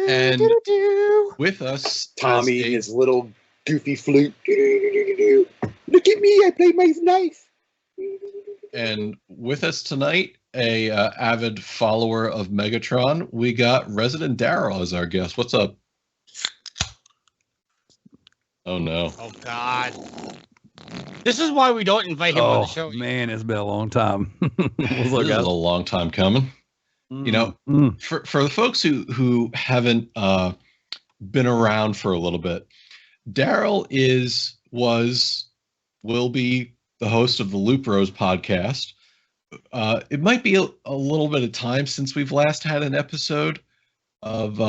And with us, Tommy and his little goofy flute. Look at me, I play my knife. And with us tonight, a avid follower of Megatron, we got resident Darrell as our guest. What's up? Oh no! Oh God! This is why we don't invite him on the show. Man, it's been a long time. This is a long time coming. You know, for the folks who haven't been around for a little bit, Darrell will be the host of the Loop Rose podcast. It might be a little bit of time since we've last had an episode of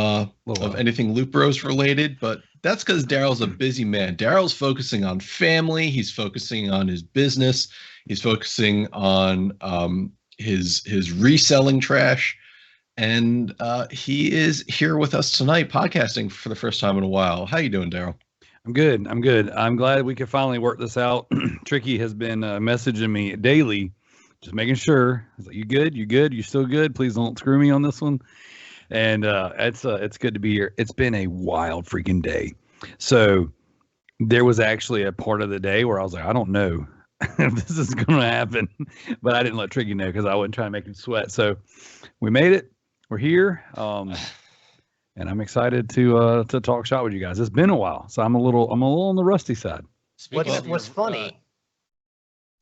anything Loop Rose related, but that's because Darrell's a busy man. Darrell's focusing on family. He's focusing on his business. He's focusing on his reselling trash, and he is here with us tonight, podcasting for the first time in a while. How you doing, Darrell? I'm good. I'm glad we could finally work this out. Tricky has been messaging me daily, just making sure. I was like, "You good? You good? You still good? Please don't screw me on this one." And it's good to be here. It's been a wild freaking day. So there was actually a part of the day where I was like, I don't know if this is going to happen, but I didn't let Tricky know because I wasn't trying to make him sweat. So we made it. We're here. And I'm excited to talk shop with you guys. It's been a while, so I'm a little on the rusty side. What's funny?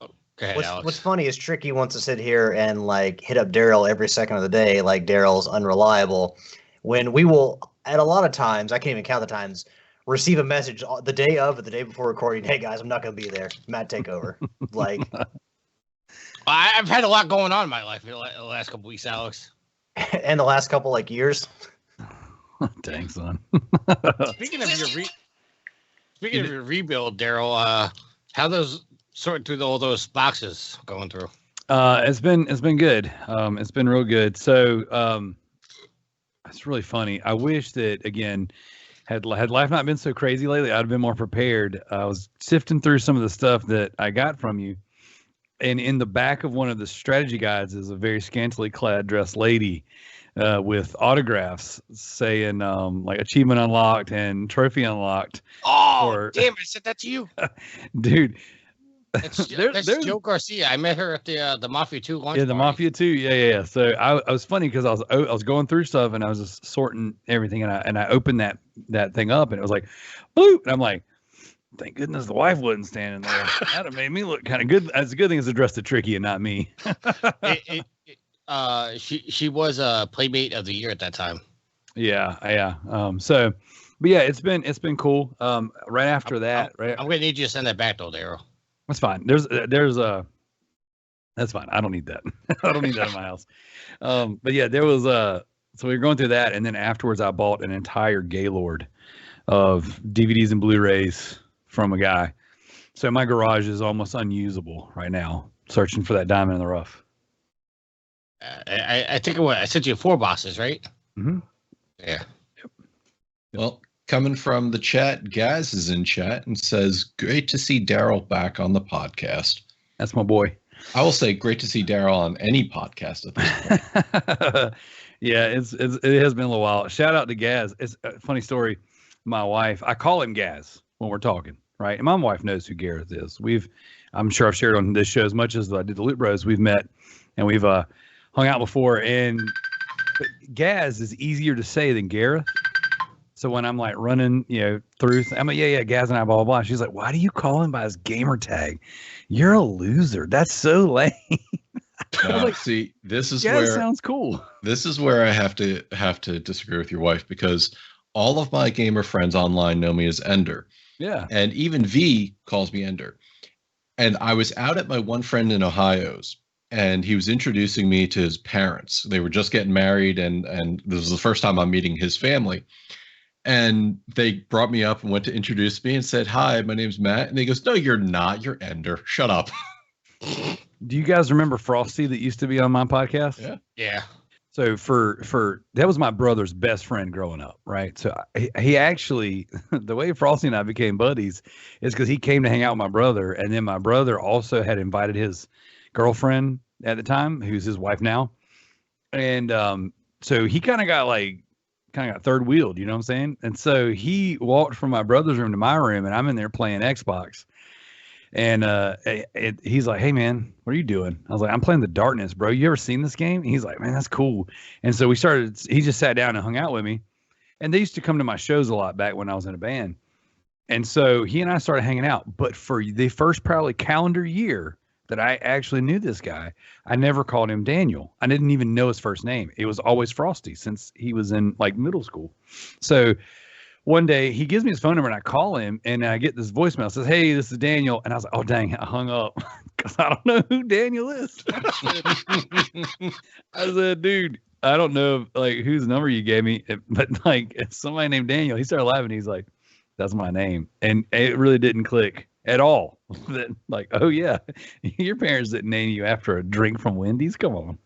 Go ahead, Alex. What's funny is Tricky wants to sit here and like hit up Darrell every second of the day, like Darrell's unreliable. When we will, at a lot of times, I can't even count the times, receive a message the day of or the day before recording. Hey guys, I'm not going to be there. Matt, take over. Like, I've had a lot going on in my life the last couple weeks, Alex. And the last couple years. Dang, son. Speaking of your rebuild, Darrell, how those sorting through all those boxes going through? It's been good. It's been real good. So it's really funny. I wish that again had life not been so crazy lately, I'd have been more prepared. I was sifting through some of the stuff that I got from you, and in the back of one of the strategy guides is a very scantily clad dressed lady. With autographs saying like achievement unlocked and trophy unlocked. Oh, damn! I said that to you, dude. That's Joe Garcia. I met her at the Mafia 2 launch. Yeah, the Mafia 2. Yeah. So I was funny because I was going through stuff and I was just sorting everything and I opened that thing up and it was like, boop, and I'm like, thank goodness the wife wasn't standing there. That have made me look kind of good. That's a good thing it's addressed to Tricky and not me. She was a Playmate of the Year at that time. Yeah. But yeah, it's been cool. Right after that, I'm gonna need you to send that back though, Darrell. That's fine. That's fine. I don't need that. I don't need that in my house. But yeah, there was so we were going through that, and then afterwards, I bought an entire Gaylord of DVDs and Blu-rays from a guy. So my garage is almost unusable right now, searching for that diamond in the rough. I think I sent you 4 boxes, right? Mm-hmm. Yeah. Yep. Well, coming from the chat, Gaz is in chat and says, "Great to see Darrell back on the podcast." That's my boy. I will say, great to see Darrell on any podcast at this point. Yeah, it has been a little while. Shout out to Gaz. It's a funny story. My wife, I call him Gaz when we're talking, right? And my wife knows who Gareth is. I'm sure I've shared on this show as much as I did the Loot Bros. We've met and we've hung out before, and Gaz is easier to say than Gareth. So when I'm like running, through, I'm like, yeah, Gaz and I, blah, blah, blah. She's like, why do you call him by his gamer tag? You're a loser. That's so lame. Like, see, this is Gaz where sounds cool. This is where I have to disagree with your wife, because all of my gamer friends online know me as Ender. Yeah. And even V calls me Ender. And I was out at my one friend in Ohio's, and he was introducing me to his parents. They were just getting married, and this was the first time I'm meeting his family. And they brought me up and went to introduce me and said, "Hi, my name's Matt." And he goes, "No, you're not. You're Ender. Shut up." Do you guys remember Frosty that used to be on my podcast? Yeah. Yeah. So for that was my brother's best friend growing up, right? So he actually, the way Frosty and I became buddies is because he came to hang out with my brother, and then my brother also had invited his girlfriend at the time, who's his wife now, and so he kind of got third wheeled, you know what I'm saying? And so he walked from my brother's room to my room, and I'm in there playing Xbox. And he's like, "Hey man, what are you doing?" I was like, "I'm playing The Darkness, bro. You ever seen this game?" And he's like, "Man, that's cool." And so he just sat down and hung out with me. And they used to come to my shows a lot back when I was in a band. And so he and I started hanging out. But for the first probably calendar year that I actually knew this guy, I never called him Daniel. I didn't even know his first name. It was always Frosty since he was in like middle school. So one day he gives me his phone number and I call him and I get this voicemail. It says, "Hey, this is Daniel." And I was like, "Oh, dang, I hung up because I don't know who Daniel is." I said, "Dude, I don't know whose number you gave me, but it's somebody named Daniel." He started laughing. He's like, "That's my name." And it really didn't click at all. Oh yeah, your parents didn't name you after a drink from Wendy's. Come on.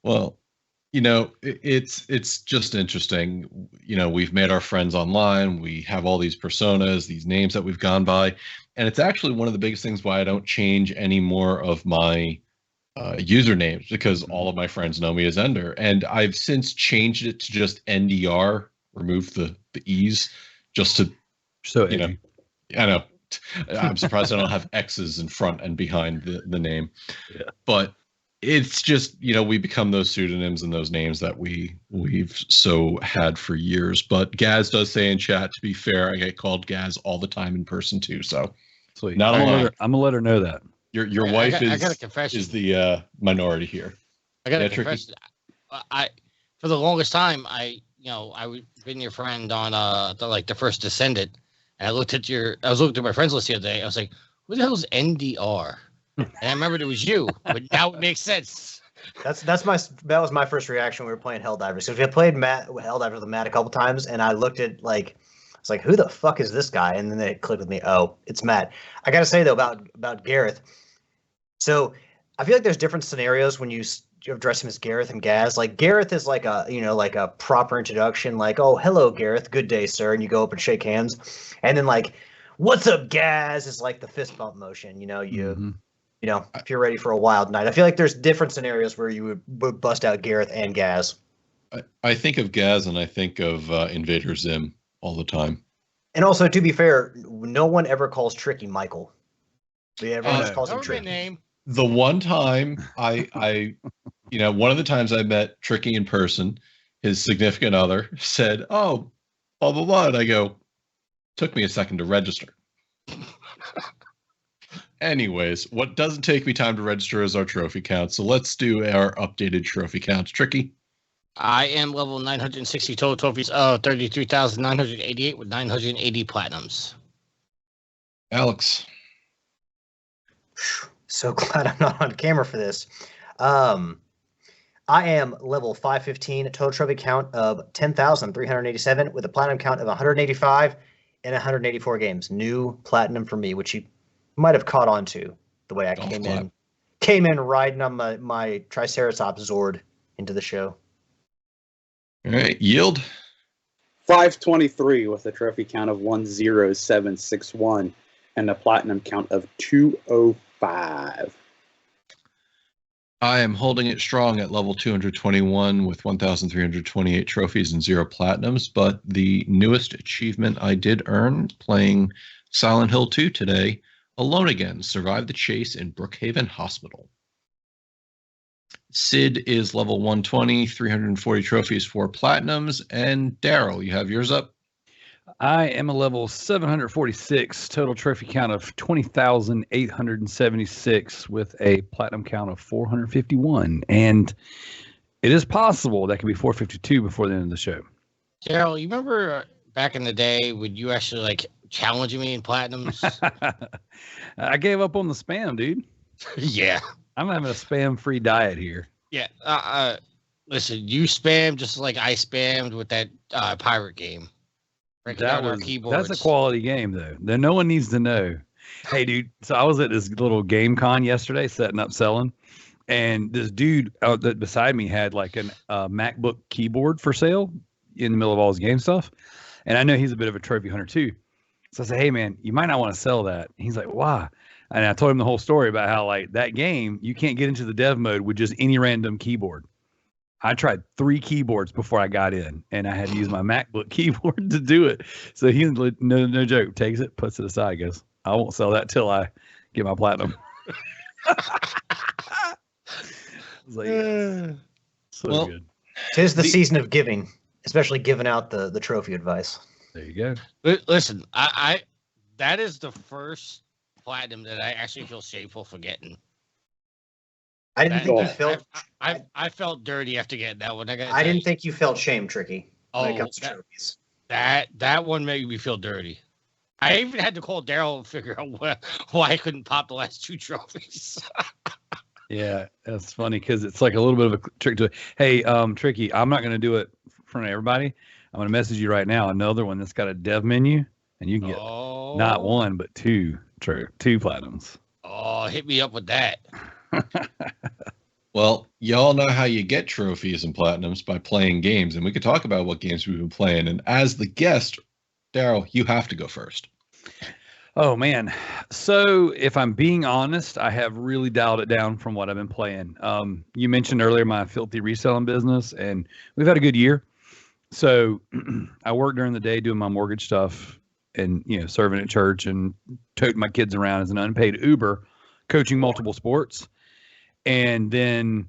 Well, it's just interesting. We've made our friends online. We have all these personas, these names that we've gone by. And it's actually one of the biggest things why I don't change any more of my usernames because all of my friends know me as Ender, and I've since changed it to just NDR, remove the E's, just to edgy. I know. I'm surprised I don't have X's in front and behind the name. Yeah. But it's just, we become those pseudonyms and those names that we've so had for years. But Gaz does say in chat, to be fair, I get called Gaz all the time in person too. So sweet. Not alone. I'm gonna let her know that. Your wife I got a confession. is the minority here. I got a confession. For the longest time, I been your friend on the first Descendant. And I was looking at my friends list the other day. I was like, who the hell is NDR? And I remembered it was you, but now it makes sense. That was my first reaction when we were playing Helldivers. So we had played Helldivers with Matt a couple times, and I looked at I was like, who the fuck is this guy? And then it clicked with me. Oh, it's Matt. I gotta say though about Gareth. So I feel like there's different scenarios when you address him as Gareth and Gaz. Like Gareth is like a proper introduction, like, oh, hello Gareth, good day sir, and you go up and shake hands. And then like, what's up Gaz is like the fist bump motion, if you're ready for a wild night. I feel like there's different scenarios where you would bust out Gareth and Gaz. I think of Gaz and I think of Invader Zim all the time. And also, to be fair, no one ever calls Tricky Michael. Everyone just calls him Tricky. Name. The one time I one of the times I met Tricky in person, his significant other said, "Oh, blah blah blah," and I go, "Took me a second to register." Anyways, what doesn't take me time to register is our trophy count. So let's do our updated trophy counts. Tricky. I am level 960 total trophies. 33,988 with 980 platinums. Alex. So glad I'm not on camera for this. I am level 515, a total trophy count of 10,387 with a platinum count of 185 and 184 games. New platinum for me, which you might have caught on to the way I came in riding on my Triceratops Zord into the show. All right, yield. 523 with a trophy count of 10761 and a platinum count of 205. I am holding it strong at level 221 with 1,328 trophies and 0 platinums, but the newest achievement I did earn playing Silent Hill 2 today, Alone Again, survived the chase in Brookhaven Hospital. Sid is level 120, 340 trophies, 4 platinums, and Darrell, you have yours up? I am a level 746, total trophy count of 20,876 with a platinum count of 451. And it is possible that could be 452 before the end of the show. Darrell, you remember back in the day when you actually challenge me in platinums? I gave up on the spam, dude. Yeah. I'm having a spam-free diet here. Yeah. Listen, you spam just like I spammed with that pirate game. That's a quality game, though. No one needs to know. Hey, dude. So I was at this little game con yesterday, setting up selling, and this dude that beside me had like a MacBook keyboard for sale in the middle of all his game stuff, and I know he's a bit of a trophy hunter too. So I said, "Hey, man, you might not want to sell that." He's like, "Why?" And I told him the whole story about how that game you can't get into the dev mode with just any random keyboard. I tried 3 keyboards before I got in, and I had to use my MacBook keyboard to do it. So he, no joke, takes it, puts it aside, goes, I won't sell that till I get my platinum. I was like, yeah. So good. 'Tis the season of giving, especially giving out the trophy advice. There you go. Listen, I that is the first platinum that I actually feel shameful for getting. I felt dirty after getting that one. I didn't think you felt shame, Tricky, when it comes to trophies. That one made me feel dirty. I even had to call Darrell and figure out why I couldn't pop the last 2 trophies. Yeah, that's funny because it's like a little bit of a trick to it. Hey, Tricky, I'm not going to do it in front of everybody. I'm going to message you right now another one that's got a dev menu, and you can get not 1 but 2 platinums. Oh, hit me up with that. Well, y'all know how you get trophies and platinums by playing games, and we could talk about what games we've been playing. And as the guest, Darrell, you have to go first. Oh man. So if I'm being honest, I have really dialed it down from what I've been playing. You mentioned earlier my filthy reselling business, and we've had a good year. So I work during the day doing my mortgage stuff and, serving at church and toting my kids around as an unpaid Uber, coaching multiple sports. And then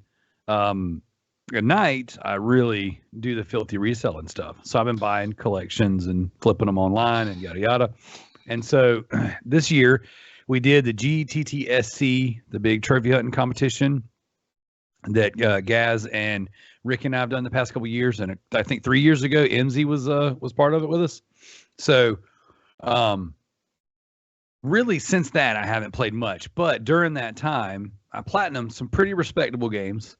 at night, I really do the filthy reselling stuff. So I've been buying collections and flipping them online and yada, yada. And so this year we did the GTTSC, the big trophy hunting competition that Gaz and Rick and I have done the past couple of years. And I think 3 years ago, MZ was part of it with us. So really since that, I haven't played much. But during that time, I platinumed some pretty respectable games.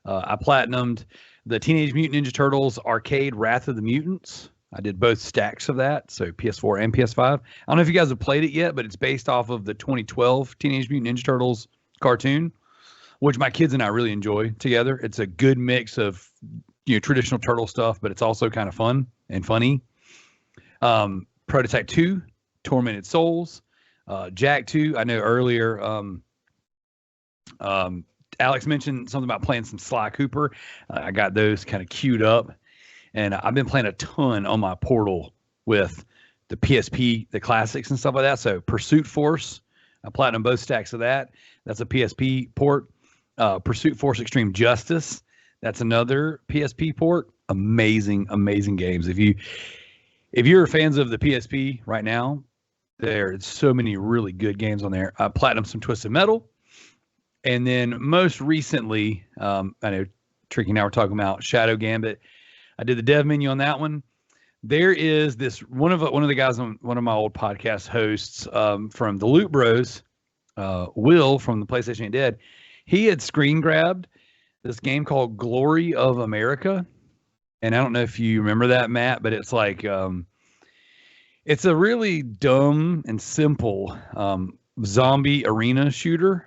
I platinumed the Teenage Mutant Ninja Turtles arcade Wrath of the Mutants. I did both stacks of that, so PS4 and PS5. I don't know if you guys have played it yet, but it's based off of the 2012 Teenage Mutant Ninja Turtles cartoon, which my kids and I really enjoy together. It's a good mix of traditional turtle stuff, but it's also kind of fun and funny. Prototype 2, Tormented Souls, Jack 2. I know earlier Alex mentioned something about playing some Sly Cooper. I got those kind of queued up. And I've been playing a ton on my portal with the PSP, the classics and stuff like that. So Pursuit Force, I platinum both stacks of that. That's a PSP port. Pursuit Force Extreme Justice, that's another PSP port. Amazing, amazing games. If you're fans of the PSP right now, there's so many really good games on there. I platinum some Twisted Metal. And then most recently, I know Tricky and I were talking about Shadow Gambit. I did the dev menu on that one. There is this one of the guys on one of my old podcast hosts from the Loot Bros, Will from the PlayStation Ain't Dead. He had screen grabbed this game called Glory of America, and I don't know if you remember that, Matt, but it's like it's a really dumb and simple zombie arena shooter,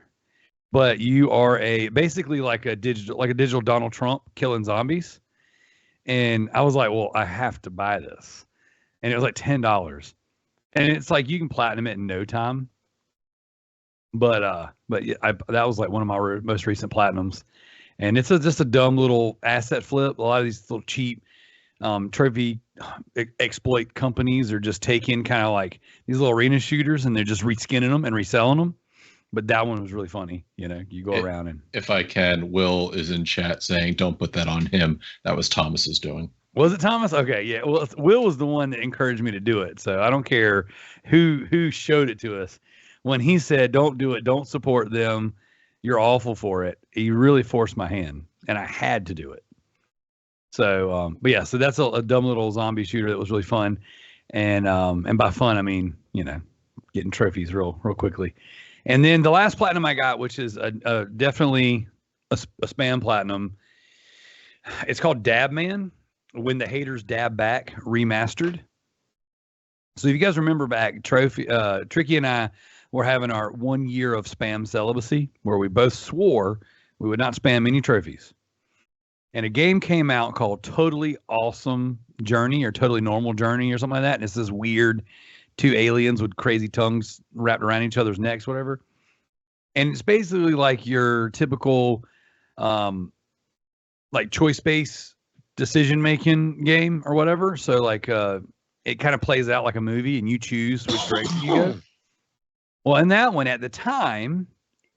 but you are basically like a digital Donald Trump killing zombies. And I was like, well, I have to buy this. And it was like $10. And it's like you can platinum it in no time. But yeah, that was like one of my most recent platinums. And it's just a dumb little asset flip. A lot of these little cheap trophy exploit companies are just taking kind of like these little arena shooters and they're just reskinning them and reselling them. But that one was really funny. You go around and. If I can, Will is in chat saying, "Don't put that on him." That was Thomas's doing. Was it Thomas? Okay, yeah. Well, Will was the one that encouraged me to do it. So I don't care who showed it to us. When he said, "Don't do it. Don't support them. You're awful for it." He really forced my hand, and I had to do it. So, but yeah. So that's a dumb little zombie shooter that was really fun, and by fun I mean getting trophies real quickly. And then the last platinum I got, which is definitely a spam platinum, it's called Dab Man, When the Haters Dab Back Remastered. So if you guys remember back, Tricky and I were having our 1 year of spam celibacy, where we both swore we would not spam any trophies. And a game came out called Totally Awesome Journey or Totally Normal Journey or something like that. And it's this weird 2 aliens with crazy tongues wrapped around each other's necks, whatever. And it's basically like your typical, like choice-based decision-making game or whatever. So like, it kind of plays out like a movie and you choose which direction you go. Well, in that one at the time,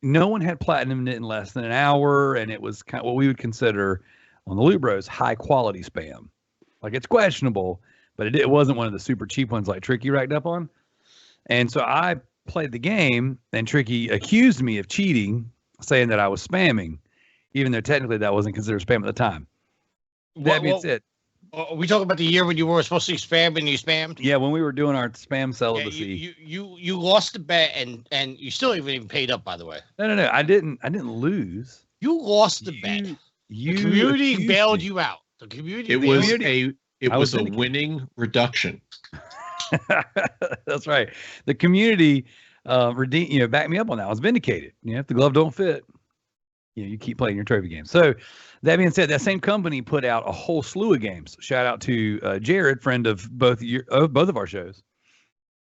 no one had platinumed it in less than an hour. And it was kind of what we would consider on the Loot Bros high quality spam. Like it's questionable, but it wasn't one of the super cheap ones like Tricky racked up on. And so I played the game, and Tricky accused me of cheating, saying that I was spamming, even though technically that wasn't considered spam at the time. That being said, are we talking about the year when you were supposed to spam and you spammed? Yeah, when we were doing our spam celibacy. Yeah, you lost the bet, and you still even paid up, by the way. No. I didn't lose. You lost the bet. The community bailed you out. The community. It was a winning reduction. That's right. The community backed me up on that. I was vindicated. If the glove don't fit, you keep playing your trophy games. So that being said, that same company put out a whole slew of games. Shout out to Jared, friend of both of our shows.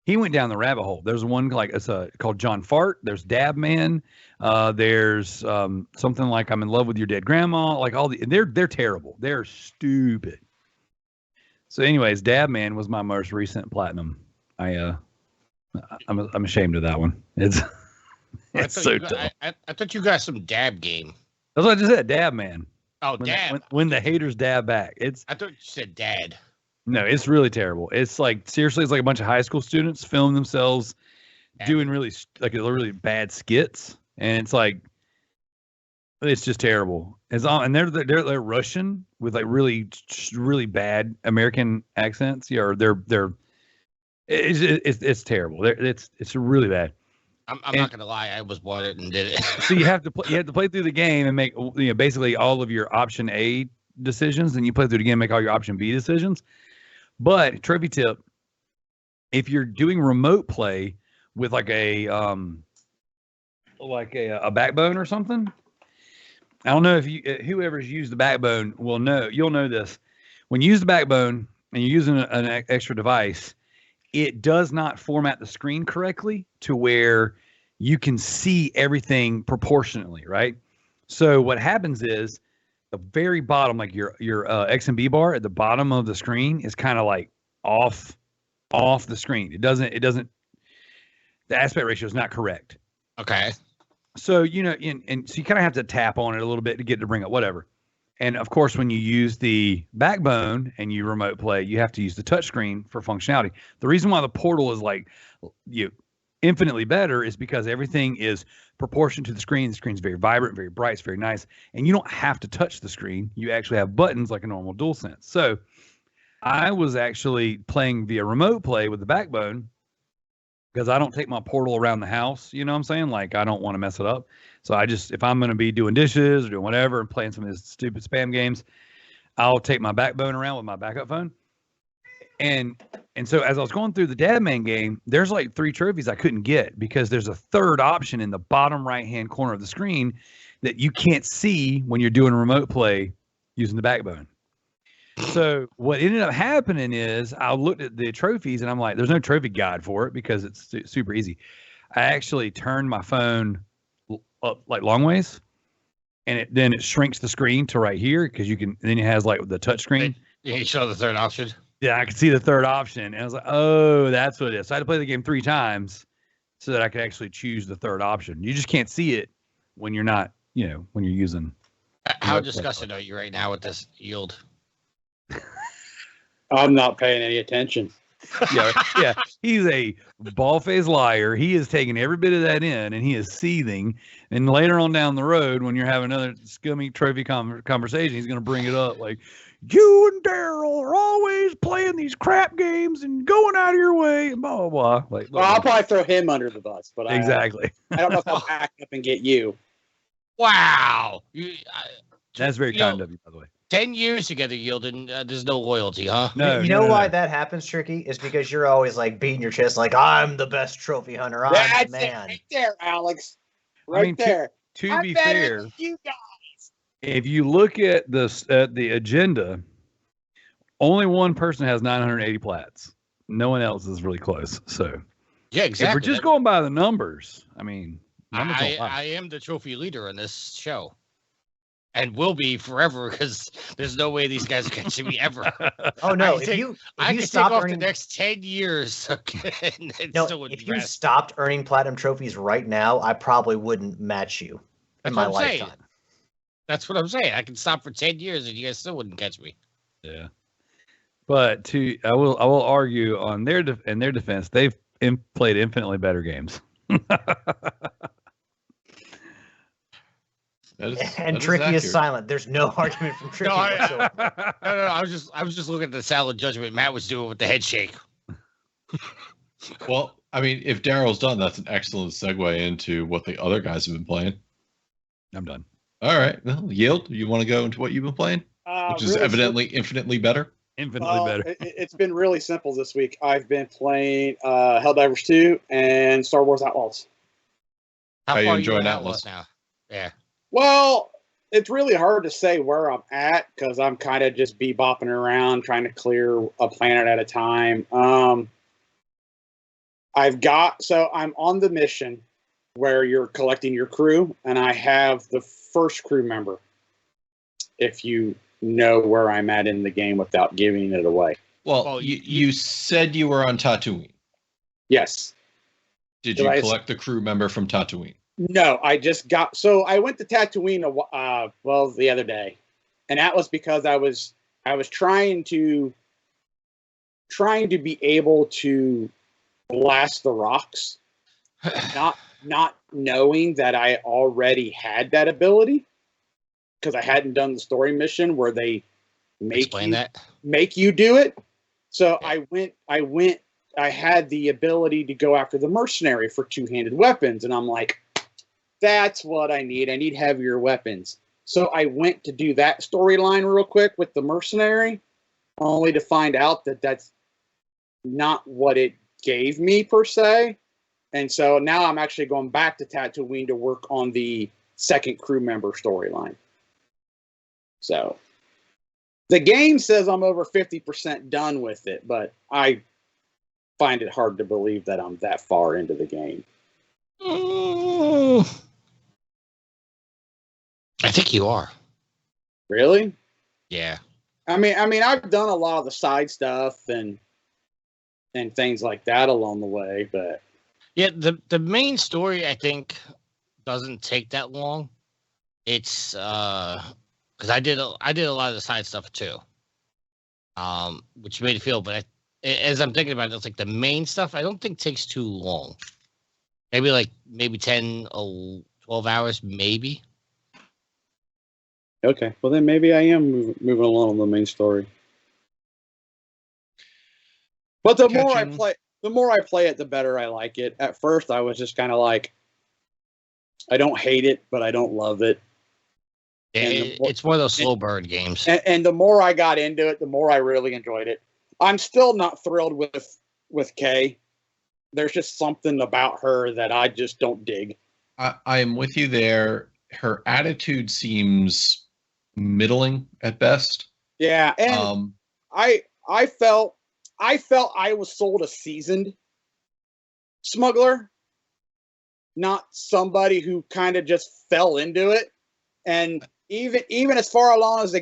he went down the rabbit hole. There's one like called John Fart. There's Dab Man. There's something like I'm in love with your dead grandma. Like they're terrible. They're stupid. So, anyways, Dab Man was my most recent platinum. I'm ashamed of that one. It's so tough. I thought you got some dab game. That's what I just said. Dab Man. Oh, dab. When the haters dab back. I thought you said dad. No, it's really terrible. It's like seriously, it's like a bunch of high school students film themselves doing really bad skits, and it's like it's just terrible. And they're Russian with like really bad American accents. Yeah, or it's terrible. It's really bad. I'm not gonna lie, I was bought it and did it. So you have to play through the game and make basically all of your option A decisions, and you play through the game and make all your option B decisions. But trophy tip: if you're doing remote play with like a backbone or something, I don't know if whoever's used the backbone will know. You'll know this when you use the backbone and you're using an extra device. It does not format the screen correctly to where you can see everything proportionately, right? So what happens is the very bottom, like your X and B bar at the bottom of the screen is kind of like off the screen. It doesn't, the aspect ratio is not correct. Okay. So, so you kind of have to tap on it a little bit to get it to bring up whatever. And of course, when you use the backbone and you remote play, you have to use the touchscreen for functionality. The reason why the Portal is like infinitely better is because everything is proportioned to the screen. The screen's very vibrant, very bright, it's very nice. And you don't have to touch the screen. You actually have buttons like a normal DualSense. So I was actually playing via remote play with the backbone because I don't take my Portal around the house. You know what I'm saying? Like, I don't want to mess it up. So if I'm going to be doing dishes or doing whatever and playing some of these stupid spam games, I'll take my backbone around with my backup phone. And so as I was going through the Dadman game, there's like 3 trophies I couldn't get because there's a third option in the bottom right-hand corner of the screen that you can't see when you're doing remote play using the backbone. So what ended up happening is I looked at the trophies and I'm like, there's no trophy guide for it because it's super easy. I actually turned my phone up like long ways, and then it shrinks the screen to right here because then it has like the touch screen. Yeah, you saw the third option. Yeah, I could see the third option, and I was like, oh, that's what it is. So I had to play the game 3 times so that I could actually choose the third option. You just can't see it when you're not, when you're using. How disgusted are you right now with this yield? I'm not paying any attention. Yeah. He's a bald-faced liar. He is taking every bit of that in, and he is seething. And later on down the road, when you're having another scummy trophy conversation, he's going to bring it up like, you and Darrell are always playing these crap games and going out of your way, and blah, blah, blah. Like, well, I'll probably throw him under the bus, but exactly. I don't know if I'll back up and get you. Wow. That's very kind of you, by the way. 10 years together, Yielden. There's no loyalty, huh? No. You know why that happens, Tricky? Is because you're always like beating your chest, like I'm the best trophy hunter. I'm That's the man. it right there, Alex. Right there. To be fair, you guys. If you look at the agenda, only one person has 980 plats. No one else is really close. So yeah, exactly. If we're just going by the numbers, I mean, I am the trophy leader in this show. And will be forever because there's no way these guys are catching me ever. Oh no! I can take off the next 10 years. Okay, if you stopped earning platinum trophies right now, I probably wouldn't match you in my lifetime. That's what I'm saying. I can stop for 10 years and you guys still wouldn't catch me. Yeah, but I will argue in their defense, they've played infinitely better games. And Tricky is silent. There's no argument from Tricky. No, I was just looking at the solid judgment Matt was doing with the head shake. Well, I mean, if Darrell's done, that's an excellent segue into what the other guys have been playing. I'm done. All right. Well, Yield, you want to go into what you've been playing? Which is really evidently infinitely better? Infinitely better. It's been really simple this week. I've been playing Helldivers 2 and Star Wars Outlaws. How are you far enjoying Outlaws now? Yeah. Well, it's really hard to say where I'm at because I'm kind of just bebopping around trying to clear a planet at a time. I'm on the mission where you're collecting your crew, and I have the first crew member. If you know where I'm at in the game without giving it away. Well, you said you were on Tatooine. Yes. Did you collect the crew member from Tatooine? No, I just got. So I went to Tatooine, the other day, and that was because I was trying to be able to blast the rocks, not knowing that I already had that ability, because I hadn't done the story mission where they make you do it. So yeah. I had the ability to go after the mercenary for two-handed weapons, and I'm like, that's what I need. I need heavier weapons. So I went to do that storyline real quick with the mercenary, only to find out that that's not what it gave me per se. And so now I'm actually going back to Tatooine to work on the second crew member storyline. So the game says I'm over 50% done with it, but I find it hard to believe that I'm that far into the game. I think you are. Really? Yeah. I mean, I've done a lot of the side stuff and things like that along the way, but yeah, the main story I think doesn't take that long. It's because I did a lot of the side stuff too, which made it feel. But as I'm thinking about it, it's like the main stuff I don't think takes too long. Maybe 10 or 12 hours, maybe. Okay, well then maybe I am moving along on the main story. But the more I play it, the better I like it. At first, I was just kind of like, I don't hate it, but I don't love it. It's one of those slow burn games. And the more I got into it, the more I really enjoyed it. I'm still not thrilled with Kay. There's just something about her that I just don't dig. I am with you there. Her attitude seems middling at best. Yeah, and I felt I was sold a seasoned smuggler, not somebody who kind of just fell into it. And even as far along in the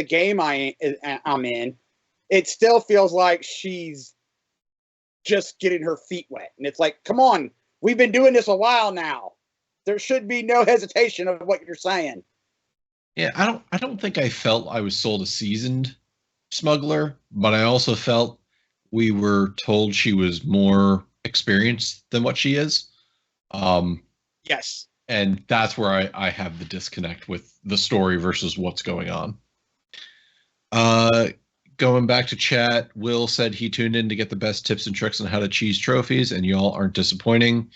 game I'm in, it still feels like she's just getting her feet wet. And it's like, come on, we've been doing this a while now. There should be no hesitation of what you're saying. Yeah, I don't think I felt I was sold a seasoned smuggler, but I also felt we were told she was more experienced than what she is. Yes. And that's where I have the disconnect with the story versus what's going on. Going back to chat, Will said he tuned in to get the best tips and tricks on how to cheese trophies, and y'all aren't disappointing.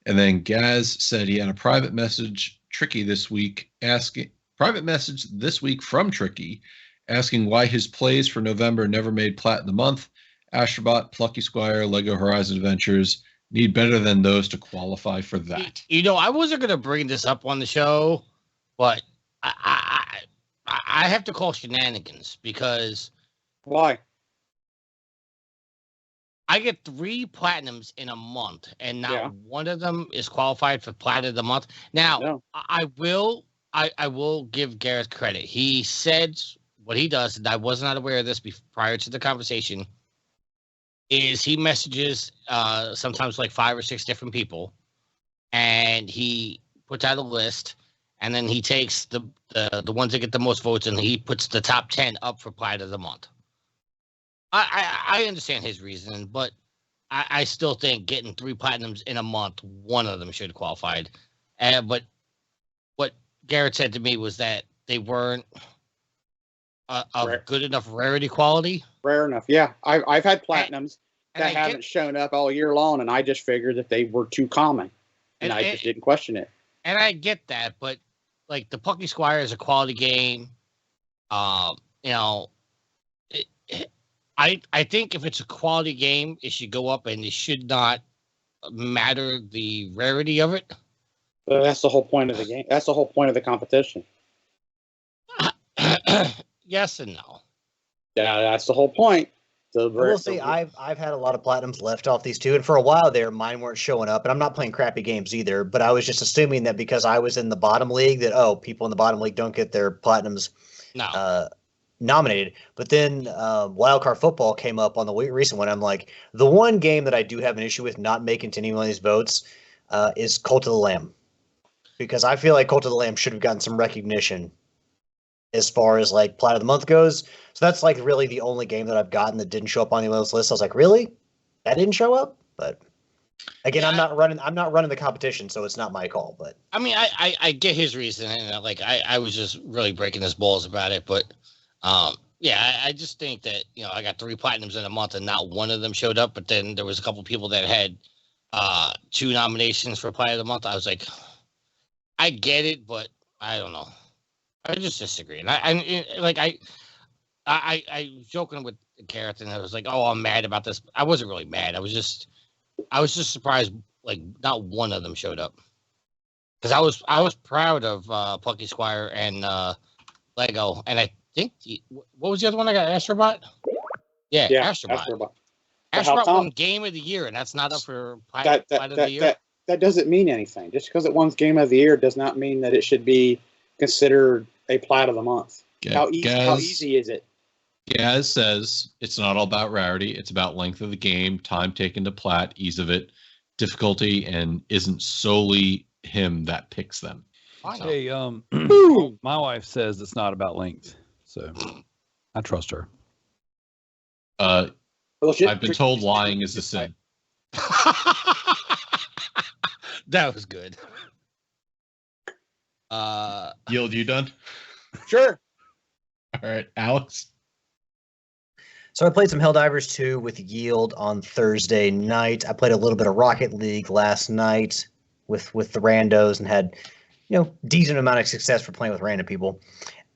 And then Gaz said he had a private message this week from Tricky asking why his plays for November never made Plat in the month. Astrobot, Plucky Squire, Lego Horizon Adventures need better than those to qualify for that. I wasn't going to bring this up on the show, but I have to call shenanigans because... Why? I get 3 platinums in a month, and not one of them is qualified for Plat of the month. Now, I will give Gareth credit. He said what he does, and I was not aware of this prior to the conversation, is he messages sometimes like 5 or 6 different people, and he puts out a list, and then he takes the ones that get the most votes, and he puts the top 10 up for Plat of the month. I understand his reason, but I still think getting 3 platinums in a month, one of them should have qualified. But what Garrett said to me was that they weren't of good enough rarity quality. Rare enough, yeah. I've had platinums that haven't shown up all year long, and I just figured that they were too common, and I just didn't question it. And I get that, but like the Plucky Squire is a quality game. I think if it's a quality game, it should go up, and it should not matter the rarity of it. But that's the whole point of the game. That's the whole point of the competition. Yes and no. Yeah, that's the whole point. The I will say I've had a lot of platinums left off these two, and for a while there, mine weren't showing up. And I'm not playing crappy games either, but I was just assuming that because I was in the bottom league, that people in the bottom league don't get their platinums nominated. But then Wildcard Football came up on the recent one. I'm like, the one game that I do have an issue with not making to any one of these votes is Cult of the Lamb, because I feel like Cult of the Lamb should have gotten some recognition as far as like Plat of the Month goes. So that's like really the only game that I've gotten that didn't show up on any of those lists. I was like, really? That didn't show up? But again, I'm not running the competition, so it's not my call. But I mean, I get his reason, and like I was just really breaking his balls about it. But yeah, I just think that, I got 3 platinums in a month and not one of them showed up. But then there was a couple people that had 2 nominations for Plat of the Month. I was like, I get it, but I don't know. I just disagree. And I was joking with Gareth, and I was like, "Oh, I'm mad about this." I wasn't really mad. I was just surprised, like not one of them showed up. Because I was proud of Plucky Squire and Lego, and I think what was the other one I got? Astrobot. Yeah, Astrobot. Astrobot won Game of the Year, and that's not up for Plat of the Year. That doesn't mean anything. Just because it won Game of the Year does not mean that it should be considered a Plat of the Month. How easy is it? Gaz says it's not all about rarity. It's about length of the game, time taken to plat, ease of it, difficulty, and isn't solely him that picks them. Hey, my wife says it's not about length, so I trust her. I've been told lying is a sin. That was good. Yield, you done? Sure. All right, Alex. So I played some Helldivers 2 with Yield on Thursday night. I played a little bit of Rocket League last night with the randos and had, decent amount of success for playing with random people.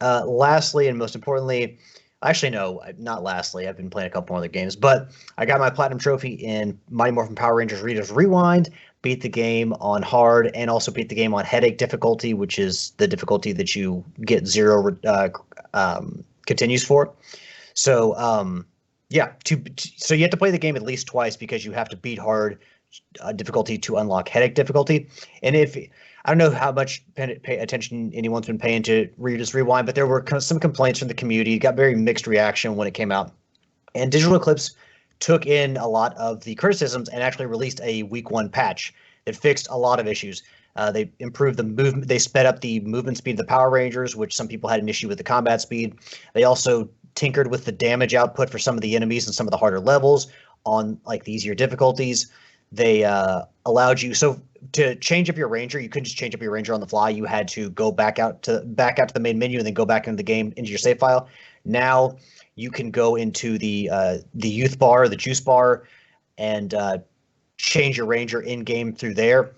Lastly, and most importantly, actually no, not lastly, I've been playing a couple more other games, but I got my Platinum Trophy in Mighty Morphin Power Rangers Rita's Rewind, beat the game on hard, and also beat the game on headache difficulty, which is the difficulty that you get 0 continues for. So, so you have to play the game at least twice because you have to beat hard difficulty to unlock headache difficulty. And I don't know how much attention anyone's been paying to Rita's Rewind, but there were some complaints from the community. It got very mixed reaction when it came out. And Digital Eclipse took in a lot of the criticisms and actually released a week 1 patch that fixed a lot of issues. They improved the movement. They sped up the movement speed of the Power Rangers, which some people had an issue with the combat speed. They also tinkered with the damage output for some of the enemies and some of the harder levels on like the easier difficulties. They allowed you to change up your ranger. You couldn't just change up your ranger on the fly. You had to go back out to the main menu and then go back into the game into your save file. Now you can go into the youth bar, the juice bar, and change your ranger in game through there.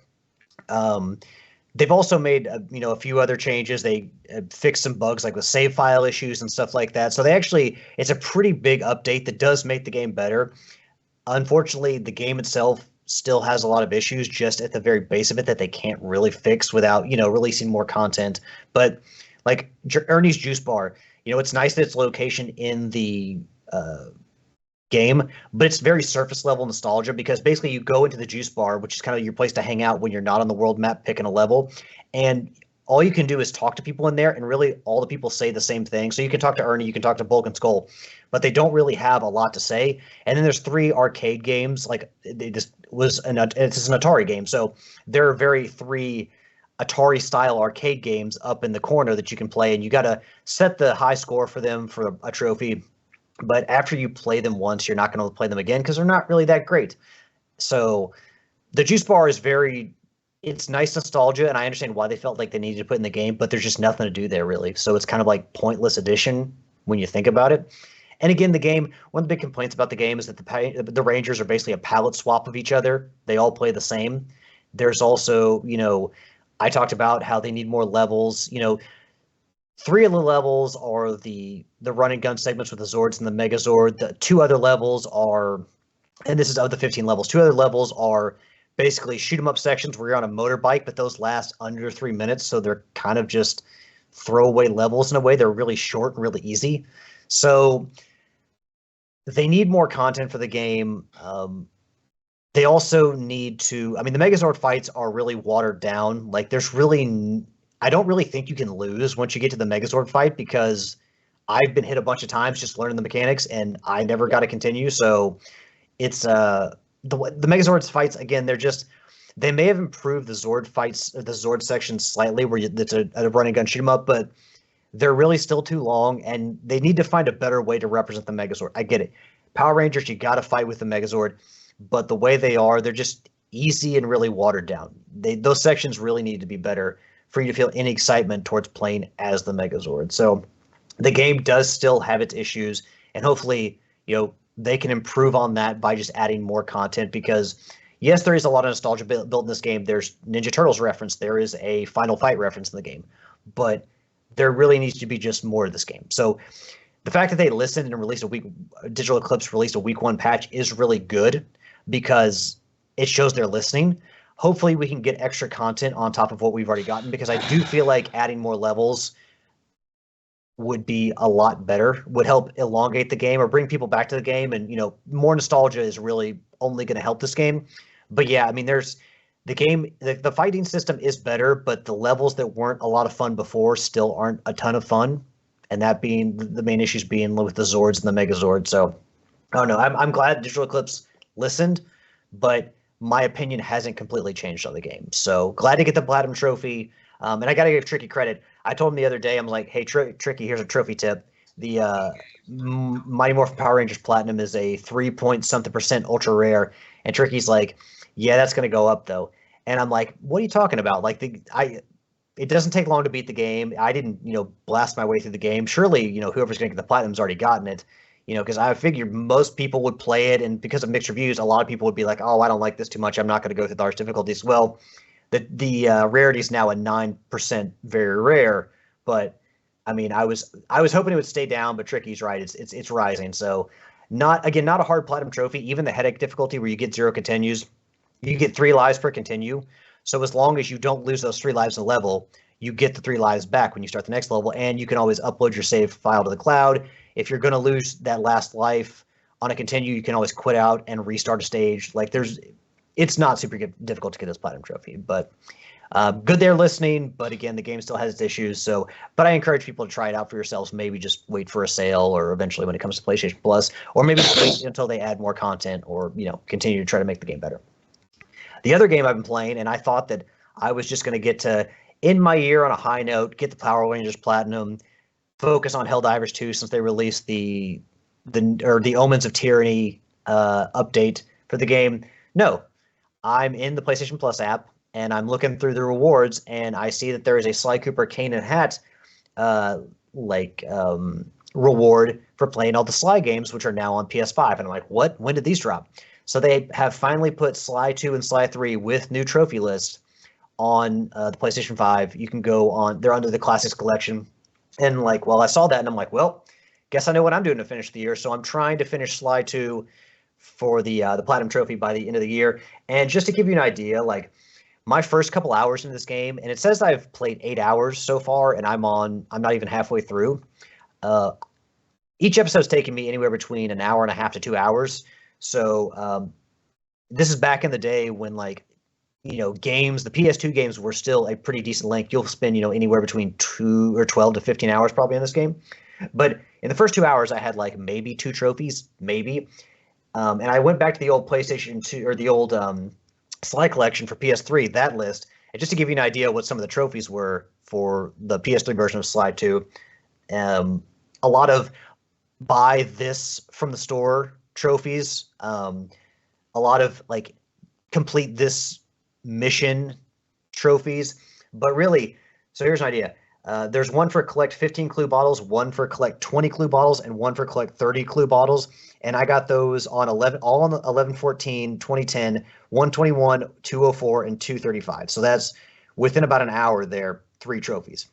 They've also made a few other changes. They fixed some bugs like with save file issues and stuff like that. So it's a pretty big update that does make the game better. Unfortunately, the game itself still has a lot of issues just at the very base of it that they can't really fix without releasing more content. But like Ernie's Juice Bar, it's nice that its location in the game, but it's very surface level nostalgia because basically you go into the juice bar, which is kind of your place to hang out when you're not on the world map picking a level, and all you can do is talk to people in there, and really all the people say the same thing. So you can talk to Ernie, you can talk to Bulk and Skull, but they don't really have a lot to say. And then there's 3 arcade games, like it's an Atari game, so there are 3 Atari style arcade games up in the corner that you can play, and you got to set the high score for them for a trophy. But after you play them once, you're not going to play them again because they're not really that great. So the juice bar is it's nice nostalgia, and I understand why they felt like they needed to put in the game, but there's just nothing to do there really. So it's kind of like pointless addition when you think about it. And again, the game, one of the big complaints about the game is that the Rangers are basically a palette swap of each other. They all play the same. There's also, I talked about how they need more levels. 3 of the levels are the run and gun segments with the Zords and the Megazord. The 2 other levels are, and this is of the 15 levels, 2 other levels are basically shoot 'em up sections where you're on a motorbike, but those last under 3 minutes, so they're kind of just throwaway levels in a way. They're really short and really easy. So they need more content for the game. They also need to. I mean, the Megazord fights are really watered down. Like, I don't really think you can lose once you get to the Megazord fight because I've been hit a bunch of times just learning the mechanics, and I never got to continue. So it's the Megazords fights again. They may have improved the Zord fights, the Zord section slightly, where it's a run and gun shoot 'em up, but they're really still too long, and they need to find a better way to represent the Megazord. I get it. Power Rangers, you got to fight with the Megazord, but the way they are, they're just easy and really watered down. Those sections really need to be better for you to feel any excitement towards playing as the Megazord. So the game does still have its issues, and hopefully, they can improve on that by just adding more content because yes, there is a lot of nostalgia built in this game. There's Ninja Turtles reference. There is a Final Fight reference in the game, but there really needs to be just more of this game. So the fact that they listened and released Digital Eclipse released a week 1 patch is really good because it shows they're listening. Hopefully we can get extra content on top of what we've already gotten because I do feel like adding more levels would be a lot better, would help elongate the game or bring people back to the game. And, more nostalgia is really only going to help this game. But yeah, I mean, there's the game, the fighting system is better, but the levels that weren't a lot of fun before still aren't a ton of fun. And that being the main issues being with the Zords and the Megazord. So I don't know. I'm glad Digital Eclipse listened, but my opinion hasn't completely changed on the game. So glad to get the Platinum Trophy. And I got to give Tricky credit. I told him the other day, I'm like, hey, Tricky, here's a trophy tip. The Mighty Morphin Power Rangers Platinum is a 3-point-something% ultra rare. And Tricky's like, yeah, that's going to go up, though. And I'm like, what are you talking about? Like, it doesn't take long to beat the game. I didn't, blast my way through the game. Surely, whoever's going to get the Platinum's already gotten it. Because I figured most people would play it, and because of mixed reviews, a lot of people would be like, oh, I don't like this too much. I'm not going to go through the harsh difficulties. Well, the rarity is now a 9% very rare, but I mean, I was hoping it would stay down, but Tricky's right. It's rising. So not a hard Platinum Trophy. Even the headache difficulty where you get 0 continues, you get 3 lives per continue. So as long as you don't lose those 3 lives in a level, you get the 3 lives back when you start the next level, and you can always upload your save file to the cloud. If you're going to lose that last life on a continue, you can always quit out and restart a stage. Like it's not super difficult to get this Platinum Trophy, but good they're listening. But again, the game still has its issues. But I encourage people to try it out for yourselves. Maybe just wait for a sale, or eventually when it comes to PlayStation Plus, or maybe just wait until they add more content, or continue to try to make the game better. The other game I've been playing, and I thought that I was just going to get to end my year on a high note, get the Power Rangers Platinum, focus on Helldivers 2 since they released the Omens of Tyranny update for the game. No. I'm in the PlayStation Plus app, and I'm looking through the rewards, and I see that there is a Sly Cooper Cane and Hat reward for playing all the Sly games, which are now on PS5. And I'm like, what? When did these drop? So they have finally put Sly 2 and Sly 3 with new trophy lists on the PlayStation 5. You can go on, they're under the Classics collection. And I saw that, and I'm like, well, guess I know what I'm doing to finish the year. So I'm trying to finish Sly 2 for the Platinum Trophy by the end of the year. And just to give you an idea, my first couple hours in this game, and it says I've played 8 hours so far, and I'm not even halfway through. Each episode's taken me anywhere between an hour and a half to 2 hours. So this is back in the day when games, the PS2 games were still a pretty decent length. You'll spend, anywhere between 12 to 15 hours probably in this game. But in the first 2 hours, I had maybe 2 trophies, maybe. And I went back to the old PlayStation 2 or the old Sly collection for PS3, that list. And just to give you an idea what some of the trophies were for the PS3 version of Sly 2, a lot of buy this from the store trophies, a lot of complete this mission trophies. But really, so here's an idea. There's one for collect 15 clue bottles, one for collect 20 clue bottles, and one for collect 30 clue bottles. And I got those on 11/14, 2010, 121, 204, and 235. So that's within about an hour there, 3 trophies.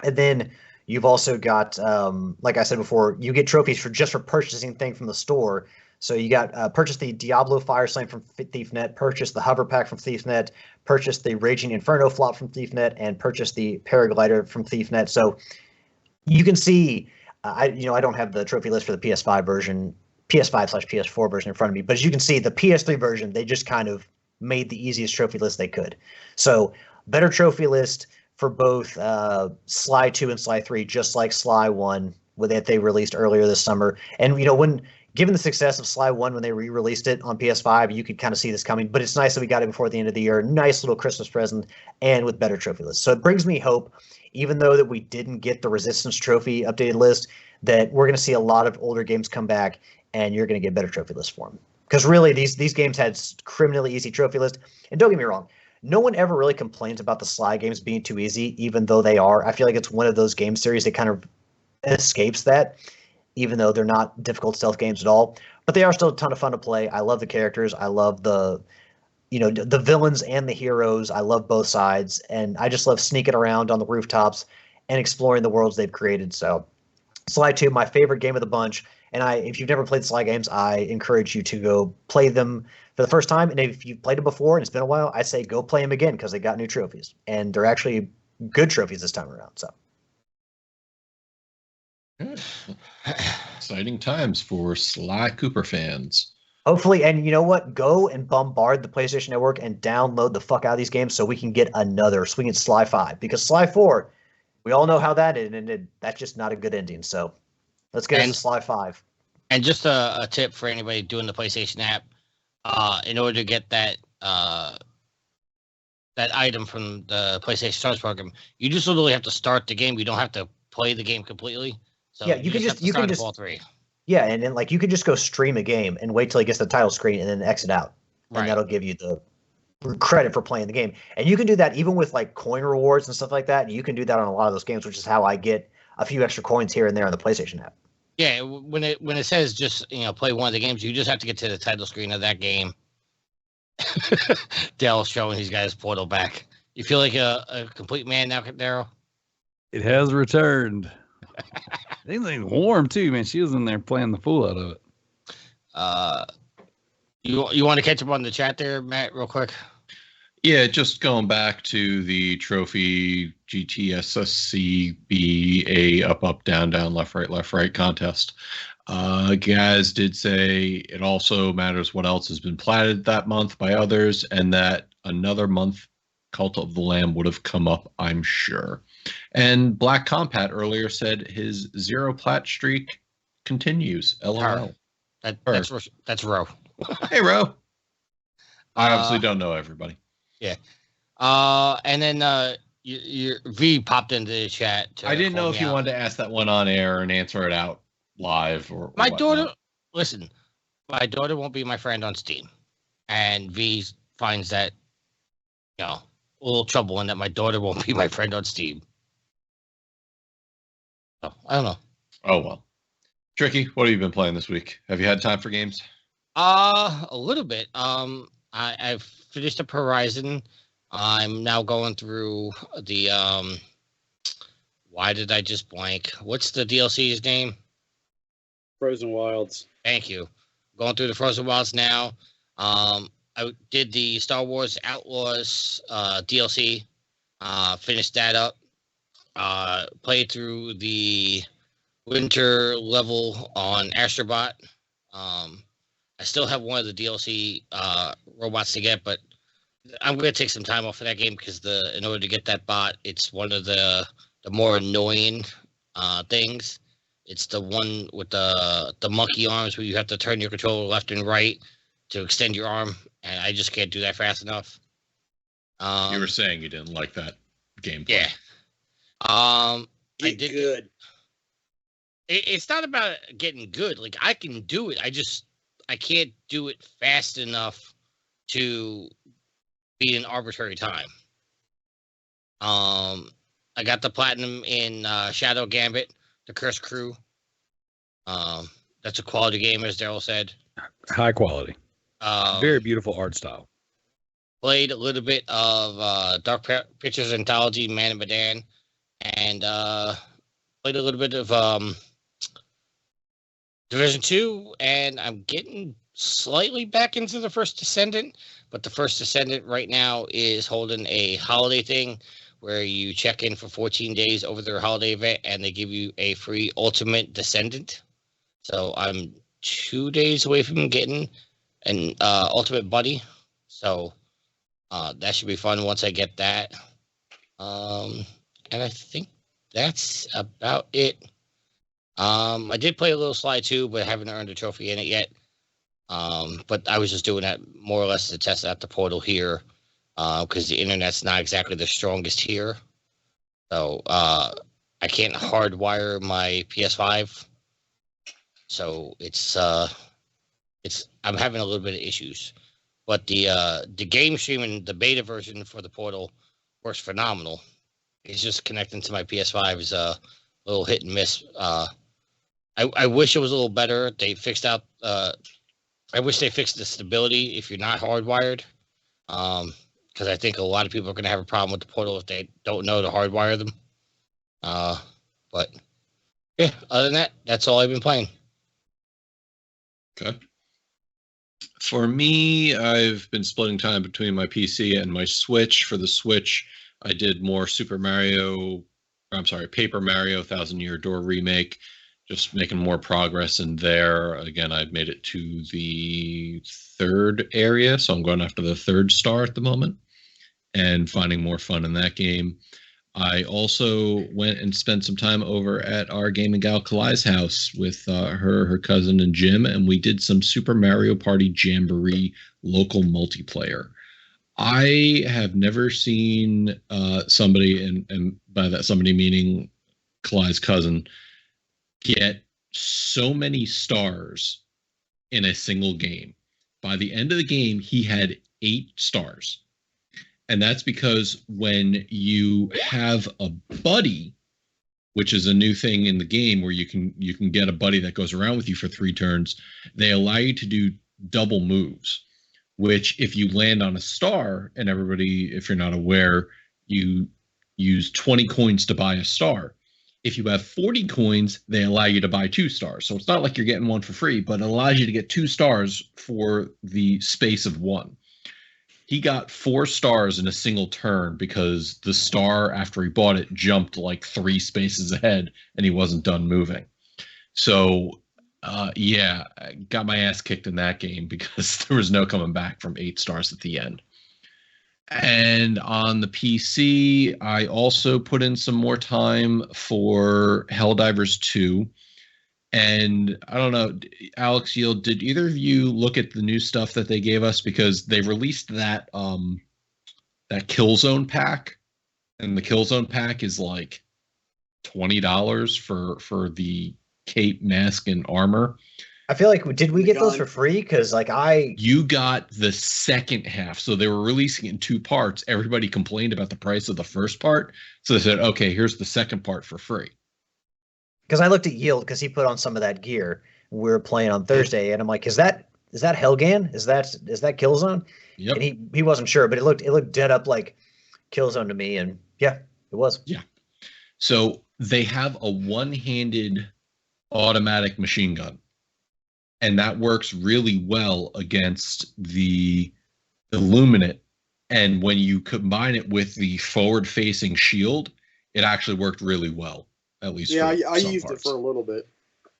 And then you've also got, like I said before, you get trophies for purchasing things from the store. So you got purchase the Diablo Fire Slam from ThiefNet, purchase the Hover Pack from ThiefNet, purchase the Raging Inferno Flop from ThiefNet, and purchase the Paraglider from ThiefNet. So you can see, I don't have the trophy list for the PS5 version PS5/PS4 version in front of me, but as you can see, the PS3 version, they just kind of made the easiest trophy list they could. So better trophy list for both Sly 2 and Sly 3, just like Sly 1, that they released earlier this summer. And, when given the success of Sly 1 when they re-released it on PS5, you could kind of see this coming. But it's nice that we got it before the end of the year. Nice little Christmas present, and with better trophy lists. So it brings me hope, even though that we didn't get the Resistance trophy updated list, that we're going to see a lot of older games come back, and you're going to get better trophy lists for them. Because really, these games had criminally easy trophy lists. And don't get me wrong, no one ever really complains about the Sly games being too easy, even though they are. I feel like it's one of those game series that kind of escapes that, even though they're not difficult stealth games at all. But they are still a ton of fun to play. I love the characters. I love the villains and the heroes. I love both sides. And I just love sneaking around on the rooftops and exploring the worlds they've created. So Sly 2, my favorite game of the bunch. And if you've never played Sly games, I encourage you to go play them for the first time. And if you've played them before and it's been a while, I say go play them again because they got new trophies. And they're actually good trophies this time around. So exciting times for Sly Cooper fans. Hopefully, and you know what? Go and bombard the PlayStation Network and download the fuck out of these games so we can get Sly 5. Because Sly 4, we all know how that ended. That's just not a good ending. So let's get into Sly 5. And just a tip for anybody doing the PlayStation app, in order to get that item from the PlayStation Stars program, you just literally have to start the game. You don't have to play the game completely. So yeah, you can just all three. Yeah, and then you could just go stream a game and wait till it gets to the title screen and then exit out, and that'll give you the credit for playing the game. And you can do that even with coin rewards and stuff like that. And you can do that on a lot of those games, which is how I get a few extra coins here and there on the PlayStation app. Yeah, when it says just play one of the games, you just have to get to the title screen of that game. Darrell's showing he's got his portal back. You feel like a complete man now, Darrell? It has returned. Things ain't warm too, man. She was in there playing the fool out of it. You want to catch up on the chat there, Matt, real quick? Yeah, just going back to the trophy GTSSCB up, down, left, right contest. Gaz did say it also matters what else has been platted that month by others, and that another month Cult of the Lamb would have come up, I'm sure. And Black Compat earlier said his 0 plat streak continues. LOL. That's Ro. Hey, Ro. I obviously don't know everybody. Yeah. And then your V popped into the chat. I didn't know if you wanted to ask that one on air and answer it out live or my daughter. Listen, my daughter won't be my friend on Steam, and V finds that a little trouble in that my daughter won't be my friend on Steam. So, I don't know. Oh well. Tricky, what have you been playing this week? Have you had time for games? A little bit. I've finished up Horizon. I'm now going through the why did I just blank? What's the DLC's name? Frozen Wilds. Thank you. Going through the Frozen Wilds now. I did the Star Wars Outlaws DLC. Finished that up. Played through the winter level on Astrobot. I still have one of the DLC robots to get, but I'm going to take some time off of that game because in order to get that bot, it's one of the more annoying things. It's the one with the monkey arms where you have to turn your controller left and right to extend your arm, and I just can't do that fast enough. You were saying you didn't like that gameplay. Yeah. I did good. It's not about getting good. I can do it. I can't do it fast enough to be an arbitrary time. I got the platinum in Shadow Gambit, the Cursed Crew. That's a quality game, as Darrell said. High quality. Very beautiful art style. Played a little bit of Dark Pictures Anthology, Man of Medan, and played a little bit of Division 2, and I'm getting slightly back into the First Descendant, but the First Descendant right now is holding a holiday thing where you check in for 14 days over their holiday event, and they give you a free Ultimate Descendant. So I'm 2 days away from getting an Ultimate Buddy. So that should be fun once I get that. And I think that's about it. I did play a little Sly 2, but haven't earned a trophy in it yet. But I was just doing that more or less to test out the portal here, because the internet's not exactly the strongest here. So I can't hardwire my PS5. So it's I'm having a little bit of issues. But the game streaming, the beta version for the portal works phenomenal. It's just connecting to my PS5 is a little hit and miss. I wish it was a little better. They fixed out. I wish they fixed the stability if you're not hardwired. Because I think a lot of people are going to have a problem with the portal if they don't know to hardwire them. But yeah, other than that, that's all I've been playing. Okay. For me, I've been splitting time between my PC and my Switch. For the Switch, I did more Paper Mario 1,000 Year Door remake, just making more progress in there. Again, I've made it to the 3rd area, so I'm going after the 3rd star at the moment and finding more fun in that game. I also went and spent some time over at our gaming gal Kalai's house with her cousin and Jim, and we did some Super Mario Party Jamboree local multiplayer. I have never seen somebody, and by that somebody meaning Kalai's cousin, get so many stars in a single game. By the end of the game, he had 8 stars. And that's because when you have a buddy, which is a new thing in the game where you can get a buddy that goes around with you for 3 turns, they allow you to do double moves, which if you land on a star, and everybody, if you're not aware, you use 20 coins to buy a star. If you have 40 coins, they allow you to buy 2 stars. So it's not like you're getting one for free, but it allows you to get 2 stars for the space of 1. He got 4 stars in a single turn because the star, after he bought it, jumped like 3 spaces ahead and he wasn't done moving. So, yeah, I got my ass kicked in that game because there was no coming back from 8 stars at the end. And on the PC, I also put in some more time for Helldivers 2. And I don't know, Alex, Yield, did either of you look at the new stuff that they gave us? Because they released that Killzone pack, and the Killzone pack is like $20 for the cape, mask, and armor. I feel like, did we get those for free? Because you got the second half. So they were releasing it in 2 parts. Everybody complained about the price of the first part, so they said, okay, here's the second part for free. Because I looked at Yield because he put on some of that gear. We were playing on Thursday, and I'm like, is that Helgan? Is that Killzone? Yep. And he wasn't sure, but it looked dead up like Killzone to me, and yeah, it was. Yeah. So they have a one-handed automatic machine gun, and that works really well against the Illuminate. And when you combine it with the forward-facing shield, it actually worked really well. At least, yeah, I used it for a little bit.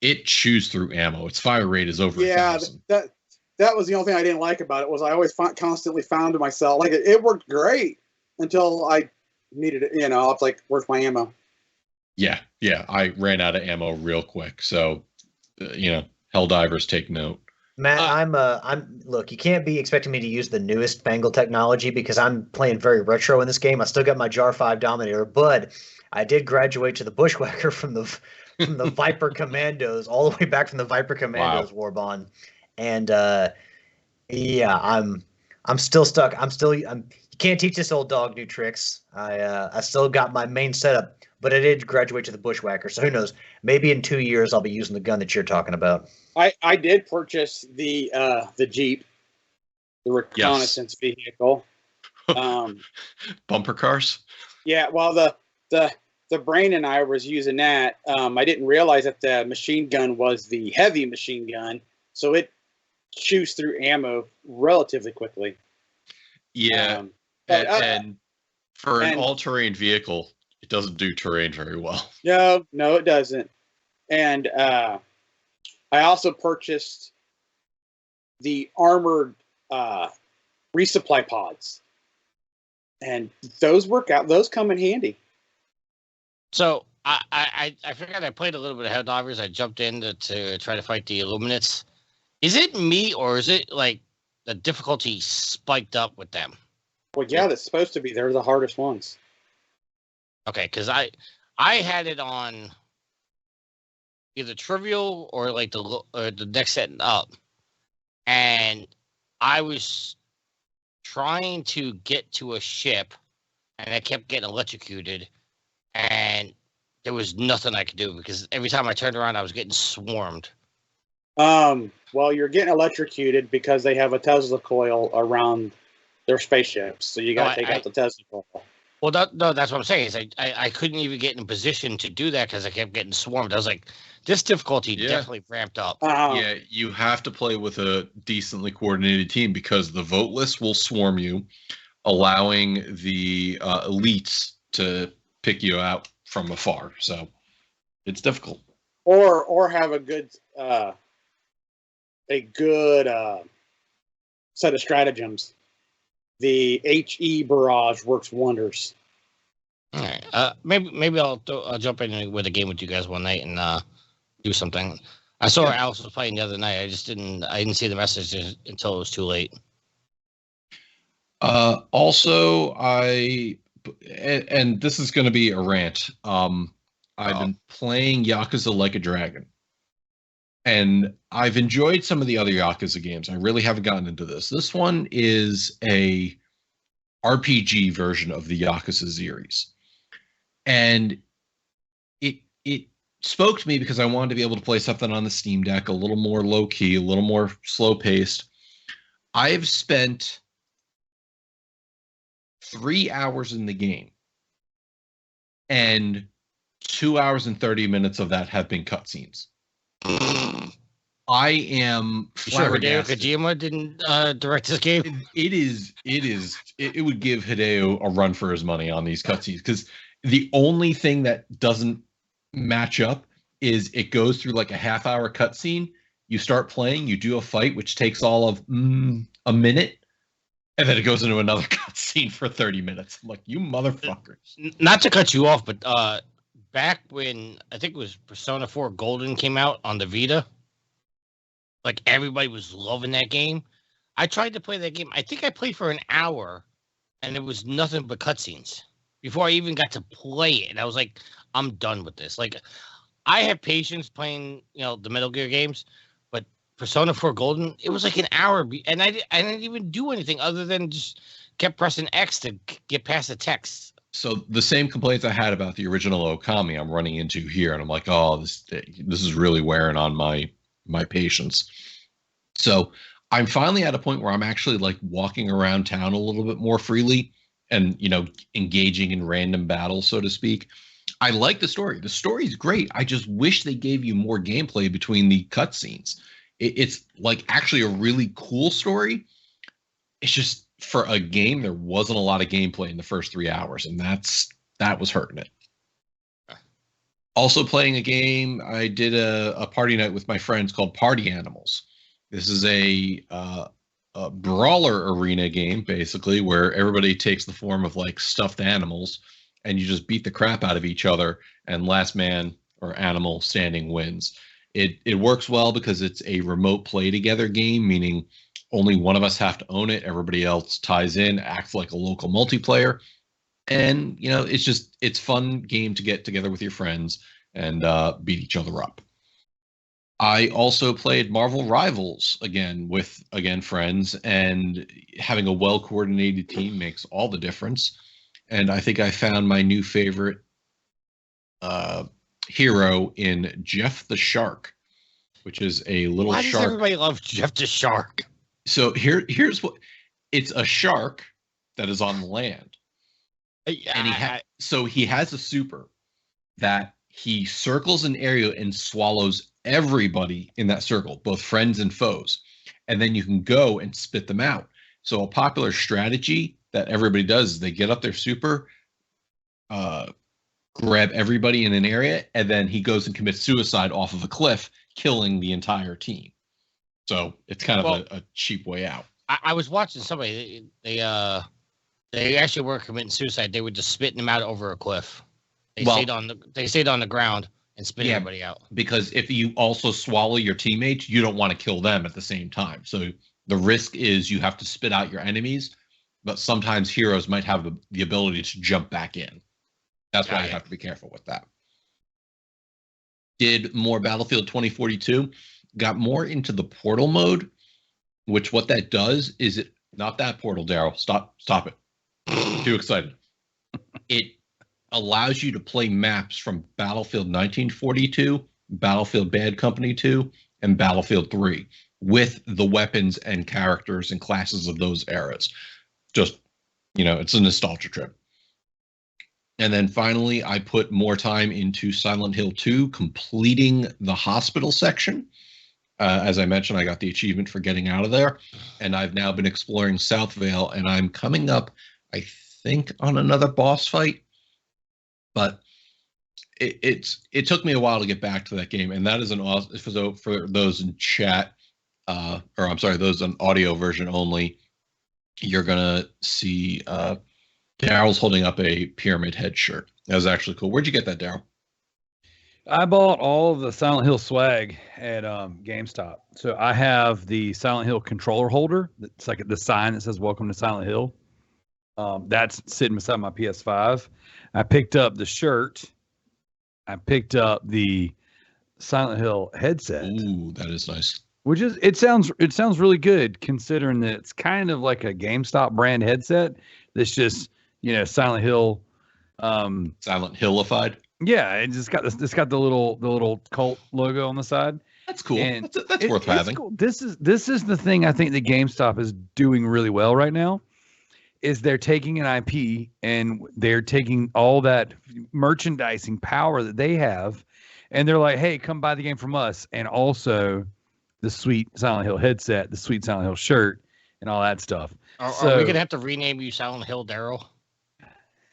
It chews through ammo. Its fire rate is over 1,000. that was the only thing I didn't like about it. Was I always constantly found to myself like it worked great until I needed it. I was like, "Where's my ammo?" Yeah, I ran out of ammo real quick. So, Helldivers, take note. Matt, I'm look. You can't be expecting me to use the newest fangled technology because I'm playing very retro in this game. I still got my Jar 5 Dominator, but I did graduate to the Bushwhacker from the Viper Commandos, all the way back from the Viper Commandos Warbond, and yeah, I'm still stuck. You can't teach this old dog new tricks. I still got my main setup, but I did graduate to the Bushwhacker, so who knows? Maybe in 2 years I'll be using the gun that you're talking about. I did purchase the Jeep, the reconnaissance vehicle. Bumper cars. Yeah, well, the brain and I was using that. I didn't realize that the machine gun was the heavy machine gun, so it chews through ammo relatively quickly. Yeah, and for an all-terrain vehicle, it doesn't do terrain very well. No, it doesn't. And I also purchased the armored resupply pods, and those work out. Those come in handy. So I forgot I played a little bit of Helldivers. I jumped in to try to fight the Illuminates. Is it me, or is it like the difficulty spiked up with them? Well, yeah, that's supposed to be. They're the hardest ones. Okay, because I had it on either trivial or like the next setting up, and I was trying to get to a ship, and I kept getting electrocuted, and there was nothing I could do because every time I turned around, I was getting swarmed. Well, you're getting electrocuted because they have a Tesla coil around their spaceships, so you got to take out the Tesla coil. Well, no, that's what I'm saying. Is I couldn't even get in a position to do that because I kept getting swarmed. I was like, this difficulty definitely ramped up. Yeah, you have to play with a decently coordinated team because the voteless will swarm you, allowing the elites to pick you out from afar. So it's difficult. Or have a good set of stratagems. The HE barrage works wonders. All right. Maybe I'll jump in with a game with you guys one night and do something. I saw Alice was playing the other night. I didn't see the message until it was too late. Also, and this is going to be a rant. I've been playing Yakuza Like a Dragon. And I've enjoyed some of the other Yakuza games. I really haven't gotten into this. This one is a RPG version of the Yakuza series. And it spoke to me because I wanted to be able to play something on the Steam Deck, a little more low-key, a little more slow-paced. I've spent 3 hours in the game. And 2 hours and 30 minutes of that have been cutscenes. I am flabbergasted. Sure, Hideo Kojima didn't direct this game. It would give Hideo a run for his money on these cutscenes because the only thing that doesn't match up is it goes through like a half-hour cutscene. You start playing, you do a fight, which takes all of a minute, and then it goes into another cutscene for 30 minutes. I'm like, you motherfuckers. Not to cut you off, but back when I think it was Persona 4 Golden came out on the Vita, like everybody was loving that game. I tried to play that game. I think I played for an hour, and it was nothing but cutscenes before I even got to play it. And I was like, I'm done with this. Like, I have patience playing, the Metal Gear games, but Persona 4 Golden, it was like an hour, and I didn't even do anything other than just kept pressing X to get past the text. So the same complaints I had about the original Okami, I'm running into here, and I'm like, oh, this is really wearing on my patience. So I'm finally at a point where I'm actually like walking around town a little bit more freely and, engaging in random battles, so to speak. I like the story. The story's great. I just wish they gave you more gameplay between the cutscenes. It's like actually a really cool story. It's just for a game, there wasn't a lot of gameplay in the first 3 hours, and that was hurting it. Also playing a game, I did a party night with my friends called Party Animals. This is a brawler arena game, basically, where everybody takes the form of like stuffed animals, and you just beat the crap out of each other, and last man or animal standing wins. It works well because it's a remote play together game, meaning only one of us have to own it. Everybody else ties in, acts like a local multiplayer. And, it's fun game to get together with your friends and beat each other up. I also played Marvel Rivals again with friends, and having a well-coordinated team makes all the difference. And I think I found my new favorite hero in Jeff the Shark, which is a little shark. Why does everybody love Jeff the Shark? So here's what it's a shark that is on the land. And he has a super that he circles an area and swallows everybody in that circle, both friends and foes. And then you can go and spit them out. So a popular strategy that everybody does is they get up their super, grab everybody in an area, and then he goes and commits suicide off of a cliff, killing the entire team. So it's kind of a cheap way out. I was watching somebody. They actually were committing suicide. They were just spitting them out over a cliff. They stayed on the ground and spit everybody out. Because if you also swallow your teammates, you don't want to kill them at the same time. So the risk is you have to spit out your enemies, but sometimes heroes might have the ability to jump back in. That's why you have to be careful with that. Did more Battlefield 2042, got more into the portal mode, which what that does is it, not that portal, Darrell, stop it. Too excited. It allows you to play maps from Battlefield 1942, Battlefield Bad Company 2, and Battlefield 3 with the weapons and characters and classes of those eras. Just, it's a nostalgia trip. And then finally, I put more time into Silent Hill 2, completing the hospital section. As I mentioned, I got the achievement for getting out of there, and I've now been exploring South Vale, and I'm coming up, I think, on another boss fight. But it took me a while to get back to that game, and that is an awesome. For those in chat, those on audio version only, you're gonna see Darrell's holding up a Pyramid Head shirt. That was actually cool. Where'd you get that, Darrell? I bought all of the Silent Hill swag at GameStop. So I have the Silent Hill controller holder. It's like the sign that says "Welcome to Silent Hill." That's sitting beside my PS5. I picked up the shirt. I picked up the Silent Hill headset. Ooh, that is nice. Which is it sounds really good considering that it's kind of like a GameStop brand headset that's just Silent Hill. Silent Hillified. Yeah, it's got the little cult logo on the side. That's cool. That's worth having. Cool. This is the thing I think that GameStop is doing really well right now. Is they're taking an IP and they're taking all that merchandising power that they have, and they're like, hey, come buy the game from us, and also the sweet Silent Hill headset, the sweet Silent Hill shirt, and all that stuff. Are we gonna have to rename you Silent Hill Darrell?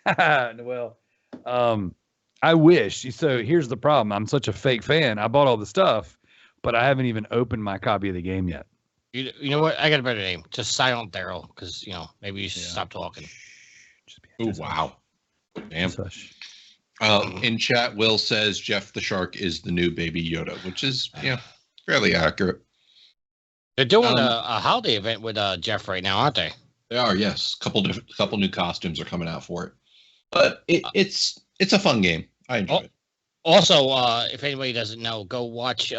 Well, I wish. So here's the problem. I'm such a fake fan. I bought all the stuff, but I haven't even opened my copy of the game yet. You know what? I got a better name. Just Silent Darrell, because maybe you should stop talking. Oh wow, damn. In chat, Will says Jeff the Shark is the new Baby Yoda, which is fairly accurate. They're doing a holiday event with Jeff right now, aren't they? They are, yes. Couple new costumes are coming out for it, but it's a fun game. I enjoy it. Also, if anybody doesn't know, go watch.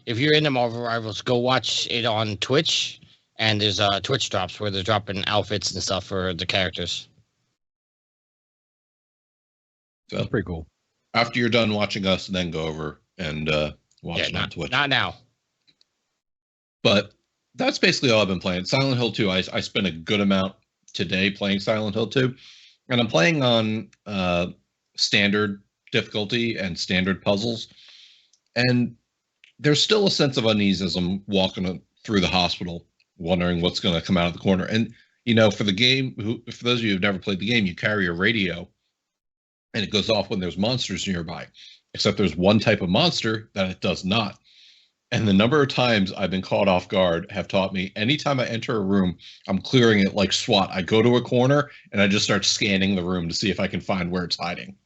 If you're into Marvel Rivals, go watch it on Twitch. And there's Twitch drops where they're dropping outfits and stuff for the characters. So that's pretty cool. After you're done watching us, then go over and watch it on Twitch. Not now. But that's basically all I've been playing. Silent Hill 2, I spent a good amount today playing Silent Hill 2. And I'm playing on standard difficulty and standard puzzles. And there's still a sense of unease as I'm walking through the hospital, wondering what's going to come out of the corner. And, for the game, for those of you who've never played the game, you carry a radio and it goes off when there's monsters nearby. Except there's one type of monster that it does not. And the number of times I've been caught off guard have taught me anytime I enter a room, I'm clearing it like SWAT. I go to a corner and I just start scanning the room to see if I can find where it's hiding.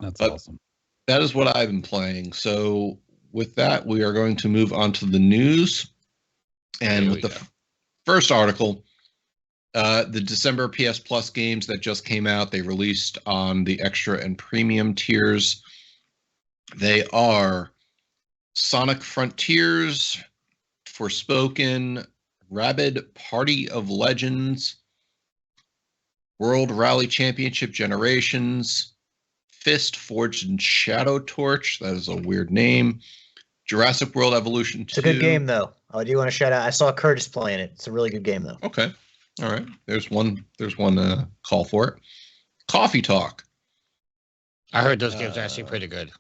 That's awesome. That is what I've been playing. So with that, we are going to move on to the news. And with the first article, the December PS Plus games that just came out, they released on the extra and premium tiers. They are Sonic Frontiers, Forspoken, Rabid Party of Legends, World Rally Championship Generations, Fist Forged in Shadow Torch. That is a weird name. Jurassic World Evolution 2. It's a good game, though. I do want to shout out. I saw Curtis playing it. It's a really good game, though. Okay. All right. There's one call for it. Coffee Talk. I heard those games are actually pretty good.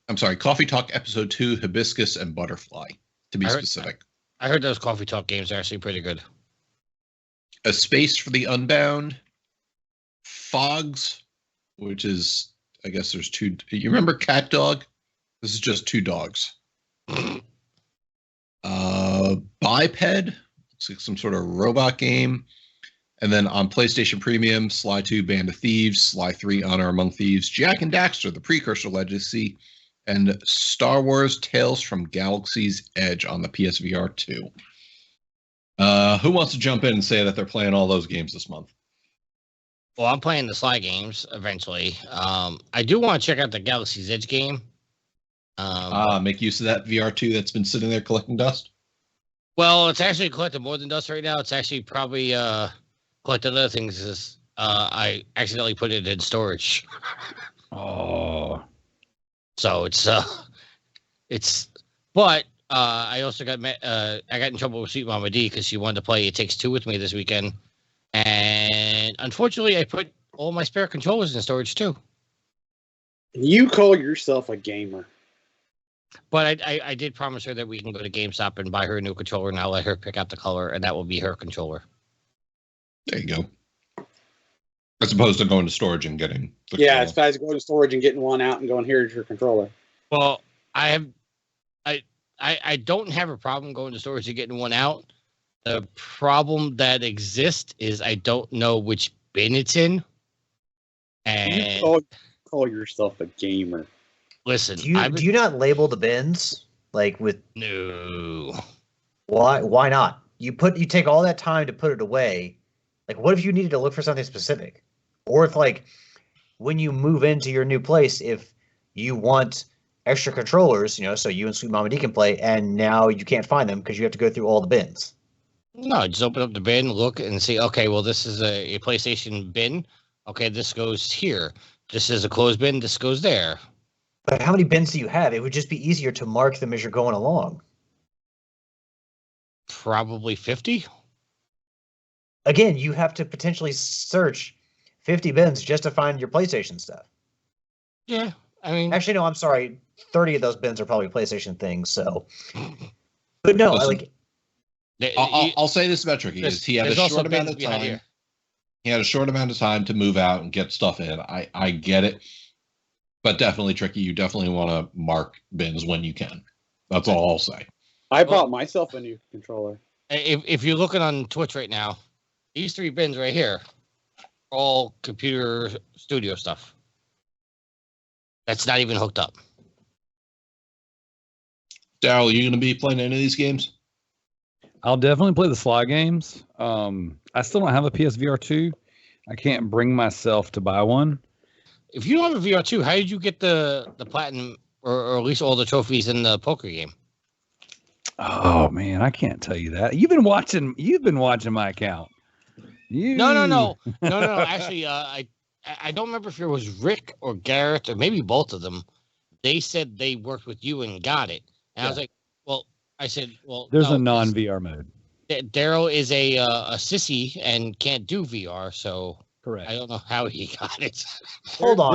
I'm sorry. Coffee Talk Episode 2, Hibiscus and Butterfly, to be specific. I heard those Coffee Talk games are actually pretty good. A Space for the Unbound. Fogs, which is, I guess there's two. You remember Cat Dog? This is just two dogs. Biped, looks like some sort of robot game. And then on PlayStation Premium, Sly 2, Band of Thieves, Sly 3, Honor Among Thieves, Jack and Daxter, The Precursor Legacy, and Star Wars Tales from Galaxy's Edge on the PSVR 2. Who wants to jump in and say that they're playing all those games this month? Well, I'm playing the Sly games eventually. I do want to check out the Galaxy's Edge game. Make use of that VR2 that's been sitting there collecting dust? Well, it's actually collecting more than dust right now. It's actually probably collecting other things. Is I accidentally put it in storage. Oh. So but I also got I got in trouble with Sweet Mama D because she wanted to play It Takes Two with me this weekend. And unfortunately, I put all my spare controllers in storage too. You call yourself a gamer. But I did promise her that we can go to GameStop and buy her a new controller, and I'll let her pick out the color, and that will be her controller. There you go. As opposed to going to storage and getting the controller. As fast as going to storage and getting one out and going, here's your controller. Well, I don't have a problem going to storage and getting one out. The problem that exists is I don't know which bin it's in. And you call yourself a gamer. Listen, do you not label the bins like with? No. Why not? You take all that time to put it away. Like, what if you needed to look for something specific, or if like when you move into your new place, if you want extra controllers, so you and Sweet Mama D can play, and now you can't find them because you have to go through all the bins. No, just open up the bin, look, and see. Okay, well, this is a PlayStation bin. Okay, this goes here. This is a closed bin. This goes there. But how many bins do you have? It would just be easier to mark them as you're going along. Probably 50. Again, you have to potentially search 50 bins just to find your PlayStation stuff. Yeah, I mean... Actually, no, I'm sorry. 30 of those bins are probably PlayStation things, so... But no, listen, I'll say this about Tricky, is he had a short amount of time. He had a short amount of time to move out and get stuff in. I get it. But definitely, Tricky, you definitely want to mark bins when you can. That's all I'll say. I bought myself a new controller. If you're looking on Twitch right now, these 3 bins right here are all computer studio stuff. That's not even hooked up. Darrell, are you going to be playing any of these games? I'll definitely play the Sly games. I still don't have a PSVR 2. I can't bring myself to buy one. If you don't have a VR2, how did you get the platinum or at least all the trophies in the poker game? Oh man, I can't tell you that. You've been watching my account. No. Actually, I don't remember if it was Rick or Garrett or maybe both of them. They said they worked with you and got it. And I was like, there's a non-VR mode. Darrell is a sissy and can't do VR, so correct. I don't know how he got it. Hold on.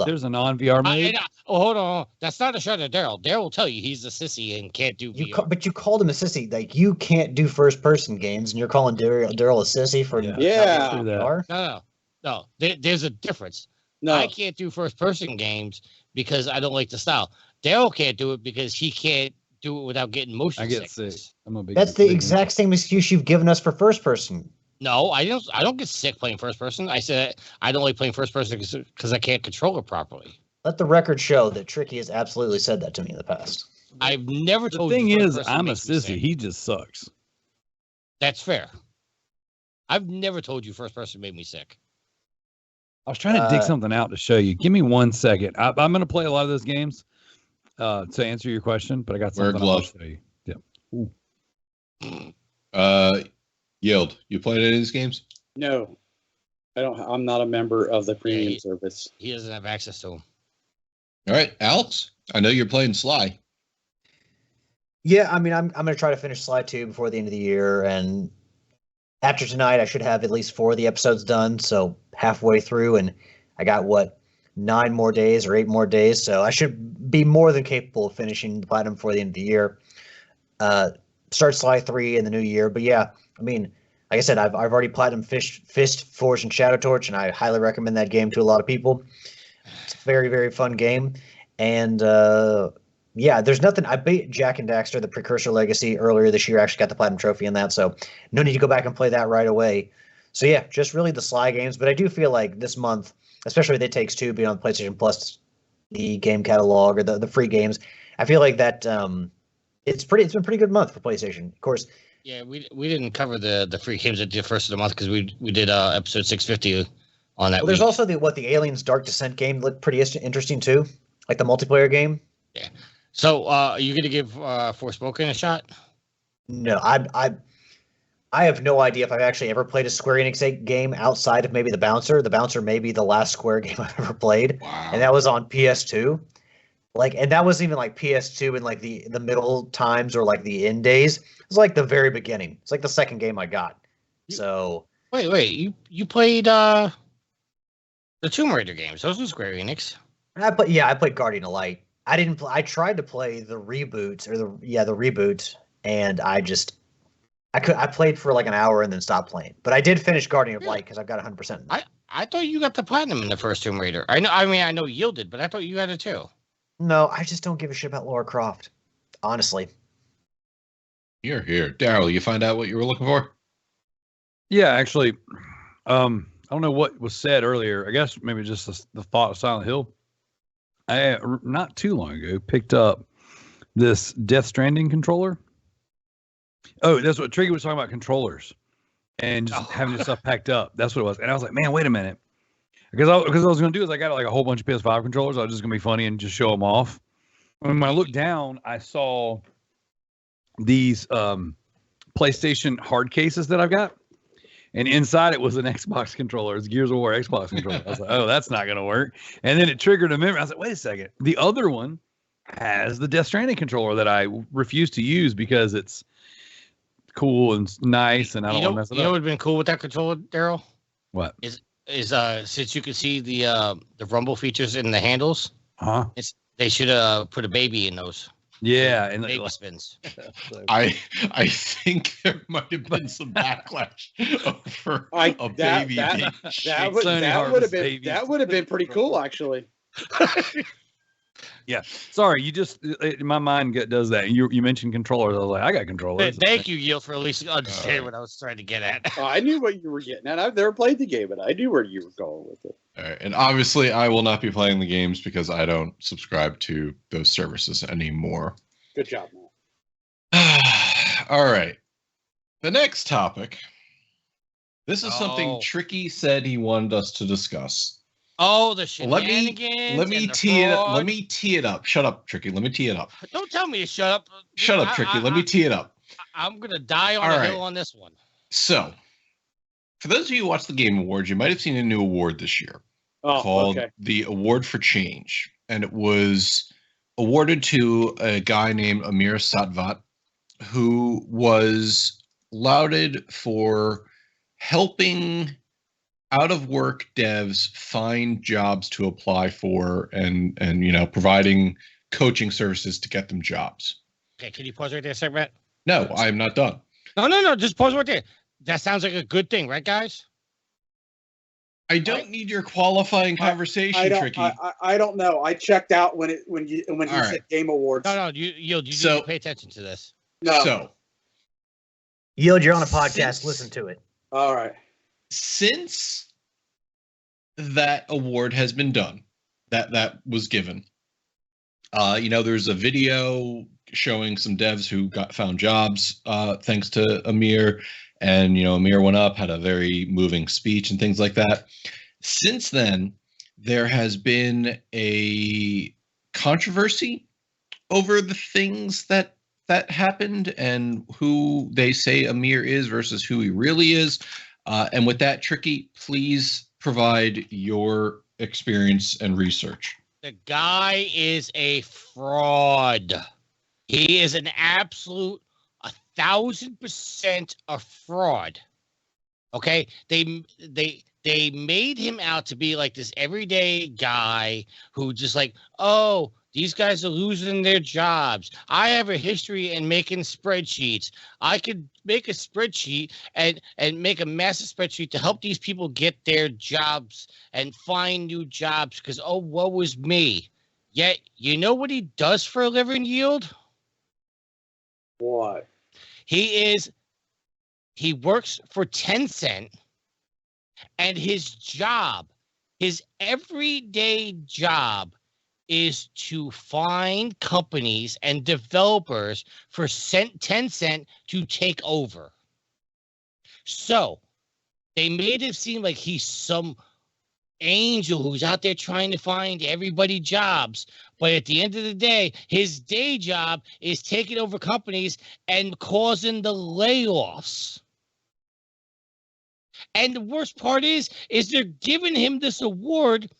There's a non-VR mode. Hold on. That's not a shot at Darrell. Darrell will tell you he's a sissy and can't do VR. But you called him a sissy. Like, you can't do first-person games, and you're calling Darrell a sissy for VR? No. There's a difference. No. I can't do first-person games because I don't like the style. Darrell can't do it because he can't do it without getting motion sickness. I get sick. That's the exact same excuse you've given us for first-person. No, I don't get sick playing first person. I said I don't like playing first person because I can't control it properly. Let the record show that Tricky has absolutely said that to me in the past. I've never told you. The thing is, I'm a sissy. He just sucks. That's fair. I've never told you first person made me sick. I was trying to dig something out to show you. Give me 1 second. I'm going to play a lot of those games to answer your question, but I got something else to show you. Yeah. Yield, you played any of these games? No, I don't. I'm not a member of the premium service. He doesn't have access to them. All right, Alex, I know you're playing Sly. Yeah, I mean, I'm going to try to finish Sly 2 before the end of the year, and after tonight, I should have at least 4 of the episodes done, so halfway through, and I got, 9 more days or 8 more days, so I should be more than capable of finishing the platinum before the end of the year. Start Sly 3 in the new year, but yeah, I mean, like I said, I've already platinum Fist, Forge, and Shadow Torch, and I highly recommend that game to a lot of people. It's a very, very fun game. And yeah, there's nothing. I beat Jack and Daxter, the Precursor Legacy, earlier this year. I actually got the platinum trophy in that, so no need to go back and play that right away. So yeah, just really the Sly games. But I do feel like this month, especially with It Takes Two being on the PlayStation Plus, the game catalog or the free games, I feel like that it's been a pretty good month for PlayStation. Of course. Yeah, we didn't cover the free games at the first of the month because we did episode 650 on that. Well, there's also the Aliens Dark Descent game looked pretty interesting too, like the multiplayer game. Yeah. So are you gonna give Forspoken a shot? No, I have no idea if I've actually ever played a Square Enix game outside of maybe the Bouncer. The Bouncer may be the last Square game I've ever played, and that was on PS2. Like, and that wasn't even like PS2 in like the middle times or like the end days. It was like the very beginning. It's like the second game I got. So wait, you played the Tomb Raider games? Those were Square Enix. I played Guardian of Light. I tried to play the reboots or the reboots, and I played for like an hour and then stopped playing. But I did finish Guardian of Light because I've got 100%. I thought you got the platinum in the first Tomb Raider. I know you did, but I thought you got it too. No, I just don't give a shit about Lara Croft. Honestly. You're here. Darrell, you find out what you were looking for? Yeah, actually, I don't know what was said earlier. I guess maybe just the thought of Silent Hill. I, not too long ago, picked up this Death Stranding controller. Oh, that's what Trigger was talking about, controllers. And just having your stuff packed up. That's what it was. And I was like, man, wait a minute. Because I was going to do is I got like a whole bunch of PS5 controllers. I was just going to be funny and just show them off. When I looked down, I saw these PlayStation hard cases that I've got. And inside it was an Xbox controller. It's Gears of War Xbox controller. I was like, oh, that's not going to work. And then it triggered a memory. I was like, wait a second. The other one has the Death Stranding controller that I refuse to use because it's cool and nice and I don't want to mess it up. You know what would have been cool with that controller, Darrell? What? Is since you can see the rumble features in the handles, they should put a baby in those. Yeah, and baby spins. I think there might have been some backlash over a baby. That would have been pretty cool, actually. Yeah, sorry, you just my mind does that. You mentioned controllers. I was like, I got controllers. Thank you, Yield, for at least understanding what I was trying to get at. I knew what you were getting at. I've never played the game, but I knew where you were going with it. All right, and obviously, I will not be playing the games because I don't subscribe to those services anymore. Good job, Matt. All right, the next topic. This is something Tricky said he wanted us to discuss. Oh, the shenanigans. Let me tee it up. Shut up, Tricky. Let me tee it up. Don't tell me to shut up. Shut up, Tricky. Let me tee it up. I'm gonna die on a hill on this one. So, for those of you who watch the Game Awards, you might have seen a new award this year called the Award for Change, and it was awarded to a guy named Amir Satvat, who was lauded for helping out-of-work devs find jobs to apply for and providing coaching services to get them jobs. Okay, can you pause right there a second, Matt? No, I'm not done. No, just pause right there. That sounds like a good thing, right, guys? I don't need your qualifying conversation, Tricky. I don't know. I checked out when you said Game Awards. No, you need to pay attention to this. No. So, Yield, you're on a podcast. Listen to it. All right. Since that award has been done, that was given, there's a video showing some devs who found jobs thanks to Amir, and Amir went up, had a very moving speech and things like that. Since then, there has been a controversy over the things that happened and who they say Amir is versus who he really is. And with that, Tricky, please provide your experience and research. The guy is a fraud. He is an absolute 1,000% a fraud. Okay, they made him out to be like this everyday guy who just like, oh, These guys are losing their jobs. I have a history in making spreadsheets. I could make a spreadsheet and make a massive spreadsheet to help these people get their jobs and find new jobs because, oh, woe is me. Yet, you know what he does for a living, Yield? What? He works for Tencent, and his everyday job is to find companies and developers for Tencent to take over. So they made it seem like he's some angel who's out there trying to find everybody jobs. But at the end of the day, his day job is taking over companies and causing the layoffs. And the worst part is they're giving him this award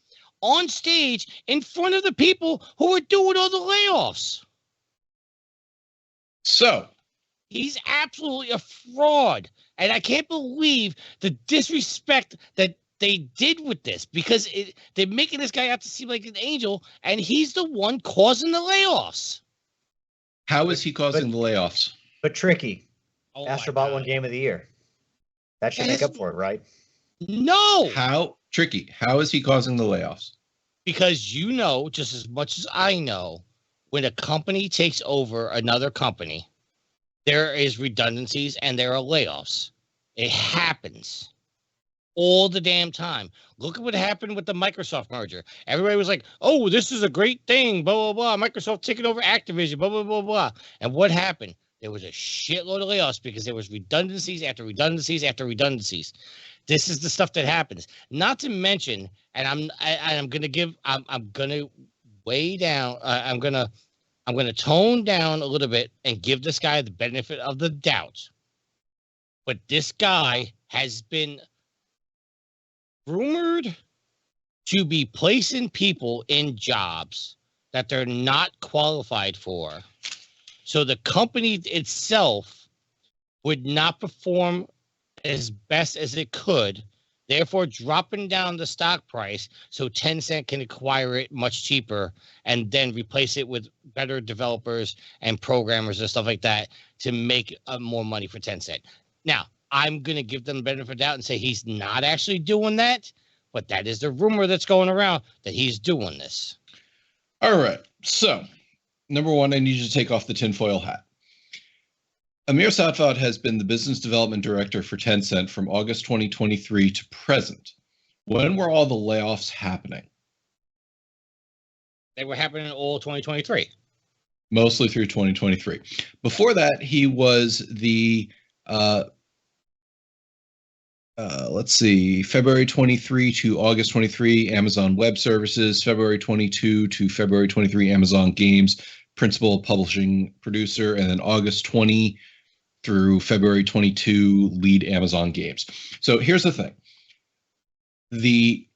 on stage in front of the people who are doing all the layoffs. So he's absolutely a fraud. And I can't believe the disrespect that they did with this, because they're making this guy out to seem like an angel, and he's the one causing the layoffs. How is he causing the layoffs? But Tricky, Oh Astrobot won Game of the Year. That should make up for it, right? No. How is he causing the layoffs? Because you know, just as much as I know, when a company takes over another company, there is redundancies and there are layoffs. It happens all the damn time. Look at what happened with the Microsoft merger. Everybody was like, oh, this is a great thing, blah, blah, blah. Microsoft taking over Activision, blah, blah, blah, blah. And what happened? There was a shitload of layoffs because there was redundancies after redundancies after redundancies. This is the stuff that happens. Not to mention, and I'm gonna way down. I'm gonna tone down a little bit and give this guy the benefit of the doubt. But this guy has been rumored to be placing people in jobs that they're not qualified for. So the company itself would not perform as best as it could, therefore dropping down the stock price so Tencent can acquire it much cheaper and then replace it with better developers and programmers and stuff like that to make more money for Tencent. Now, I'm going to give them the benefit of the doubt and say he's not actually doing that, but that is the rumor that's going around that he's doing this. All right. So, number one, I need you to take off the tinfoil hat. Amir Satvat has been the business development director for Tencent from August 2023 to present. When were all the layoffs happening? They were happening all 2023. Mostly through 2023. Before that, he was the, February 23 to August 23, Amazon Web Services, February 22 to February 23, Amazon Games, principal publishing producer, and then August 20 through February 22, lead Amazon Games. So here's the thing. The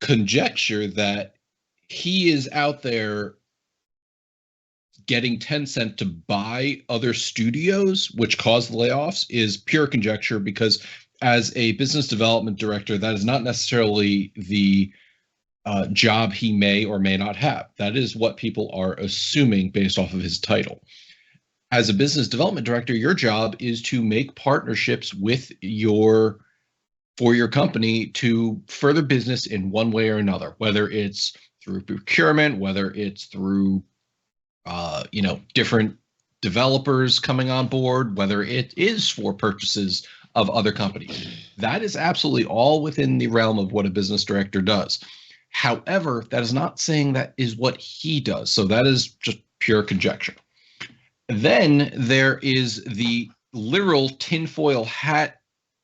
conjecture that he is out there getting Tencent to buy other studios, which caused the layoffs, is pure conjecture, because as a business development director, that is not necessarily the job he may or may not have. That is what people are assuming based off of his title. As a business development director, your job is to make partnerships with for your company to further business in one way or another, whether it's through procurement, whether it's through different developers coming on board, whether it is for purchases of other companies. That is absolutely all within the realm of what a business director does. However, that is not saying that is what he does. So that is just pure conjecture. Then there is the literal tinfoil hat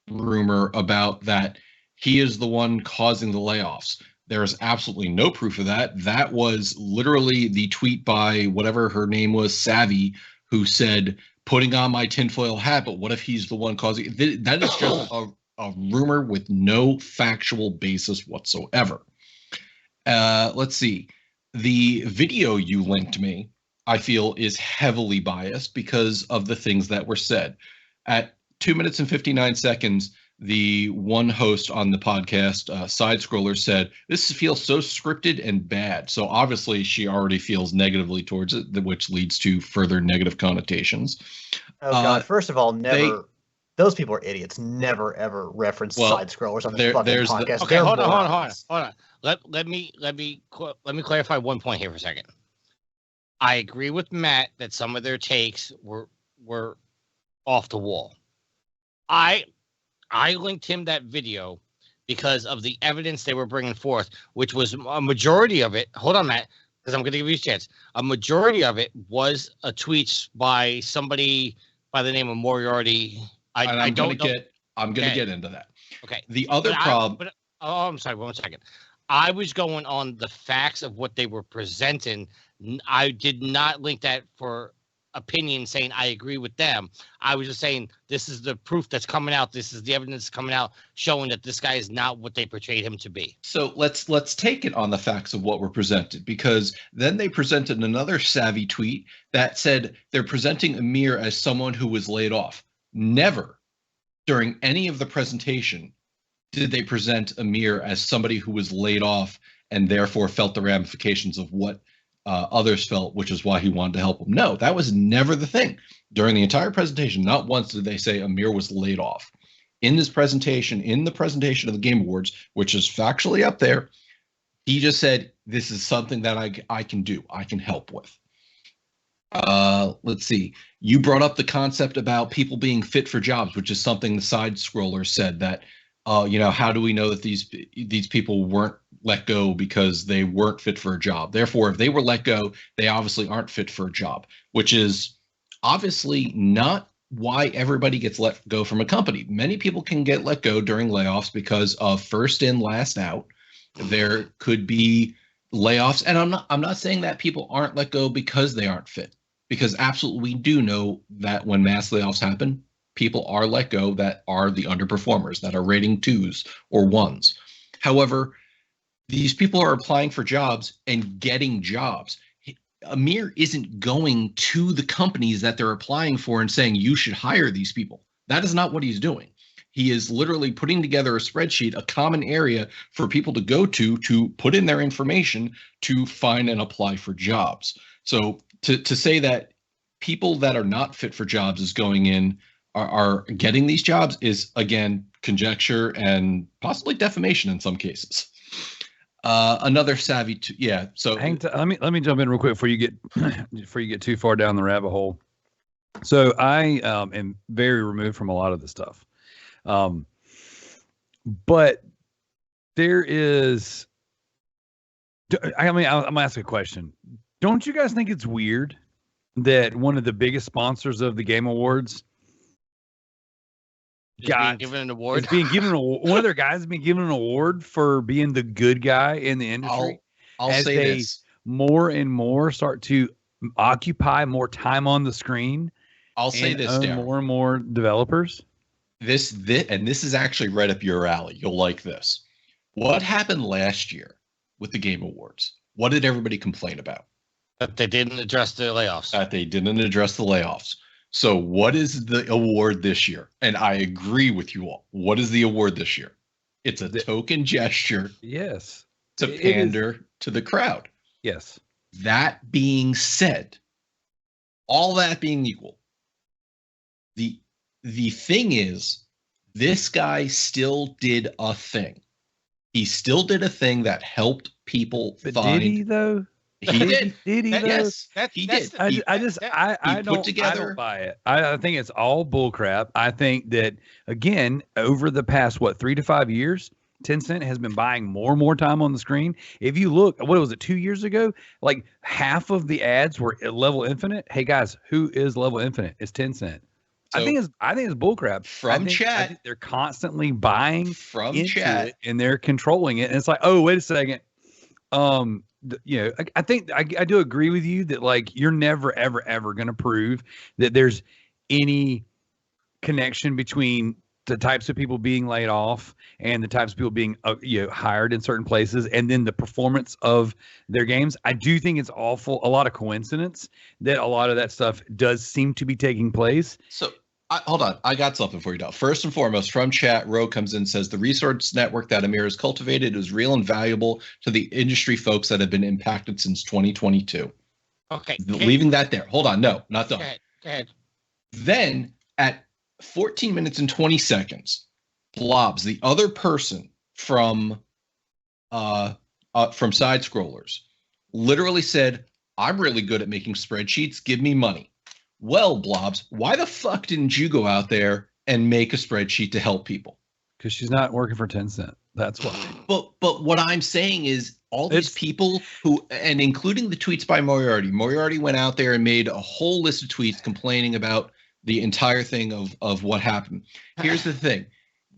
rumor about that he is the one causing the layoffs. There is absolutely no proof of that. That was literally the tweet by whatever her name was, Savvy, who said, putting on my tinfoil hat, but what if he's the one causing it? That is just a rumor with no factual basis whatsoever. Let's see. The video you linked me, I feel, is heavily biased because of the things that were said. At 2 minutes and 59 seconds, the one host on the podcast, Side Scroller, said, "This feels so scripted and bad." So obviously she already feels negatively towards it, which leads to further negative connotations. Oh God! First of all, never. Those people are idiots. Never ever reference side scrollers on this fucking podcast. Okay, hold on. Let me clarify one point here for a second. I agree with Matt that some of their takes were off the wall. I linked him that video because of the evidence they were bringing forth, which was a majority of it. Hold on, Matt, because I'm going to give you a chance. A majority of it was a tweet by somebody by the name of Moriarty. I'm going to get into that. Okay. The other problem. I'm sorry. 1 second. I was going on the facts of what they were presenting. I did not link that for opinion saying I agree with them. I was just saying this is the proof that's coming out. This is the evidence coming out showing that this guy is not what they portrayed him to be. So let's take it on the facts of what were presented, because then they presented another savvy tweet that said they're presenting Amir as someone who was laid off. Never during any of the presentation did they present Amir as somebody who was laid off and therefore felt the ramifications of what others felt, which is why he wanted to help them. No, that was never the thing. During the entire presentation, not once did they say Amir was laid off. In this presentation, in the presentation of the Game Awards, which is factually up there, he just said, this is something that I can do, I can help with. Let's see. You brought up the concept about people being fit for jobs, which is something the side scroller said that, how do we know that these people weren't let go because they weren't fit for a job? Therefore, if they were let go, they obviously aren't fit for a job, which is obviously not why everybody gets let go from a company. Many people can get let go during layoffs because of first in, last out. There could be layoffs, and I'm not saying that people aren't let go because they aren't fit, because absolutely we do know that when mass layoffs happen, people are let go that are the underperformers, that are rating 2s or 1s. However, these people are applying for jobs and getting jobs. Amir isn't going to the companies that they're applying for and saying, you should hire these people. That is not what he's doing. He is literally putting together a spreadsheet, a common area for people to go to put in their information to find and apply for jobs. So to say that people that are not fit for jobs is going in are getting these jobs is, again, conjecture and possibly defamation in some cases. Another savvy, So let me jump in real quick before you get too far down the rabbit hole. So I am very removed from a lot of this stuff, but there is. I'm gonna ask a question. Don't you guys think it's weird that one of the biggest sponsors of the Game Awards being given an award? One of their guys has been given an award for being the good guy in the industry. I'll say this. More and more start to occupy more time on the screen. I'll say this, Darrell. More and more developers. This is actually right up your alley. You'll like this. What happened last year with the Game Awards? What did everybody complain about? That they didn't address the layoffs. So what is the award this year? And I agree with you all. What is the award this year? It's a token gesture. Yes. To pander to the crowd. Yes. That being said, all that being equal, the thing is, this guy still did a thing. He still did a thing that helped people find. Did he though? He did. Did he though? Yes, he did. I don't buy it. I think it's all bullcrap. I think that, again, over the past 3 to 5 years, Tencent has been buying more and more time on the screen. If you look, what was it, 2 years ago? Like half of the ads were at Level Infinite. Hey guys, who is Level Infinite? It's Tencent. So I think it's bullcrap. From chat, they're constantly buying from chat, and they're controlling it. And it's like, oh, wait a second. I think I do agree with you that like you're never ever going to prove that there's any connection between the types of people being laid off and the types of people being hired in certain places and then the performance of their games. I do think it's a lot of coincidence that a lot of that stuff does seem to be taking place. So Hold on. I got something for you, Dal. First and foremost, from chat, Ro comes in and says the resource network that Amir has cultivated is real and valuable to the industry folks that have been impacted since 2022. Okay. Leaving that there. Hold on. No, not done. Go ahead. Then at 14 minutes and 20 seconds, Blobs, the other person from Side Scrollers, literally said, "I'm really good at making spreadsheets. Give me money." Well, Blobs, why the fuck didn't you go out there and make a spreadsheet to help people? Because she's not working for Tencent. That's why. But what I'm saying is all these people who, and including the tweets by Moriarty went out there and made a whole list of tweets complaining about the entire thing of what happened. Here's the thing.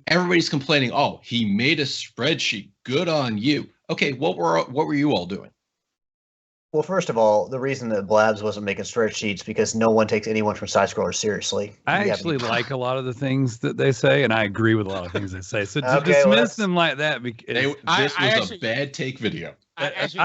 Everybody's complaining, oh, he made a spreadsheet. Good on you. Okay, what were you all doing? Well, first of all, the reason that Blabs wasn't making spreadsheets because no one takes anyone from Side Scrollers seriously. I actually like a lot of the things that they say, and I agree with a lot of things they say. So to Okay, dismiss them like that, this was a bad take video. I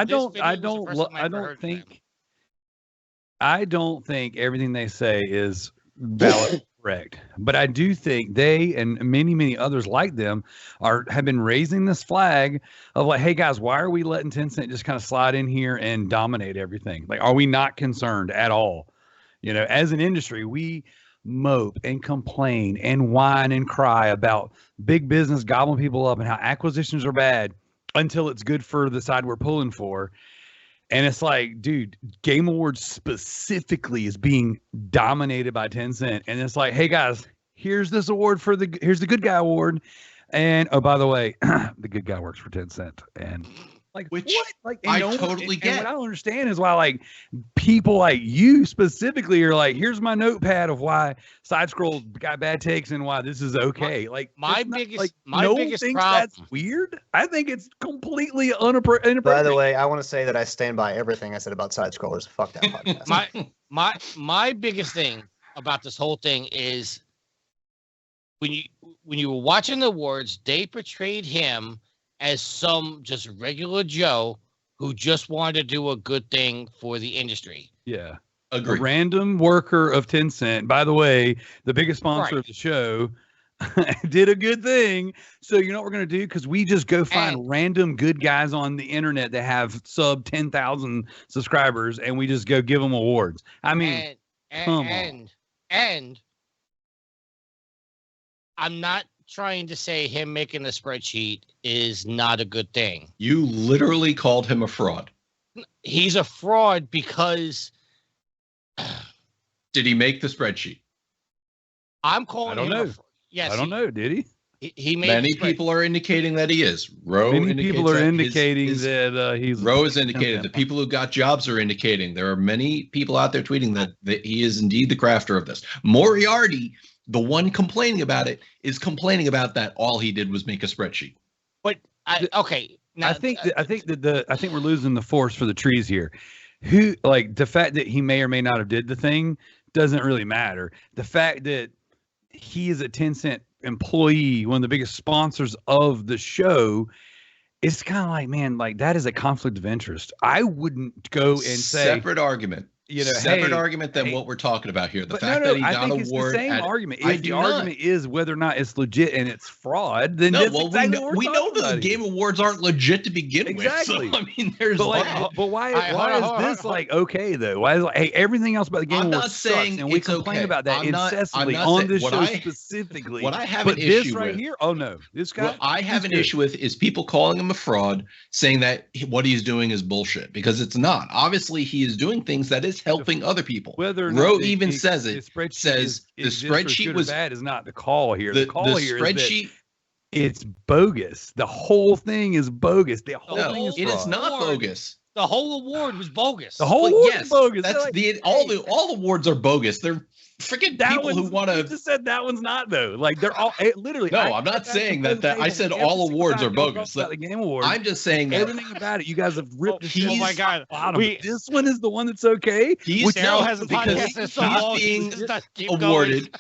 don't think everything they say is valid and correct, but I do think they and many others like them have been raising this flag of like, hey guys, why are we letting Tencent just kind of slide in here and dominate everything? Like, are we not concerned at all? You know, as an industry, we mope and complain and whine and cry about big business gobbling people up and how acquisitions are bad until it's good for the side we're pulling for. And it's like, dude, Game Awards specifically is being dominated by Tencent. And it's like, hey guys, here's this award here's the good guy award. And oh, by the way, the good guy works for Tencent. And like, which what? Like, I totally get. And what I don't understand is why like people like you specifically are like, here's my notepad of why Side Scroll got bad takes and why this is okay. Like my biggest problem. That's weird. I think it's completely inappropriate. By the way, I want to say that I stand by everything I said about Side Scrollers. Fuck that podcast. my biggest thing about this whole thing is when you were watching the awards, they portrayed him as some just regular Joe who just wanted to do a good thing for the industry. Yeah. Agreed. A random worker of Tencent, by the way, the biggest sponsor of the show, did a good thing. So you know what we're going to do? Because we just go find random good guys on the internet that have sub 10,000 subscribers and we just go give them awards. I mean, come on. And I'm not trying to say him making a spreadsheet is not a good thing. You literally called him a fraud. He's a fraud because did he make the spreadsheet? I'm calling him. I don't know. Did he? He made many people are indicating that he is. Many people are indicating that he's. Roe is indicated. The people who got jobs are indicating. There are many people out there tweeting that he is indeed the crafter of this. Moriarty, the one complaining about it, is complaining about that all he did was make a spreadsheet. But okay, now, I think we're losing the forest for the trees here. Who, like, the fact that he may or may not have did the thing doesn't really matter. The fact that he is a Tencent employee, one of the biggest sponsors of the show, it's kind of like, man, like that is a conflict of interest. I wouldn't go and say separate argument. You know, separate argument than what we're talking about here. The fact that he got an award. It's the same argument. If the argument is whether or not it's legit and it's fraud, then that's exactly what we know that the Game Awards aren't legit to begin with. So, I mean, there's but why is this like okay though? Why is like, hey, everything else about the Game Awards sucks, and we complain about that incessantly on this show specifically. What I have an issue with here, oh no, this guy. What I have an issue with is people calling him a fraud, saying that what he's doing is bullshit because it's not. Obviously, he is doing things that is helping other people. Whether Roe even says it. Says the spreadsheet was bad is not the call here. The call here spreadsheet. Is that it's bogus. The whole thing is bogus. The whole thing is fraud. It is not bogus. The whole award was bogus. The whole award is bogus. That's like, all awards are bogus. They're freaking people who want to. You just said that one's not though. Like they're all literally. No, I'm not saying that. I said all awards are bogus. The Game Awards. I'm just saying everything about it. You guys have ripped. Oh my god! This one is the one that's okay. He's being awarded.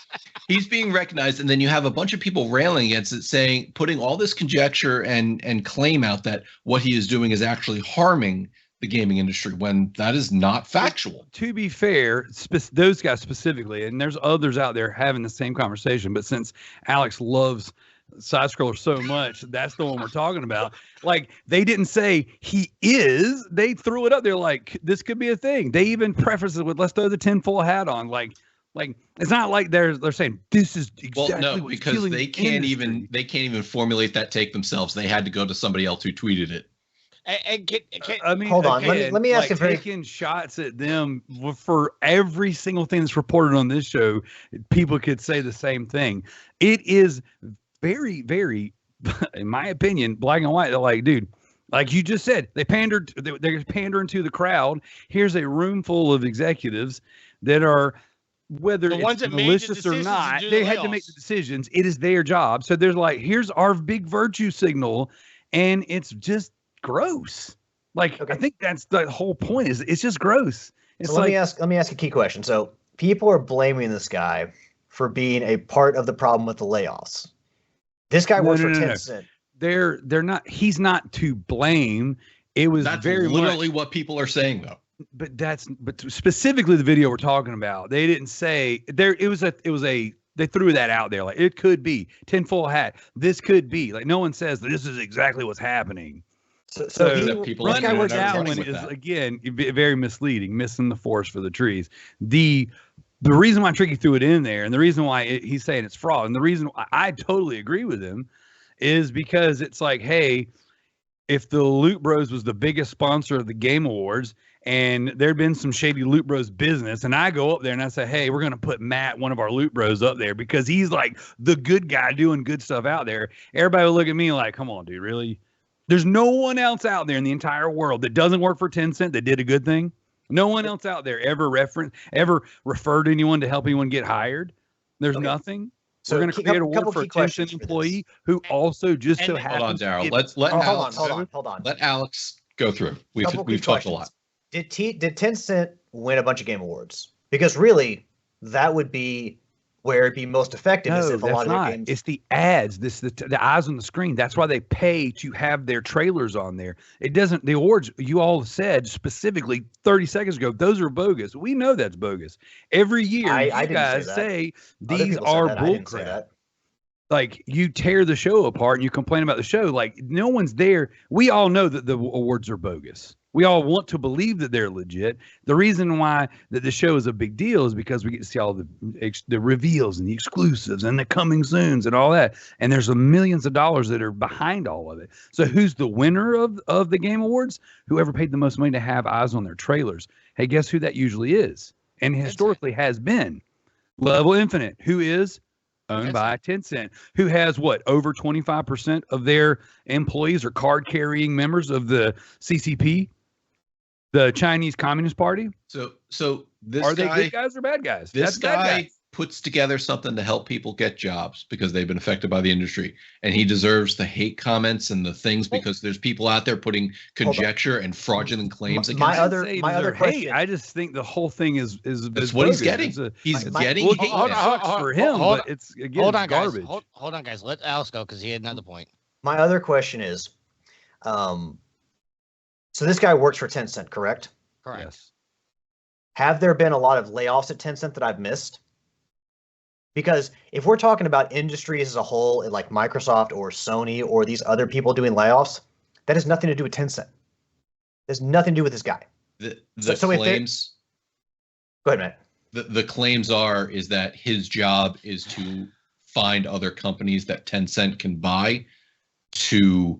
He's being recognized, and then you have a bunch of people railing against it, saying, putting all this conjecture and claim out that what he is doing is actually harming the gaming industry when that is not factual. To be fair, those guys specifically, and there's others out there having the same conversation, but since Alex loves side scroller so much, that's the one we're talking about. Like, they didn't say he is, they threw it up there like this could be a thing. They even preface it with let's throw the tinfoil hat on. Like it's not like they're saying this is exactly no, because they can't even formulate that take themselves. They had to go to somebody else who tweeted it. I mean, hold on. Again, let me ask like, taking shots at them for every single thing that's reported on this show. People could say the same thing. It is very, very, in my opinion, black and white. They're like, dude, like you just said, they're pandering to the crowd. Here's a room full of executives that are, whether the it's malicious or not, they had to make the decisions. It is their job. So there's like, here's our big virtue signal, and it's just gross. Like, okay. I think that's the whole point. Is it's just gross. It's so let me ask a key question. So people are blaming this guy for being a part of the problem with the layoffs. This guy works for Tencent. They're not. He's not to blame. It was that's very literally what people are saying, though. But specifically the video we're talking about, they didn't say there. It was a. They threw that out there like it could be tinfoil hat. This could be like no one says that this is exactly what's happening. So people that one is again very misleading, missing the forest for the trees. The reason why Tricky threw it in there, and the reason why he's saying it's fraud, and the reason why I totally agree with him, is because it's like, hey, if the Loot Bros was the biggest sponsor of the Game Awards, and there'd been some shady Loot Bros business, and I go up there and I say, hey, we're going to put Matt, one of our Loot Bros, up there because he's like the good guy doing good stuff out there. Everybody would look at me like, come on, dude, really? There's no one else out there in the entire world that doesn't work for Tencent that did a good thing. No one else out there ever referred anyone to help anyone get hired. There's nothing. So we're going to create a award for a Tencent employee who also just so happens. Hold on, Darrell. Hold on. Let Alex go through. We've talked a lot. Did Tencent win a bunch of Game Awards? Because really, that would be where it'd be most effective. No, if a lot of their games. It's the ads. The eyes on the screen. That's why they pay to have their trailers on there. It doesn't. The awards you all said specifically 30 seconds ago. Those are bogus. We know that's bogus. Every year, you guys say these are bullcrap. Like, you tear the show apart and you complain about the show. Like, no one's there. We all know that the awards are bogus. We all want to believe that they're legit. The reason why that the show is a big deal is because we get to see all the reveals and the exclusives and the coming soons and all that. And there's millions of dollars that are behind all of it. So who's the winner of the Game Awards? Whoever paid the most money to have eyes on their trailers. Hey, guess who that usually is? And historically has been Level Infinite, who is owned by Tencent, who has over 25% of their employees are card carrying members of the CCP, the Chinese Communist Party. So this are they good guys or bad guys? This guy puts together something to help people get jobs because they've been affected by the industry, and he deserves the hate comments and the things because there's people out there putting conjecture and fraudulent claims against my other question. I just think the whole thing is that's what he's getting. He's getting hate for him, but it's again garbage. Hold on, guys. Let Alex go because he had another point. My other question is, so this guy works for Tencent, correct? Correct. Yes. Have there been a lot of layoffs at Tencent that I've missed? Because if we're talking about industries as a whole, like Microsoft or Sony or these other people doing layoffs, that has nothing to do with Tencent. There's nothing to do with this guy. The claims. Go ahead, Matt. The claims is that his job is to find other companies that Tencent can buy to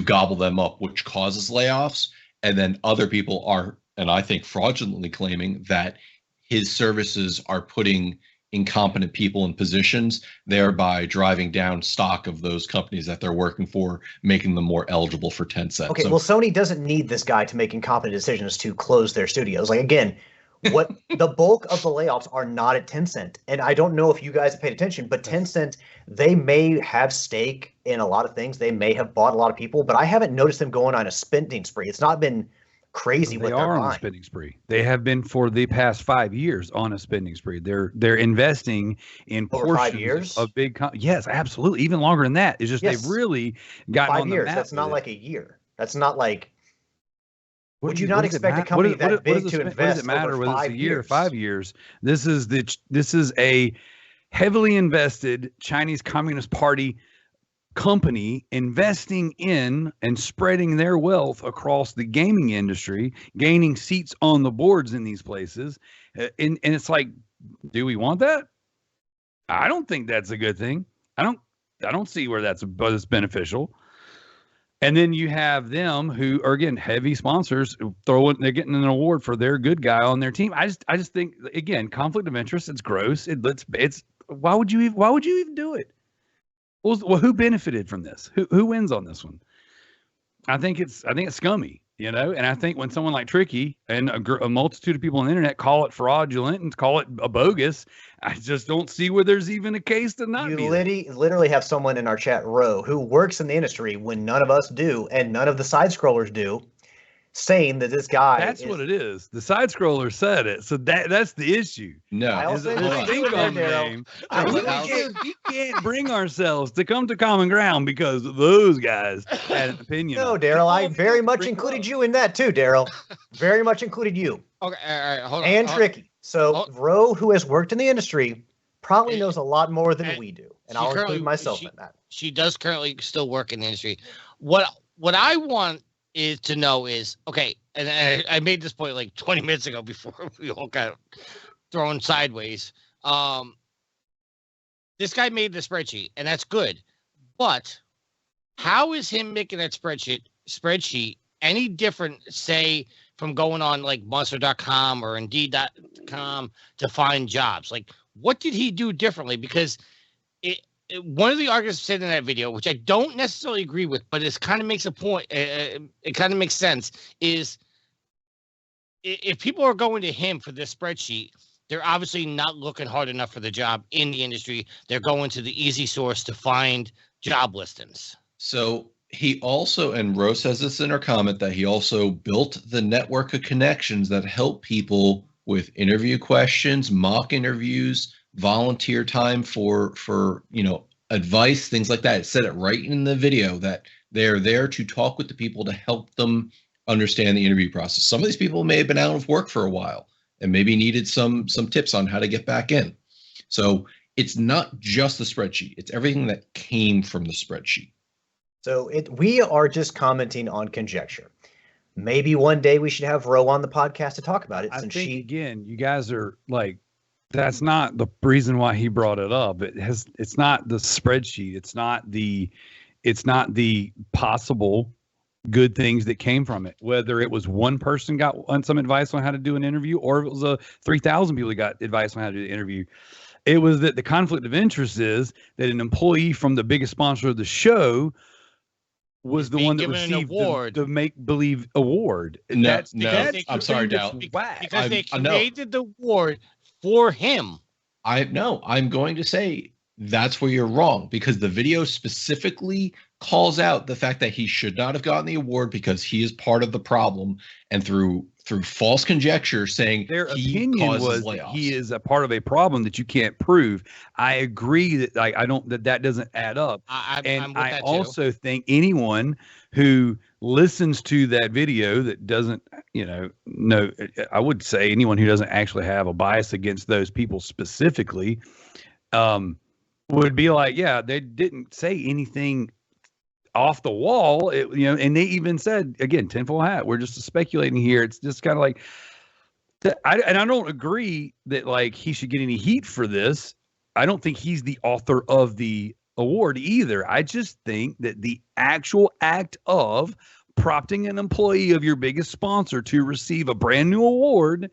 gobble them up, which causes layoffs. And then other people are, and I think fraudulently claiming that his services are putting incompetent people in positions, thereby driving down stock of those companies that they're working for, making them more eligible for Tencent. Okay, well, Sony doesn't need this guy to make incompetent decisions to close their studios. Like, again, what the bulk of the layoffs are not at Tencent. And I don't know if you guys have paid attention, but Tencent, they may have stake in a lot of things. They may have bought a lot of people, but I haven't noticed them going on a spending spree. It's not been crazy what they're buying. They are on a spending spree. They have been for the past 5 years on a spending spree. They're investing in over 5 years of big. Yes, absolutely. Even longer than that. It's just they've really gotten 5 on years. The map. That's not like a year. That's not like. Would you what not does it expect a matter? company What that big does to what does invest it matter over whether it's 5 a year or years? 5 years? This is a heavily invested Chinese Communist Party company investing in and spreading their wealth across the gaming industry, gaining seats on the boards in these places. And it's like, do we want that? I don't think that's a good thing. I don't see where that's beneficial. And then you have them who are, again, heavy sponsors they're getting an award for their good guy on their team. I just think, again, conflict of interest. It's gross. It's why would you even do it? Well, who benefited from this? Who wins on this one? I think it's scummy, And I think when someone like Tricky and a multitude of people on the internet call it fraudulent and call it a bogus, I just don't see where there's even a case to not be. You literally have someone in our chat row who works in the industry when none of us do and none of the side scrollers do, saying that this guy. That's what it is. The side scroller said it, so that's the issue. No, we can't bring ourselves to come to common ground because those guys had an opinion. No, Darrell, I very much included you in that too, Darrell. Very much included you. Okay, all right, hold on. And Tricky. So Ro, who has worked in the industry, probably knows a lot more than we do, and I'll include myself in that. She does currently still work in the industry. What I want is to know is, okay, and I made this point like 20 minutes ago before we all got thrown sideways. This guy made the spreadsheet, and that's good. But how is him making that spreadsheet any different, say, from going on like Monster.com or Indeed.com to find jobs? Like, what did he do differently? Because one of the arguments said in that video, which I don't necessarily agree with, but it kind of makes a point. It kind of makes sense. Is if people are going to him for this spreadsheet, they're obviously not looking hard enough for the job in the industry. They're going to the easy source to find job listings. So he also, and Rose says this in her comment, that he also built the network of connections that help people with interview questions, mock interviews, volunteer time for advice, things like that. It said it right in the video that they're there to talk with the people to help them understand the interview process. Some of these people may have been out of work for a while and maybe needed some tips on how to get back in. So it's not just the spreadsheet, it's everything that came from the spreadsheet. So we are just commenting on conjecture. Maybe one day we should have Ro on the podcast to talk about it. Again, you guys are like, that's not the reason why he brought it up. It's not the spreadsheet. It's not the possible good things that came from it. Whether it was one person got some advice on how to do an interview, or if it was 3,000 people that got advice on how to do the interview. It was that the conflict of interest is that an employee from the biggest sponsor of the show was the one that received the make-believe award. I'm sorry, Dal. Because they created the award for him. I'm going to say that's where you're wrong, because the video specifically calls out the fact that he should not have gotten the award because he is part of the problem, and through false conjecture saying their opinion was that he is a part of a problem that you can't prove. I agree that that doesn't add up. I also think anyone who listens to that video that doesn't, know, I would say anyone who doesn't actually have a bias against those people specifically, would be like, yeah, they didn't say anything off the wall, and they even said, again, tinfoil hat, we're just speculating here. It's just kind of like, I don't agree that like he should get any heat for this. I don't think he's the author of the award either. I just think that the actual act of prompting an employee of your biggest sponsor to receive a brand new award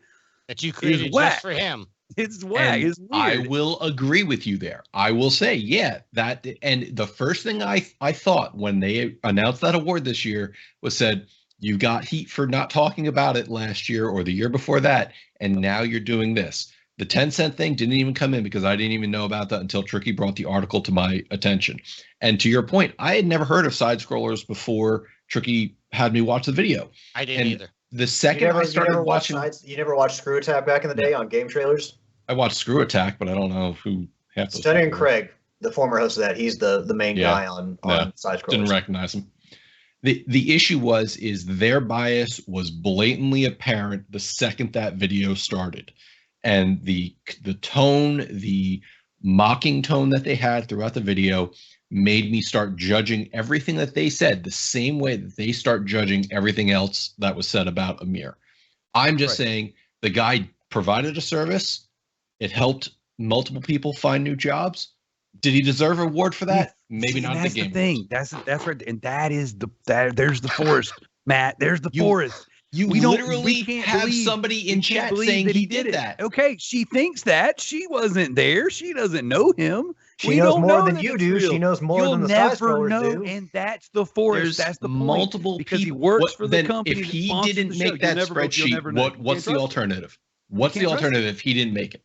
that you created just for him. It's whack. It's weird. I will agree with you there. I will say, yeah, that. And the first thing I thought when they announced that award this year was said, you got heat for not talking about it last year or the year before that, and now you're doing this. The 10-cent thing didn't even come in because I didn't even know about that until Tricky brought the article to my attention. And to your point, I had never heard of side scrollers before Tricky had me watch the video. I didn't either. The second I started watching, you never watched Screw Attack back in the day on game trailers? I watched Screw Attack, but I don't know who half those. Study and Craig, the former host of that, he's the main guy on side scrollers. Didn't recognize him. The issue is their bias was blatantly apparent the second that video started, and the tone, the mocking tone that they had throughout the video made me start judging everything that they said the same way that they start judging everything else that was said about Amir. I'm just saying the guy provided a service. It helped multiple people find new jobs. Did he deserve an award for that? Maybe not. That's the game. The thing. That's right. And there's the forest, Matt. There's the forest. You literally have somebody in chat saying he did that. Okay, she thinks that. She wasn't there. She doesn't know him. She knows more than you do. She knows more than the side scrollers do. And that's the forest. That's the point. Multiple because people. He works for the company. If he didn't make that spreadsheet, what's the alternative? What's the alternative if he didn't make it?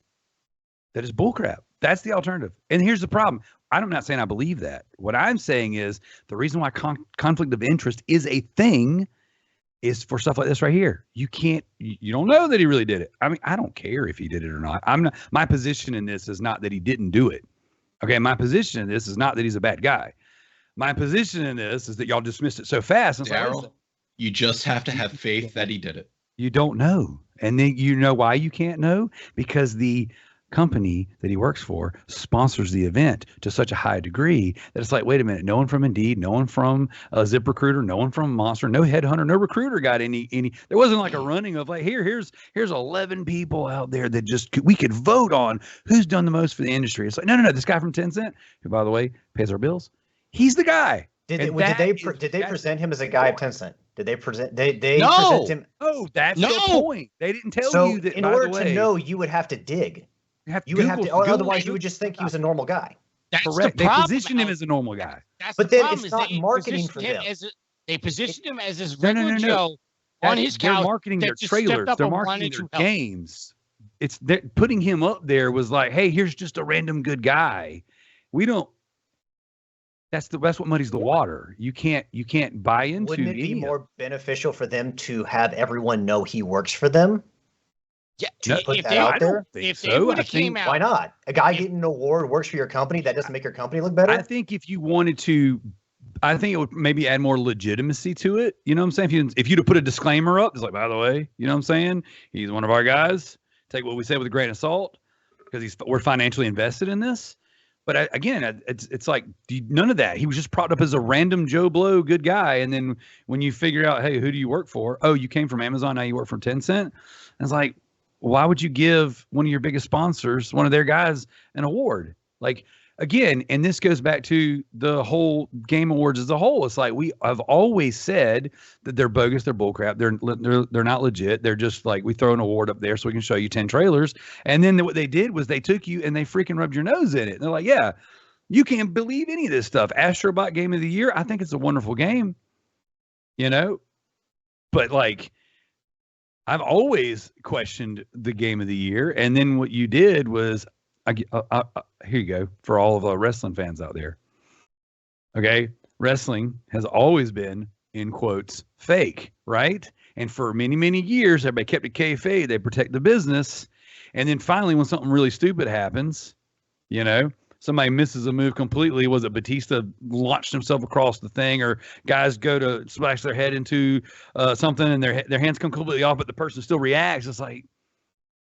That is bullcrap. That's the alternative. And here's the problem. I'm not saying I believe that. What I'm saying is the reason why conflict of interest is a thing is for stuff like this right here. You don't know that he really did it. I mean, I don't care if he did it or not. My position in this is not that he didn't do it. Okay. My position in this is not that he's a bad guy. My position in this is that y'all dismissed it so fast. Darrell, you just have to have faith that he did it. You don't know. And then you know why you can't know? Because the company that he works for sponsors the event to such a high degree that it's like, wait a minute, no one from Indeed, no one from ZipRecruiter, no one from Monster, no headhunter, no recruiter got any. There wasn't like a running of like, here's 11 people out there that we could vote on who's done the most for the industry. It's like, no, this guy from Tencent, who by the way pays our bills, he's the guy. Did they present him as a guy of Tencent? Did they present? They no. present him. Oh, that's the point. They didn't tell you that. In order to know, you would have to dig. You would have to, otherwise you would just think he was a normal guy. That's correct. The they problem. positioned him as a normal guy. But then it's not marketing for them. They positioned him as this regular Joe on his couch. They're marketing their trailers. They're marketing their games. Putting him up there was like, hey, here's just a random good guy. We don't. That's what muddies the water. You can't buy into. Wouldn't it be more beneficial for them to have everyone know he works for them? Yeah, put that out there. If they would have came out, why not? A guy getting an award works for your company. That doesn't make your company look better. I think if you wanted to, I think it would maybe add more legitimacy to it. You know what I'm saying? If you'd have put a disclaimer up, it's like, by the way, you know what I'm saying? He's one of our guys. Take what we say with a grain of salt because we're financially invested in this. But again, it's like none of that. He was just propped up as a random Joe Blow good guy. And then when you figure out, hey, who do you work for? Oh, you came from Amazon. Now you work for Tencent. And it's like, why would you give one of your biggest sponsors, one of their guys, an award? Like, again, and this goes back to the whole Game Awards as a whole. It's like I've always said that they're bogus, they're bullcrap, they're not legit. They're just like, we throw an award up there so we can show you 10 trailers. And then what they did was they took you and they freaking rubbed your nose in it. And they're like, yeah, you can't believe any of this stuff. Astrobot Game of the Year, I think it's a wonderful game, you know, but like, I've always questioned the Game of the Year. And then what you did was, here you go for all of the wrestling fans out there. Okay. Wrestling has always been, in quotes, fake, right? And for many, many years, everybody kept it kayfabe. They protect the business. And then finally, when something really stupid happens, you know, somebody misses a move completely. Was it Batista launched himself across the thing, or guys go to splash their head into something and their hands come completely off, but the person still reacts? It's like,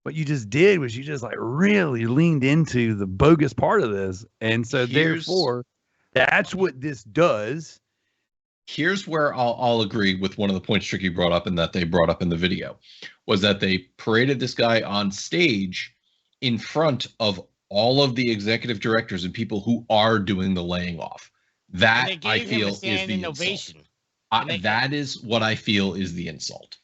what you just did was you just like really leaned into the bogus part of this. And so therefore, that's what this does. Here's where I'll agree with one of the points Tricky brought up and that they brought up in the video, was that they paraded this guy on stage in front of all of the executive directors and people who are doing the laying off. That I feel is the innovation. That is what I feel is the insult.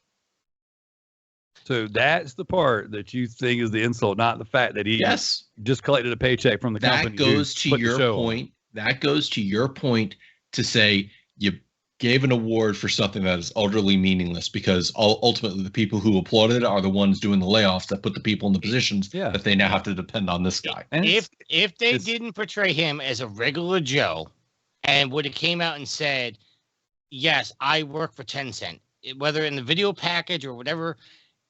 So that's the part that you think is the insult, not the fact that he just collected a paycheck from the company. That goes to your point. That goes to your point to say you gave an award for something that is utterly meaningless, because ultimately the people who applauded it are the ones doing the layoffs that put the people in the positions that they now have to depend on this guy. And if they didn't portray him as a regular Joe and would have came out and said, yes, I work for Tencent, whether in the video package or whatever,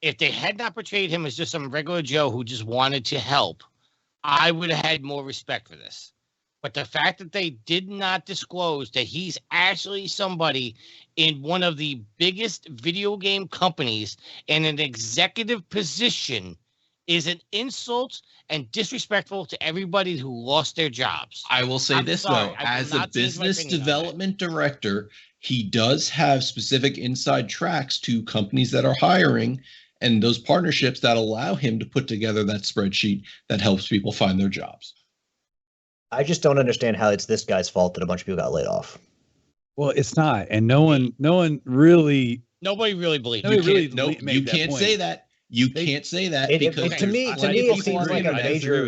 if they had not portrayed him as just some regular Joe who just wanted to help, I would have had more respect for this. But the fact that they did not disclose that he's actually somebody in one of the biggest video game companies in an executive position is an insult and disrespectful to everybody who lost their jobs. I will say this, though. As a business development director, he does have specific inside tracks to companies that are hiring and those partnerships that allow him to put together that spreadsheet that helps people find their jobs. I just don't understand how it's this guy's fault that a bunch of people got laid off. Well, it's not, and no one really. Nobody really believes. You can't say that. You can't say that because to me, it seems like a major.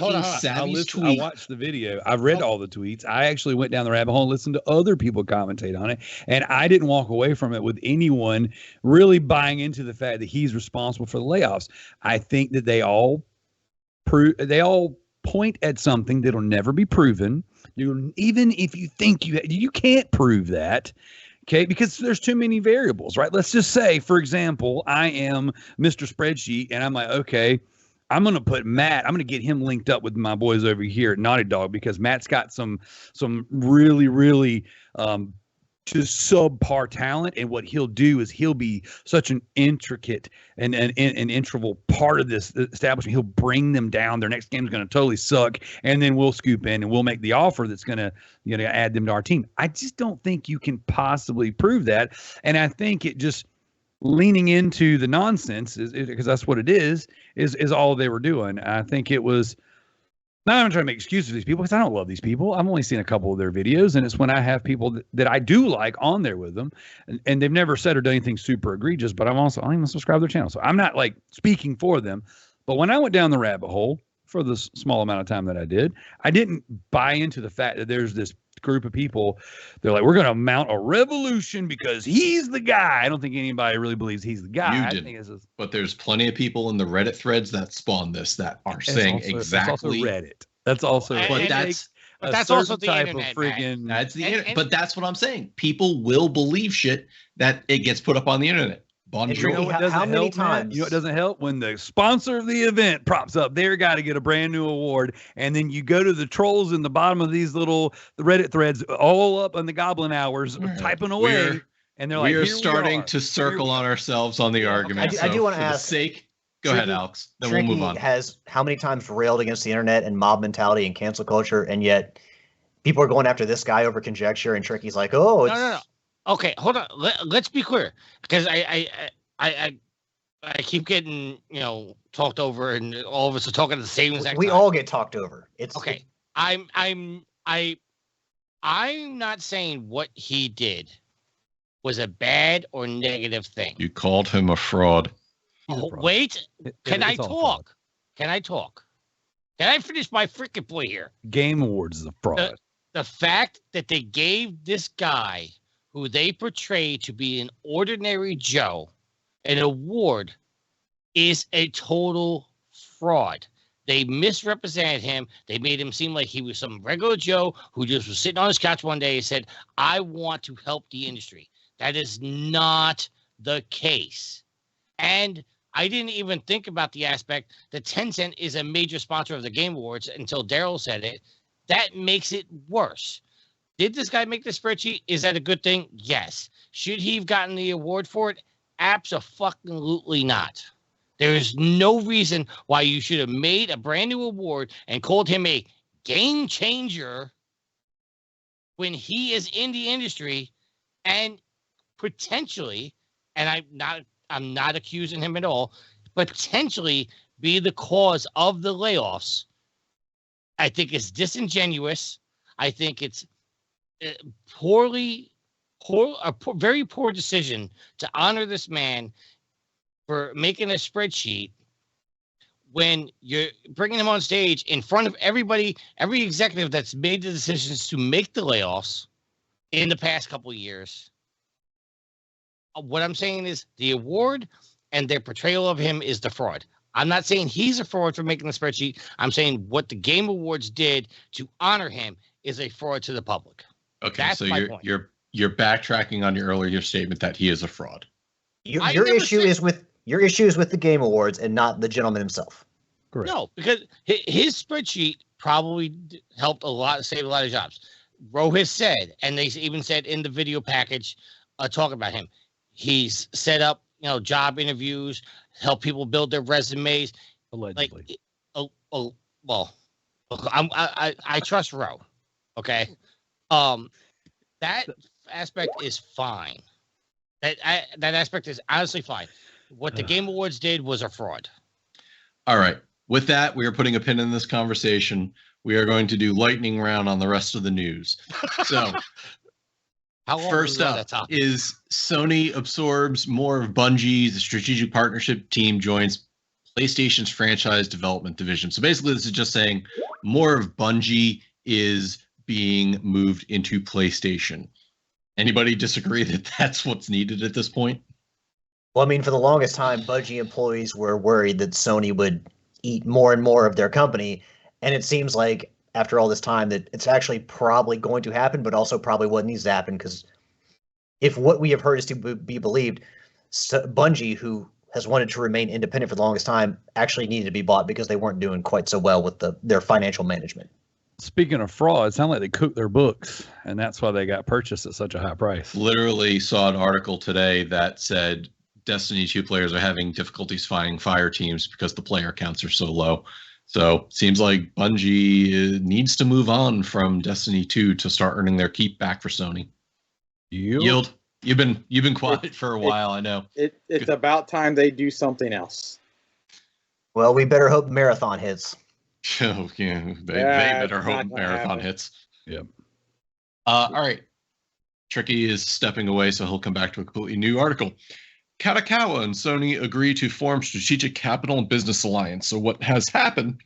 Hold on. I watched the video. I read all the tweets. I actually went down the rabbit hole and listened to other people commentate on it, and I didn't walk away from it with anyone really buying into the fact that he's responsible for the layoffs. I think that they all point at something that'll never be proven. Even if you think you can't prove that. Okay, because there's too many variables, right? Let's just say, for example, I am Mr. Spreadsheet, and I'm like, okay, I'm going to put Matt, I'm going to get him linked up with my boys over here at Naughty Dog because Matt's got some really, really just subpar talent, and what he'll do is he'll be such an intricate and an integral part of this establishment. He'll bring them down. Their next game is going to totally suck, and then we'll scoop in and we'll make the offer that's going to add them to our team. I just don't think you can possibly prove that, and I think it just leaning into the nonsense is because that's what it is all they were doing. I think it was. Now I'm trying to make excuses for these people because I don't love these people. I've only seen a couple of their videos, and it's when I have people that I do like on there with them, and they've never said or done anything super egregious, but I don't even subscribe to their channel. So I'm not like speaking for them. But when I went down the rabbit hole for the small amount of time that I didn't buy into the fact that there's this group of people. They're like, we're going to mount a revolution because he's the guy. I don't think anybody really believes he's the guy. You didn't. But there's plenty of people in the Reddit threads that spawn this that are saying also, exactly. That's also Reddit. That's also. But that's also the type internet. Of friggin', that's the internet. But that's what I'm saying. People will believe shit that it gets put up on the internet. Bonjour. How many times? You know, it doesn't help when the sponsor of the event props up. They're got to get a brand new award, and then you go to the trolls in the bottom of these little Reddit threads, all up on the goblin hours, typing away, and they're like, "We are starting to circle on ourselves on the argument." I do want to ask. Go ahead, Alex. Then we'll move on. Has how many times railed against the internet and mob mentality and cancel culture, and yet people are going after this guy over conjecture, and Tricky's like, "Oh, it's no. Okay, hold on. Let's be clear, because I keep getting talked over, and all of us are talking at the same exact time. We all get talked over. It's okay. I'm not saying what he did was a bad or negative thing. You called him a fraud. Oh, wait, can I talk? Can I talk? Can I finish my freaking point here? Game Awards is a fraud. The fact that they gave this guy, who they portray to be an ordinary Joe, an award is a total fraud. They misrepresented him. They made him seem like he was some regular Joe who just was sitting on his couch one day and said, I want to help the industry. That is not the case. And I didn't even think about the aspect that Tencent is a major sponsor of the Game Awards until Darrell said it. That makes it worse. Did this guy make the spreadsheet? Is that a good thing? Yes. Should he have gotten the award for it? Absolutely not. There is no reason why you should have made a brand new award and called him a game changer when he is in the industry and potentially, and I'm not accusing him at all, potentially be the cause of the layoffs. I think it's disingenuous. I think it's very poor decision to honor this man for making a spreadsheet when you're bringing him on stage in front of everybody, every executive that's made the decisions to make the layoffs in the past couple of years. What I'm saying is the award and their portrayal of him is the fraud. I'm not saying he's a fraud for making the spreadsheet. I'm saying what the Game Awards did to honor him is a fraud to the public. Okay, that's so you're backtracking on your earlier statement that he is a fraud. Your issue is with the Game Awards and not the gentleman himself. Correct. No, because his spreadsheet probably helped save a lot of jobs. Ro has said, and they even said in the video package, talking about him, he's set up, job interviews, help people build their resumes. Allegedly. Well, I trust Ro. Okay. That aspect is fine. That aspect is honestly fine. What the Game Awards did was a fraud. All right. With that, we are putting a pin in this conversation. We are going to do lightning round on the rest of the news. So, first up is Sony absorbs more of Bungie. The strategic partnership team joins PlayStation's franchise development division. So basically, this is just saying more of Bungie is being moved into PlayStation. Anybody disagree that that's what's needed at this point? Well, I mean, for the longest time, Bungie employees were worried that Sony would eat more and more of their company. And it seems like after all this time that it's actually probably going to happen, but also probably what needs to happen. Because if what we have heard is to be believed, Bungie, who has wanted to remain independent for the longest time, actually needed to be bought because they weren't doing quite so well with their financial management. Speaking of fraud, it sounds like they cooked their books, and that's why they got purchased at such a high price. Literally saw an article today that said Destiny 2 players are having difficulties finding fire teams because the player counts are so low. So seems like Bungie needs to move on from Destiny 2 to start earning their keep back for Sony. Yield. You've been quiet for a while, I know. It's about time they do something else. Well, we better hope Marathon hits. Oh, yeah, they better hope Marathon hits. Yep. All right. Tricky is stepping away, so he'll come back to a completely new article. Kadokawa and Sony agree to form strategic capital and business alliance. So what has happened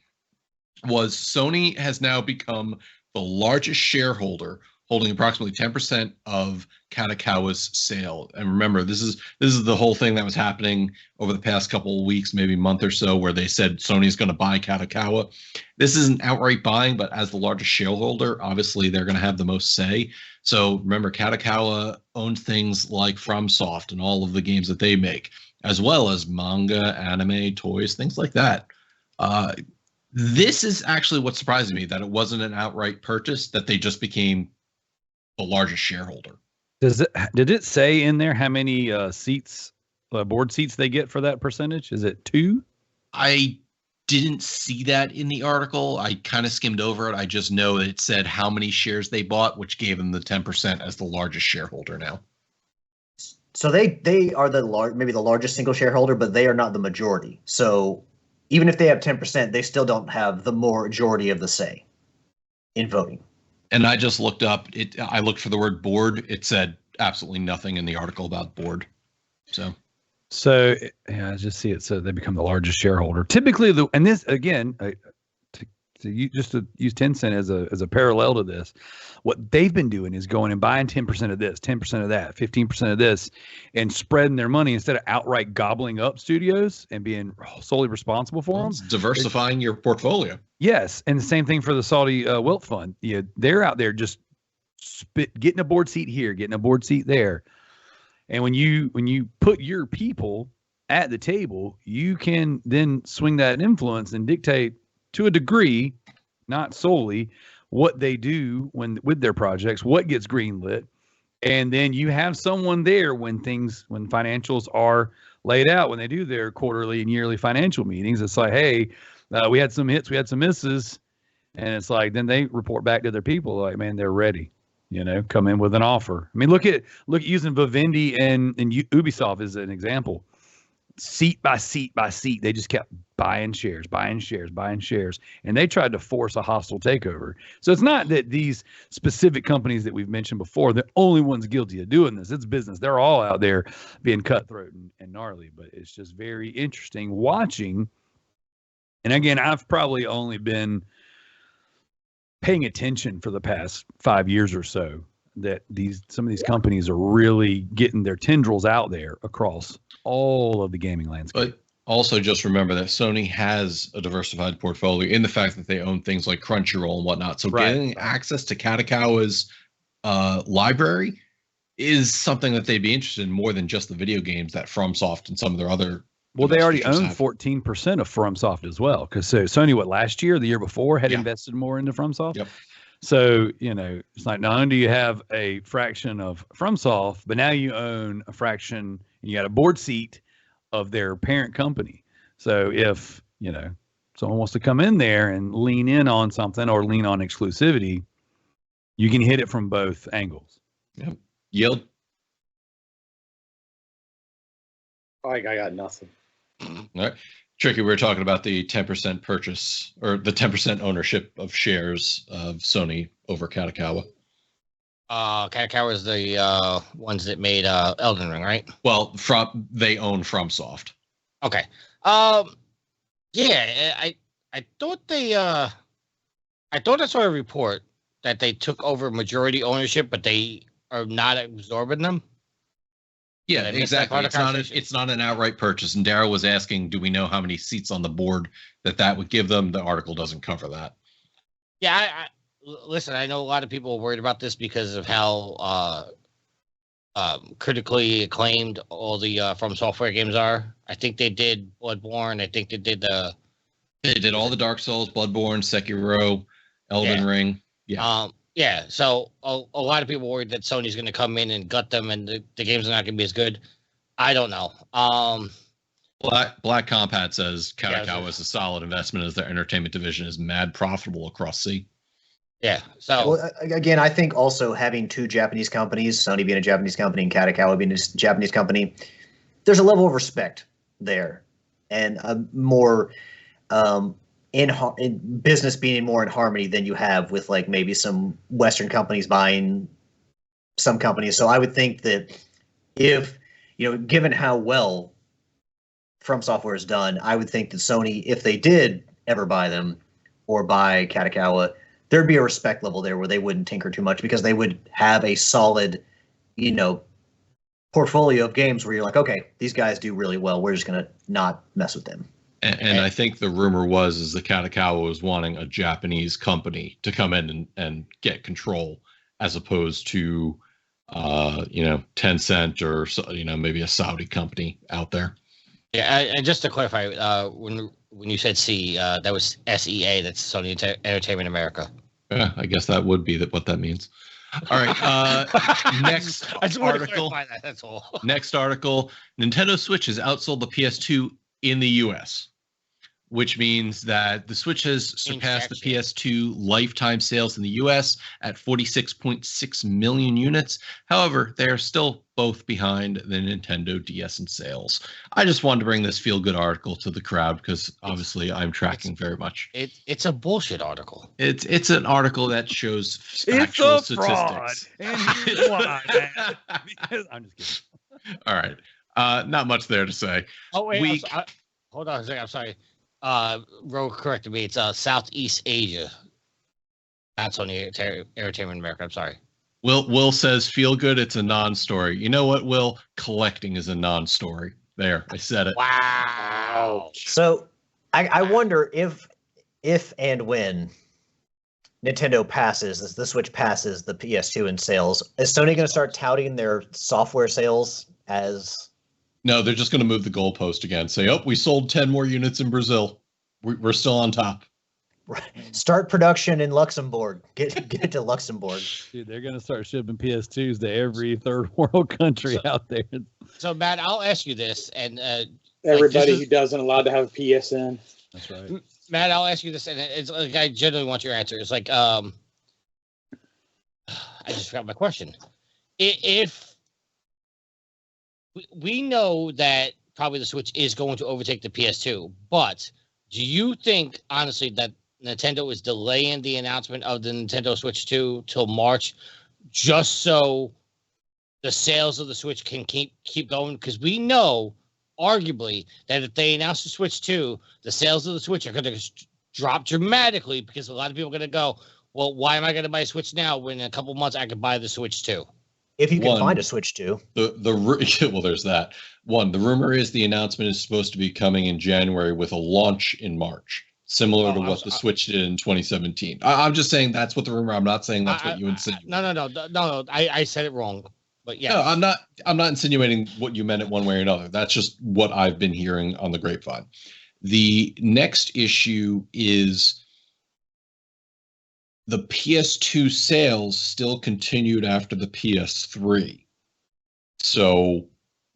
was Sony has now become the largest shareholder, holding approximately 10% of Kadokawa's sale. And remember, this is the whole thing that was happening over the past couple of weeks, maybe month or so, where they said Sony's going to buy Kadokawa. This isn't outright buying, but as the largest shareholder, obviously they're going to have the most say. So remember, Kadokawa owns things like FromSoft and all of the games that they make, as well as manga, anime, toys, things like that. This is actually what surprised me, that it wasn't an outright purchase, that they just became the largest shareholder. Did it say in there how many seats, board seats they get for that percentage? Is it 2? I didn't see that in the article. I kind of skimmed over it. I just know that it said how many shares they bought, which gave them the 10% as the largest shareholder now. So they are maybe the largest single shareholder, but they are not the majority. So even if they have 10%, they still don't have the majority of the say in voting. And I just looked up it. I looked for the word board. It said absolutely nothing in the article about board. So yeah, I just see it. So they become the largest shareholder. Typically, and this again, to use Tencent as a parallel to this, what they've been doing is going and buying 10% of this, 10% of that, 15% of this, and spreading their money instead of outright gobbling up studios and being solely responsible for them. It's diversifying your portfolio. Yes, and the same thing for the Saudi wealth fund. Yeah, they're out there just getting a board seat here, getting a board seat there. And when you put your people at the table, you can then swing that influence and dictate to a degree, not solely, what they do with their projects, what gets greenlit, and then you have someone there when financials are laid out, when they do their quarterly and yearly financial meetings. It's like, hey, we had some hits, we had some misses, and it's like then they report back to their people like, man, they're ready. Come in with an offer. I mean, look at using Vivendi and Ubisoft as an example. Seat by seat by seat, they just kept buying shares, and they tried to force a hostile takeover. So it's not that these specific companies that we've mentioned before, the only ones guilty of doing this. It's business. They're all out there being cutthroat and gnarly, but it's just very interesting watching. And again, I've probably only been paying attention for the past 5 years or so that some of these companies are really getting their tendrils out there across all of the gaming landscape. But also just remember that Sony has a diversified portfolio in the fact that they own things like Crunchyroll and whatnot. So getting access to Kadokawa's library is something that they'd be interested in more than just the video games that FromSoft and some of their other Well, they already features own have. 14% of FromSoft as well. Because so Sony, last year, the year before, had Yeah. invested more into FromSoft. Yep. So, it's like not only do you have a fraction of FromSoft, but now you own a fraction, and you got a board seat of their parent company. So if, someone wants to come in there and lean in on something or lean on exclusivity, you can hit it from both angles. Yep. Yield. I got nothing. All right. Tricky, we were talking about the 10% purchase or the 10% ownership of shares of Sony over Kadokawa. Kadokawa is the ones that made Elden Ring, right? Well, they own FromSoft. Okay. Yeah, I thought I saw a report that they took over majority ownership, but they are not absorbing them. Yeah, exactly. It's not an outright purchase. And Darrell was asking, do we know how many seats on the board that would give them? The article doesn't cover that. Yeah, listen, I know a lot of people are worried about this because of how critically acclaimed all the From Software games are. I think they did Bloodborne. I think they did They did all the Dark Souls, Bloodborne, Sekiro, Elden Ring. Yeah. Yeah, so a lot of people worried that Sony's going to come in and gut them, and the games are not going to be as good. I don't know. Black Compat says Kadokawa is a solid investment as their entertainment division is mad profitable across sea. Yeah. So well, again, I think also having two Japanese companies, Sony being a Japanese company and Kadokawa being a Japanese company, there's a level of respect there, and a more in business being more in harmony than you have with like maybe some Western companies buying some companies. So I would think that if, given how well From Software is done, I would think that Sony, if they did ever buy them or buy Kadokawa, there'd be a respect level there where they wouldn't tinker too much because they would have a solid, portfolio of games where you're like, okay, these guys do really well. We're just going to not mess with them. And I think the rumor is that Kadokawa was wanting a Japanese company to come in and get control, as opposed to, Tencent or maybe a Saudi company out there. yeah, and just to clarify, when you said C, that was SEA. That's Sony Entertainment America. Yeah, I guess that would be what that means. All right. Next article. That, that's all. Next article: Nintendo Switch has outsold the PS2 in the U.S., which means that the Switch has surpassed the PS2 lifetime sales in the US at 46.6 million units. However, they are still both behind the Nintendo DS in sales. I just wanted to bring this feel-good article to the crowd because obviously I'm tracking very much. It's a bullshit article. It's an article that shows factual statistics. And here's why, man. Because I'm just kidding. All right. Not much there to say. Oh, wait. Hold on a second. I'm sorry. Ro corrected me. It's Southeast Asia. That's on the Entertainment America. I'm sorry. Will says feel good. It's a non-story. You know what, Will? Collecting is a non-story. There, I said it. Wow. So I wonder if and when Nintendo passes, the Switch passes the PS2 in sales, is Sony going to start touting their software sales as? No, they're just going to move the goalpost again. Say, oh, we sold 10 more units in Brazil. We're still on top. Start production in Luxembourg. Get it to Luxembourg. Dude, they're going to start shipping PS2s to every third world country out there. So, Matt, I'll ask you this. And everybody who doesn't allowed to have a PSN. That's right. Matt, I'll ask you this. And it's like I generally want your answer. It's like, I just forgot my question. If we know that probably the Switch is going to overtake the PS2, but do you think, honestly, that Nintendo is delaying the announcement of the Nintendo Switch 2 till March just so the sales of the Switch can keep going? Because we know, arguably, that if they announce the Switch 2, the sales of the Switch are going to drop dramatically because a lot of people are going to go, well, why am I going to buy a Switch now when in a couple months I could buy the Switch 2? If you can find a Switch 2. Well, there's that. One, the rumor is the announcement is supposed to be coming in January with a launch in March, similar to what the Switch did in 2017. I'm just saying that's what the rumor. I'm not saying that's what you insinuate. No. I said it wrong. But yeah, No, I'm not insinuating what you meant it one way or another. That's just what I've been hearing on the grapevine. The next issue is the PS2 sales still continued after the PS3. So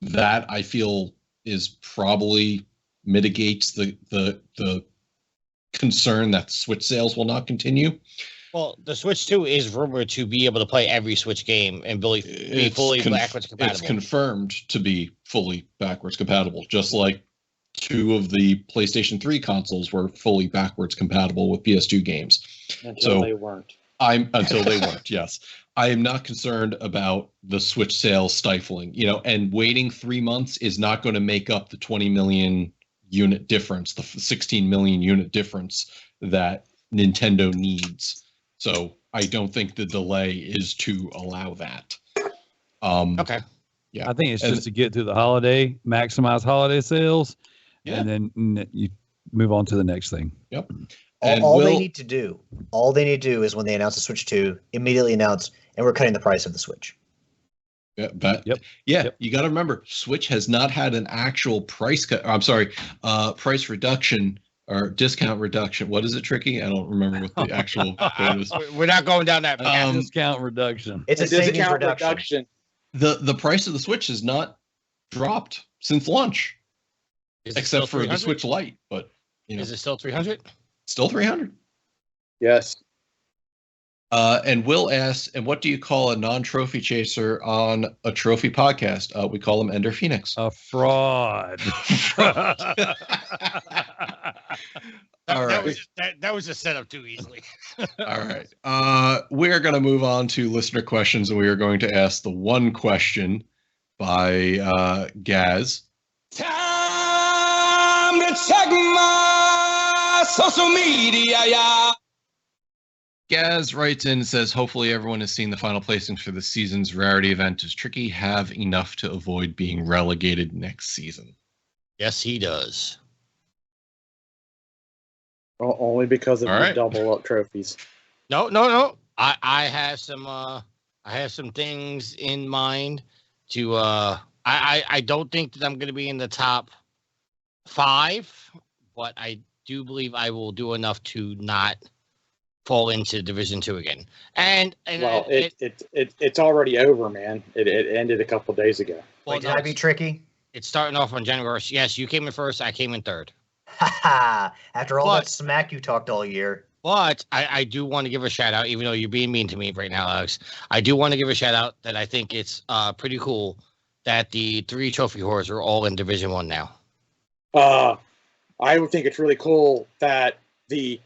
that I feel is probably mitigates the concern that Switch sales will not continue. well, the Switch 2 is rumored to be able to play every Switch game and be fully backwards compatible. It's confirmed to be fully backwards compatible, just like 2 of the PlayStation 3 consoles were fully backwards compatible with PS2 games. Until they weren't. Until they weren't, yes. I am not concerned about the Switch sales stifling, and waiting 3 months is not going to make up the 20 million unit difference, the 16 million unit difference that Nintendo needs. So I don't think the delay is to allow that. Okay. Yeah. I think it's just to get through the holiday, maximize holiday sales, and then you move on to the next thing. Yep. All they need to do is when they announce the Switch 2, immediately announce, and we're cutting the price of the Switch. You got to remember, Switch has not had an actual price cut. Price reduction or discount reduction. What is it, Tricky? I don't remember what the actual code is. We're not going down that path. Discount reduction. It's a discount reduction. The price of the Switch has not dropped since launch, except for the Switch Lite. But is it still 300? Still 300. Yes. And Will asks, and what do you call a non-trophy chaser on a trophy podcast? We call him Ender Phoenix. A fraud. All right. That was just set up too easily. All right. We're going to move on to listener questions, and we are going to ask the one question by Gaz. Time to check my social media, yeah. Gaz writes in and says, hopefully everyone has seen the final placings for the season's rarity event. Does Tricky have enough to avoid being relegated next season? Yes, he does. Well, only because of the double up trophies. No. I have some things in mind to I don't think that I'm going to be in the top 5, but I do believe I will do enough to not fall into Division 2 again. And well, it's already over, man. It ended a couple days ago. Wait, did I be tricky? It's starting off on January. Yes, you came in first. I came in third. After all that smack you talked all year. But I do want to give a shout out, even though you're being mean to me right now, Alex. I do want to give a shout out that I think it's pretty cool that the 3 trophy whores are all in Division 1 now. I would think it's really cool that the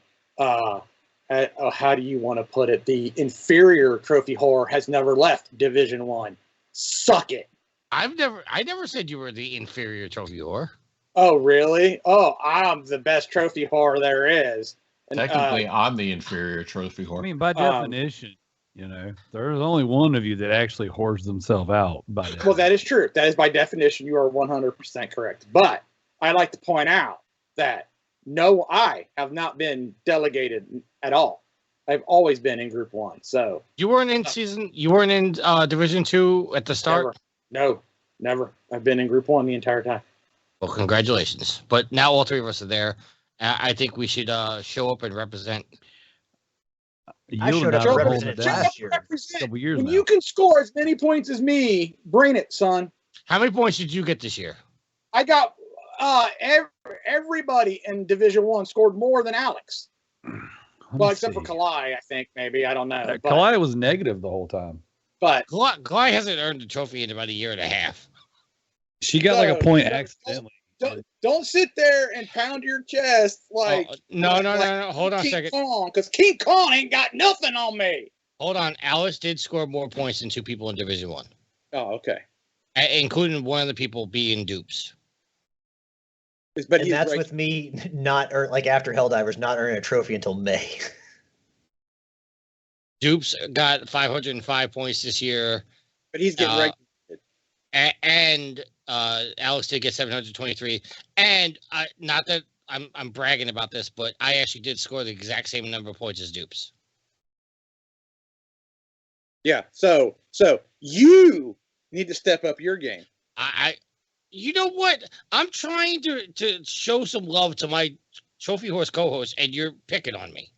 how do you want to put it? The inferior trophy whore has never left Division 1. Suck it. I never said you were the inferior trophy whore. Oh, really? Oh, I'm the best trophy whore there is. And, technically, I'm the inferior trophy whore. I mean, by definition, there's only one of you that actually whores themselves out. Well, that is true. That is by definition. You are 100% correct. But I like to point out that no, I have not been delegated at all. I've always been in Group 1. So you weren't in Division 2 at the start? Never. I've been in Group 1 the entire time. Well, congratulations. But now all 3 of us are there. I think we should show up and represent. I showed up and represented last year. When you can score as many points as me, bring it, son. How many points did you get this year? I got everybody in Division 1 scored more than Alex. Well, except for Kalai, I think, maybe. I don't know. Kalai was negative the whole time. But Kalai hasn't earned a trophy in about a year and a half. She got like a point accidentally. Don't sit there and pound your chest like no. Hold on a second. Because King Kong ain't got nothing on me. Hold on. Alice did score more points than 2 people in Division 1. Oh, okay. Including one of the people being dupes. But that's with me not after Helldivers not earning a trophy until May. Dupes got 505 points this year. But he's getting regulated. And Alex did get 723. And not that I'm bragging about this, but I actually did score the exact same number of points as Dupes. Yeah. So you You need to step up your game. You know what? I'm trying to show some love to my Trophy Horse co-host, and you're picking on me.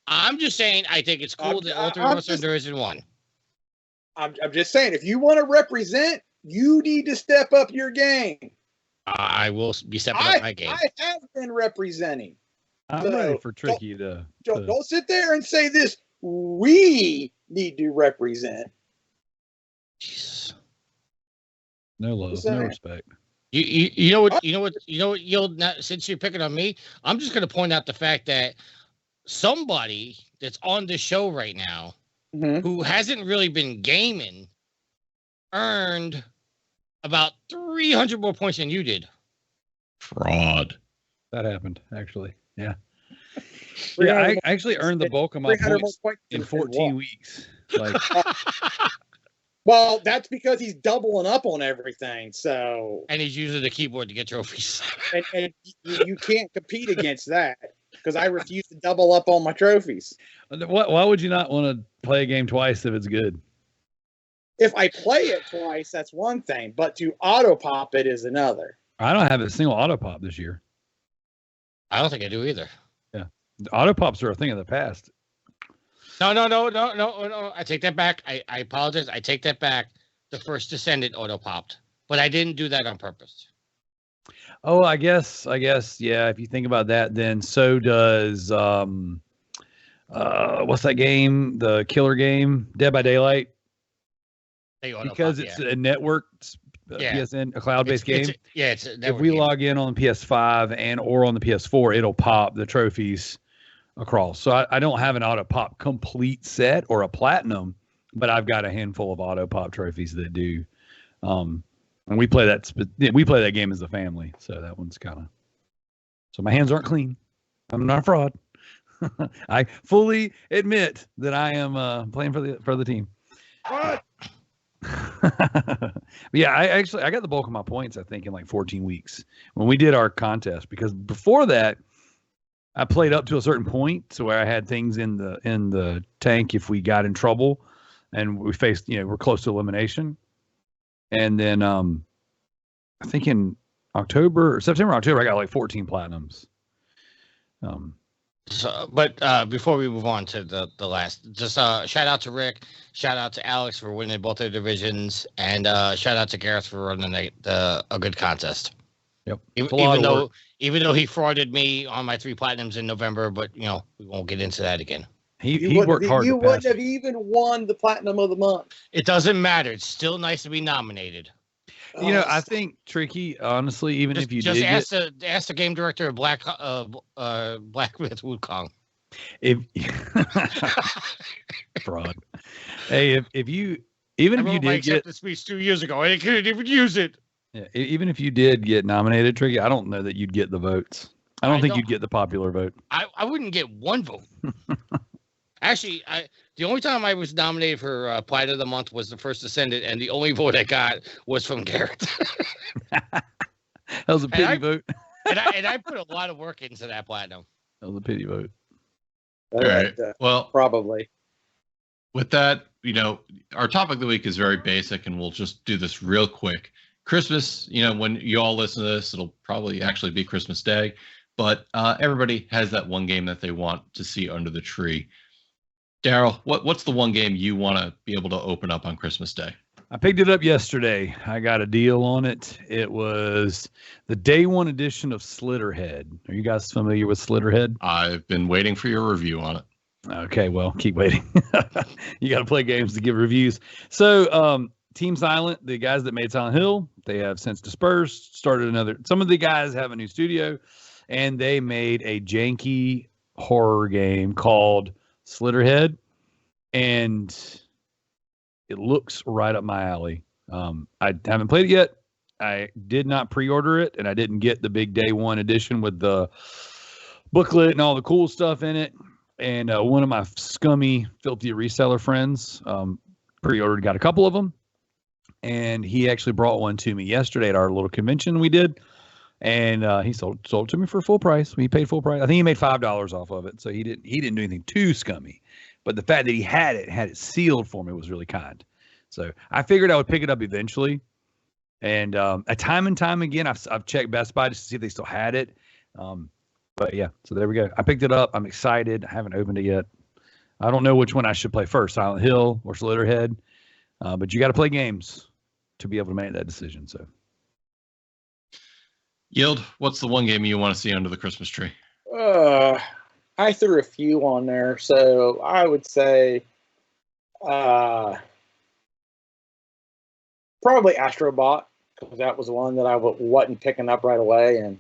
I'm just saying I think it's cool that all three of us are in one. I'm just saying, if you want to represent, you need to step up your game. I will be stepping up my game. I have been representing. I'm ready for Tricky to... Don't sit there and say this. We need to represent. Jesus. No love, no respect. You know what? You'll not, since you're picking on me, I'm just going to point out the fact that somebody that's on the show right now who hasn't really been gaming earned about 300 more points than you did. Fraud. That happened, actually. Yeah. Yeah, I actually earned the bulk of my points in 14 weeks. Like, well, that's because he's doubling up on everything. So, and he's using the keyboard to get trophies. and you can't compete against that because I refuse to double up on my trophies. Why would you not want to play a game twice if it's good? If I play it twice, that's one thing, but to auto pop it is another. I don't have a single auto pop this year. I don't think I do either. Yeah, the auto pops are a thing of the past. No. I take that back. I apologize. I take that back. The first Descendant auto popped, but I didn't do that on purpose. Oh, I guess, yeah. If you think about that, then so does what's that game? The killer game, Dead by Daylight. Because it's a network PSN, a cloud-based game. If we log in on the PS5 and or on the PS4, it'll pop the trophies across. So I don't have an auto pop complete set or a platinum, but I've got a handful of auto pop trophies that do. And we play that game as a family, so that one's kind of. So my hands aren't clean. I'm not a fraud. I fully admit that I am playing for the team. What? Yeah, I got the bulk of my points, I think, in like 14 weeks when we did our contest, because before that I played up to a certain point, so where I had things in the tank if we got in trouble and we faced, we're close to elimination. And then I think in September, October, I got like 14 platinums. But before we move on to the last, just shout out to Rick, shout out to Alex for winning both their divisions, and shout out to Gareth for running a good contest. Yep. Even though he frauded me on my 3 platinums in November, but we won't get into that again. He worked hard. You wouldn't have even won the platinum of the month. It doesn't matter. It's still nice to be nominated. I think Tricky, honestly, even if you just did ask the game director of Black Myth Wukong. If fraud. Hey, if you did get the speech 2 years ago, I couldn't even use it. Yeah, even if you did get nominated, Tricky, I don't know that you'd get the votes. I don't think you'd get the popular vote. I wouldn't get one vote. Actually, the only time I was nominated for Planet of the Month was the first Descendant, and the only vote I got was from Garrett. That was a pity vote. and I put a lot of work into that platinum. That was a pity vote. All right. Well, probably. With that, our topic of the week is very basic, and we'll just do this real quick. Christmas, when you all listen to this, it'll probably actually be Christmas Day, but everybody has that one game that they want to see under the tree. Darrell, what's the one game you want to be able to open up on Christmas Day? I picked it up yesterday. I got a deal on it. It was the day one edition of Slitterhead. Are you guys familiar with Slitterhead? I've been waiting for your review on it. Okay, well, keep waiting. You got to play games to give reviews. So, Team Silent, the guys that made Silent Hill, they have since dispersed, some of the guys have a new studio, and they made a janky horror game called Slitterhead, and it looks right up my alley. I haven't played it yet. I did not pre-order it, and I didn't get the big day one edition with the booklet and all the cool stuff in it. And one of my scummy, filthy reseller friends pre-ordered, got a couple of them, and he actually brought one to me yesterday at our little convention we did. And he sold it to me for full price. He paid full price. I think he made $5 off of it, so he didn't do anything too scummy. But the fact that he had it sealed for me was really kind. So I figured I would pick it up eventually. And a time and time again, I've checked Best Buy just to see if they still had it. But yeah, so there we go. I picked it up. I'm excited. I haven't opened it yet. I don't know which one I should play first, Silent Hill or Slitterhead. But you got to play games to be able to make that decision. So, Yield, what's the one game you want to see under the Christmas tree? I threw a few on there, so I would say probably Astrobot, because that was one that I wasn't picking up right away, and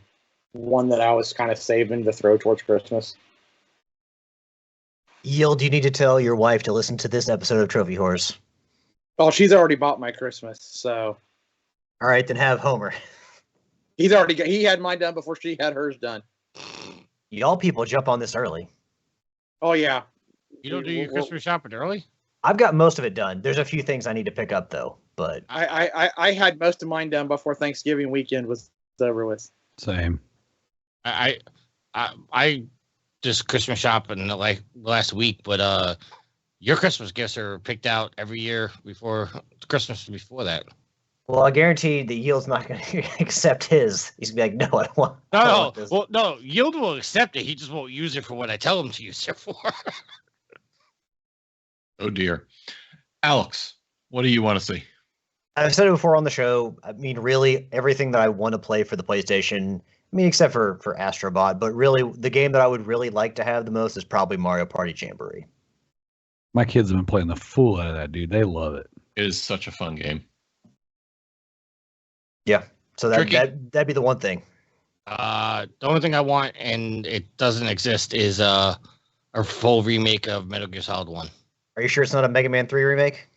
one that I was kind of saving to throw towards Christmas. Yield, you need to tell your wife to listen to this episode of Trophy Horse. Oh, she's already bought my Christmas, so. All right, then have Homer. He had mine done before she had hers done. Y'all people jump on this early. Oh, yeah. You don't do your Christmas shopping early? I've got most of it done. There's a few things I need to pick up, though. But I had most of mine done before Thanksgiving weekend was over with. Same. I just Christmas shopping like last week, but your Christmas gifts are picked out every year before Christmas before that. Well, I guarantee that Yield's not going to accept his. He's going to be like, no, I don't want, I don't want this. Well, no, Yield will accept it. He just won't use it for what I tell him to use it for. Oh, dear. Alex, what do you want to see? I've said it before on the show. I mean, really, everything that I want to play for the PlayStation, I mean, except for Astrobot, but really, the game that I would really like to have the most is probably Mario Party Jamboree. My kids have been playing the fool out of that, dude. They love it. It is such a fun game. Yeah, so that'd be the one thing. The only thing I want, and it doesn't exist, is a full remake of Metal Gear Solid 1. Are you sure it's not a Mega Man 3 remake?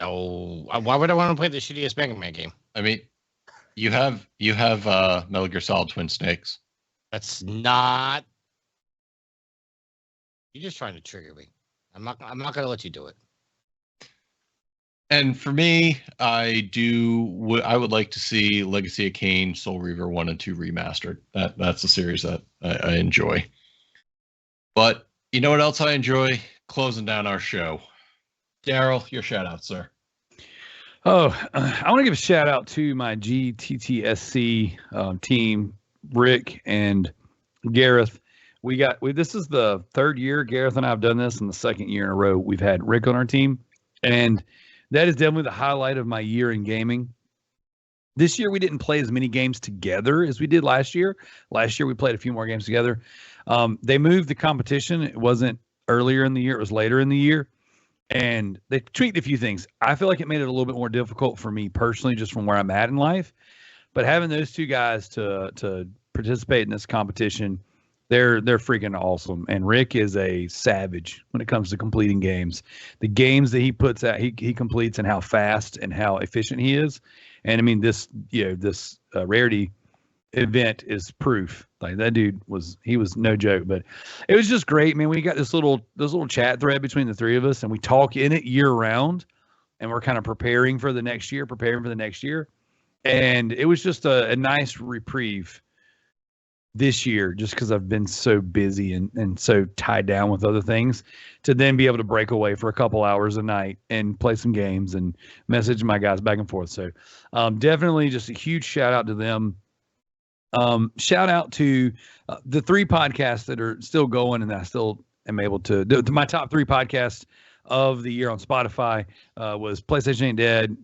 Oh, why would I want to play the shittiest Mega Man game? I mean, you have Metal Gear Solid Twin Snakes. That's not. You're just trying to trigger me. I'm not going to let you do it. And for me, I would like to see Legacy of Kain, Soul Reaver 1 and 2 remastered. That's a series that I enjoy. But you know what else I enjoy? Closing down our show. Darrell, your shout out, sir. Oh, I want to give a shout out to my GTTSC team, Rick and Gareth. This is the third year Gareth and I have done this, and the second year in a row we've had Rick on our team. And that is definitely the highlight of my year in gaming. This year we didn't play as many games together as we did last year. Last year we played a few more games together. They moved the competition. It wasn't earlier in the year. It was later in the year. And they tweaked a few things. I feel like it made it a little bit more difficult for me personally, just from where I'm at in life. But having those two guys to participate in this competition, they're freaking awesome. And Rick is a savage when it comes to completing games. The games that he puts out, he completes, and how fast and how efficient he is. And I mean, this Rarity event is proof. Like, that dude was no joke. But it was just great, man. We got this little chat thread between the three of us, and we talk in it year round, and we're kind of preparing for the next year. And it was just a nice reprieve this year, just because I've been so busy and so tied down with other things, to then be able to break away for a couple hours a night and play some games and message my guys back and forth. So definitely just a huge shout out to them. Shout out to the three podcasts that are still going, and I still am able to do. My top three podcasts of the year on Spotify was PlayStation Ain't Dead,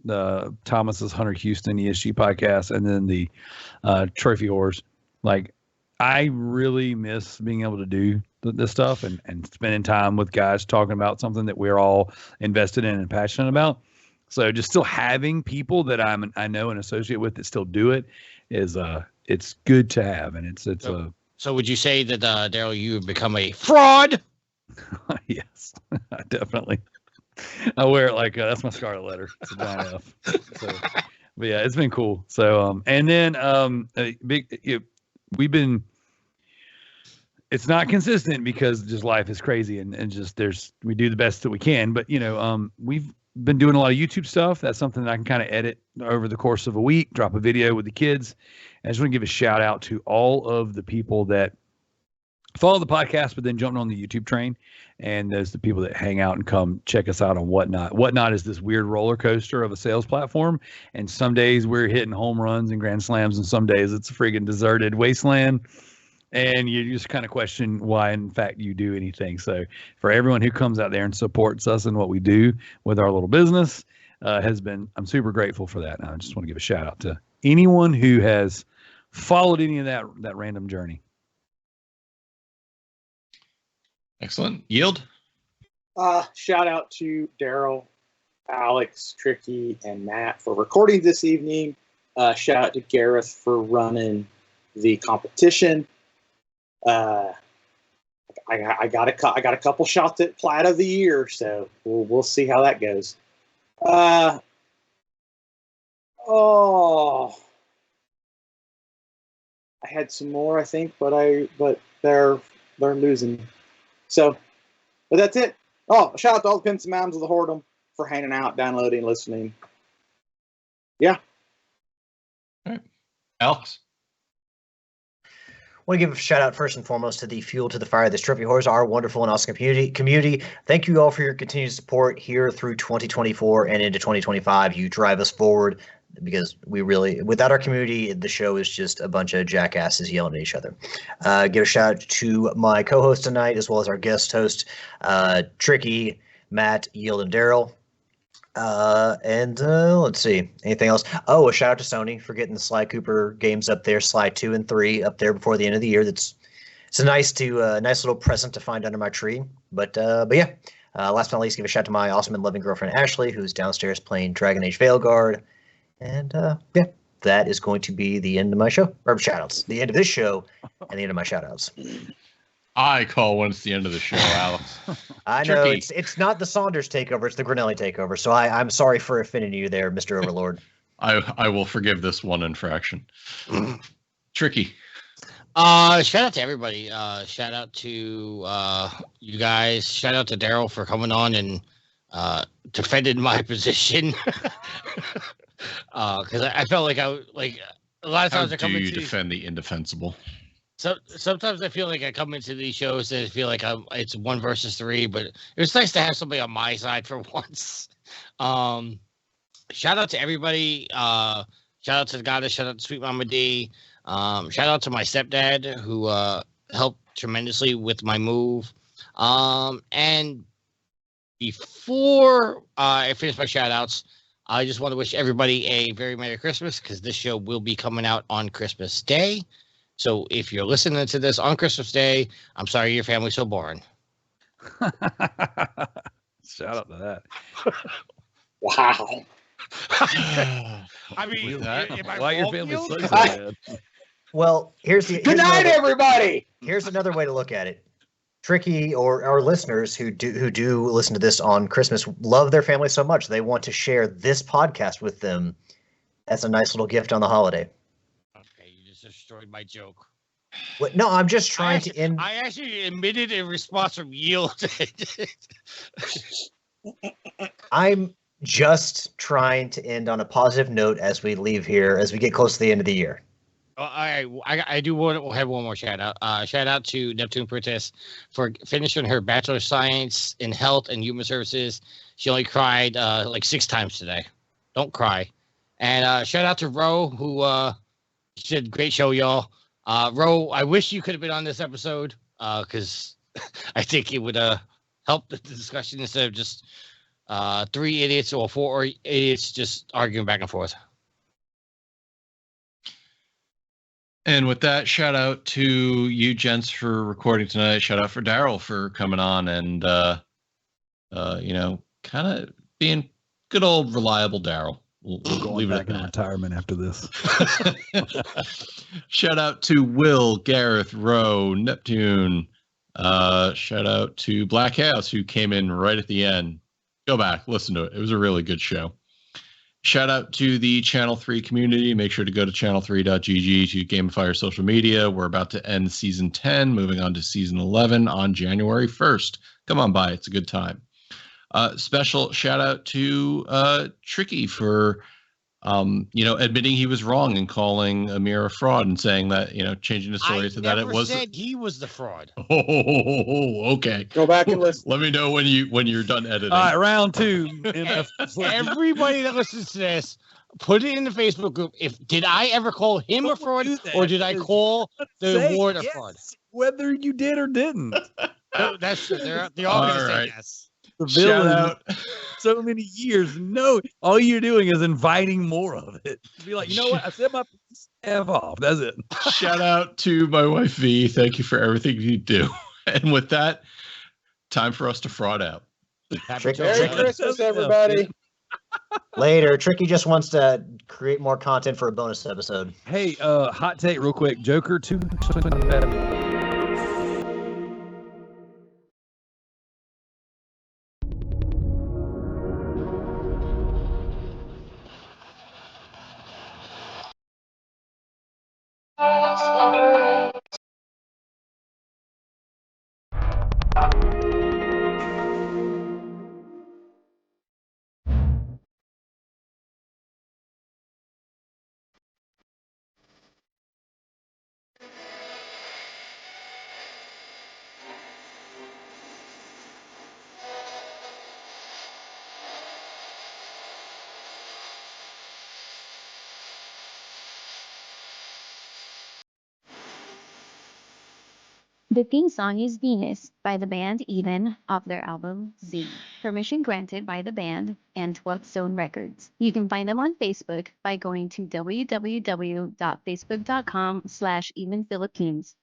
Thomas's Hunter Houston ESG podcast, and then the Trophy Wars. Like, I really miss being able to do this stuff and spending time with guys talking about something that we're all invested in and passionate about. So just still having people that I know and associate with that still do it is it's good to have, and it's So would you say that Darrell, you have become a fraud? Yes, definitely. I wear it like that's my scarlet letter. It's a giant F. So, but yeah, it's been cool. So and then we've been. It's not consistent because just life is crazy and just we do the best that we can. But we've been doing a lot of YouTube stuff. That's something that I can kind of edit over the course of a week, drop a video with the kids. I just want to give a shout out to all of the people that follow the podcast, but then jumping on the YouTube train. And there's the people that hang out and come check us out on Whatnot. Whatnot is this weird roller coaster of a sales platform. And some days we're hitting home runs and grand slams, and some days it's a friggin' deserted wasteland. And you just kind of question why, in fact, you do anything. So for everyone who comes out there and supports us and what we do with our little business, I'm super grateful for that. And I just want to give a shout out to anyone who has followed any of that random journey. Excellent. Yield? Shout out to Darrell, Alex, Tricky, and Matt for recording this evening. Shout out to Gareth for running the competition. I got a couple shots at Plat of the Year, so we'll see how that goes. I had some more, I think, but they're losing. So, but that's it. Oh, shout out to all the Pimps and Moms of the Whoredom for hanging out, downloading, listening. Yeah. All right. Alex? I want to give a shout out first and foremost to the Fuel to the Fire, the Trophy Whores, our wonderful and awesome community. Thank you all for your continued support here through 2024 and into 2025. You drive us forward because without our community, the show is just a bunch of jackasses yelling at each other. Give a shout out to my co-host tonight, as well as our guest host, Tricky, Matt, Yield, and Darrell. Let's see, anything else? Oh, a shout out to Sony for getting the Sly Cooper games up there, Sly 2 and 3 up there before the end of the year. It's a nice little present to find under my tree. But yeah, last but not least, give a shout out to my awesome and loving girlfriend Ashley, who's downstairs playing Dragon Age Veilguard. And yeah, that is going to be the end of my show. Or shout-outs. The end of this show and the end of my shout-outs. I call when it's the end of the show, Alex. I know it's not the Saunders takeover, it's the Grinelli takeover. So I'm sorry for offending you there, Mr. Overlord. I will forgive this one infraction. Tricky. Shout out to everybody. Shout out to you guys. Shout out to Darrell for coming on and defended my position. Because I felt like a lot of times I come into defend the indefensible. So sometimes I feel like I come into these shows and I feel like it's 1 versus 3, but it was nice to have somebody on my side for once. Shout out to everybody. Shout out to the goddess. Shout out to Sweet Mama D. Shout out to my stepdad who helped tremendously with my move. And before I finish my shout outs, I just want to wish everybody a very Merry Christmas, because this show will be coming out on Christmas Day. So if you're listening to this on Christmas Day, I'm sorry your family's so boring. Shout out to that. Wow. I mean, why your family's so bad? Well, Good night, everybody. Here's another way to look at it. Tricky or our listeners who do listen to this on Christmas love their family so much they want to share this podcast with them as a nice little gift on the holiday. Okay, you just destroyed my joke. What? No, I'm just trying to end. I actually admitted a response from Yield. I'm just trying to end on a positive note as we leave here, as we get close to the end of the year. I do want to have one more shout out. Shout out to Neptune Princess for finishing her Bachelor of Science in Health and Human Services. She only cried like 6 times today. Don't cry. And shout out to Ro, who said great show, y'all. Ro, I wish you could have been on this episode because I think it would help the discussion instead of just 3 idiots or 4 idiots just arguing back and forth. And with that, shout out to you gents for recording tonight. Shout out for Darrell for coming on and, kind of being good old reliable Darrell. We'll leave it at that. Retirement after this. Shout out to Will, Gareth, Rowe, Neptune. Shout out to Black House, who came in right at the end. Go back, listen to it. It was a really good show. Shout out to the Channel 3 community. Make sure to go to channel3.gg to gamify your social media. We're about to end season 10, moving on to season 11 on January 1st. Come on by. It's a good time. Special shout out to Tricky for admitting he was wrong and calling Amir a fraud and saying that, changing the story to that it was. I never said he was the fraud. Oh, okay. Go back and listen. Let me know when you're done editing. All right, round 2. Everybody that listens to this, put it in the Facebook group. Did I ever call him a fraud, or did I call the award a fraud? Whether you did or didn't. No, that's true. They're all going to say yes. The Shout villain, out. so many years. No, all you're doing is inviting more of it. Be like, you know what? I said my piece. F off. That's it. Shout out to my wife V. Thank you for everything you do. And with that, time for us to fraud out. Merry Christmas, everybody. Later. Tricky just wants to create more content for a bonus episode. Hey, hot take real quick. Joker 2. The theme song is Venus by the band Eden off their album Z. Permission granted by the band and 12th Zone Records. You can find them on Facebook by going to www.facebook.com/EdenPhilippines.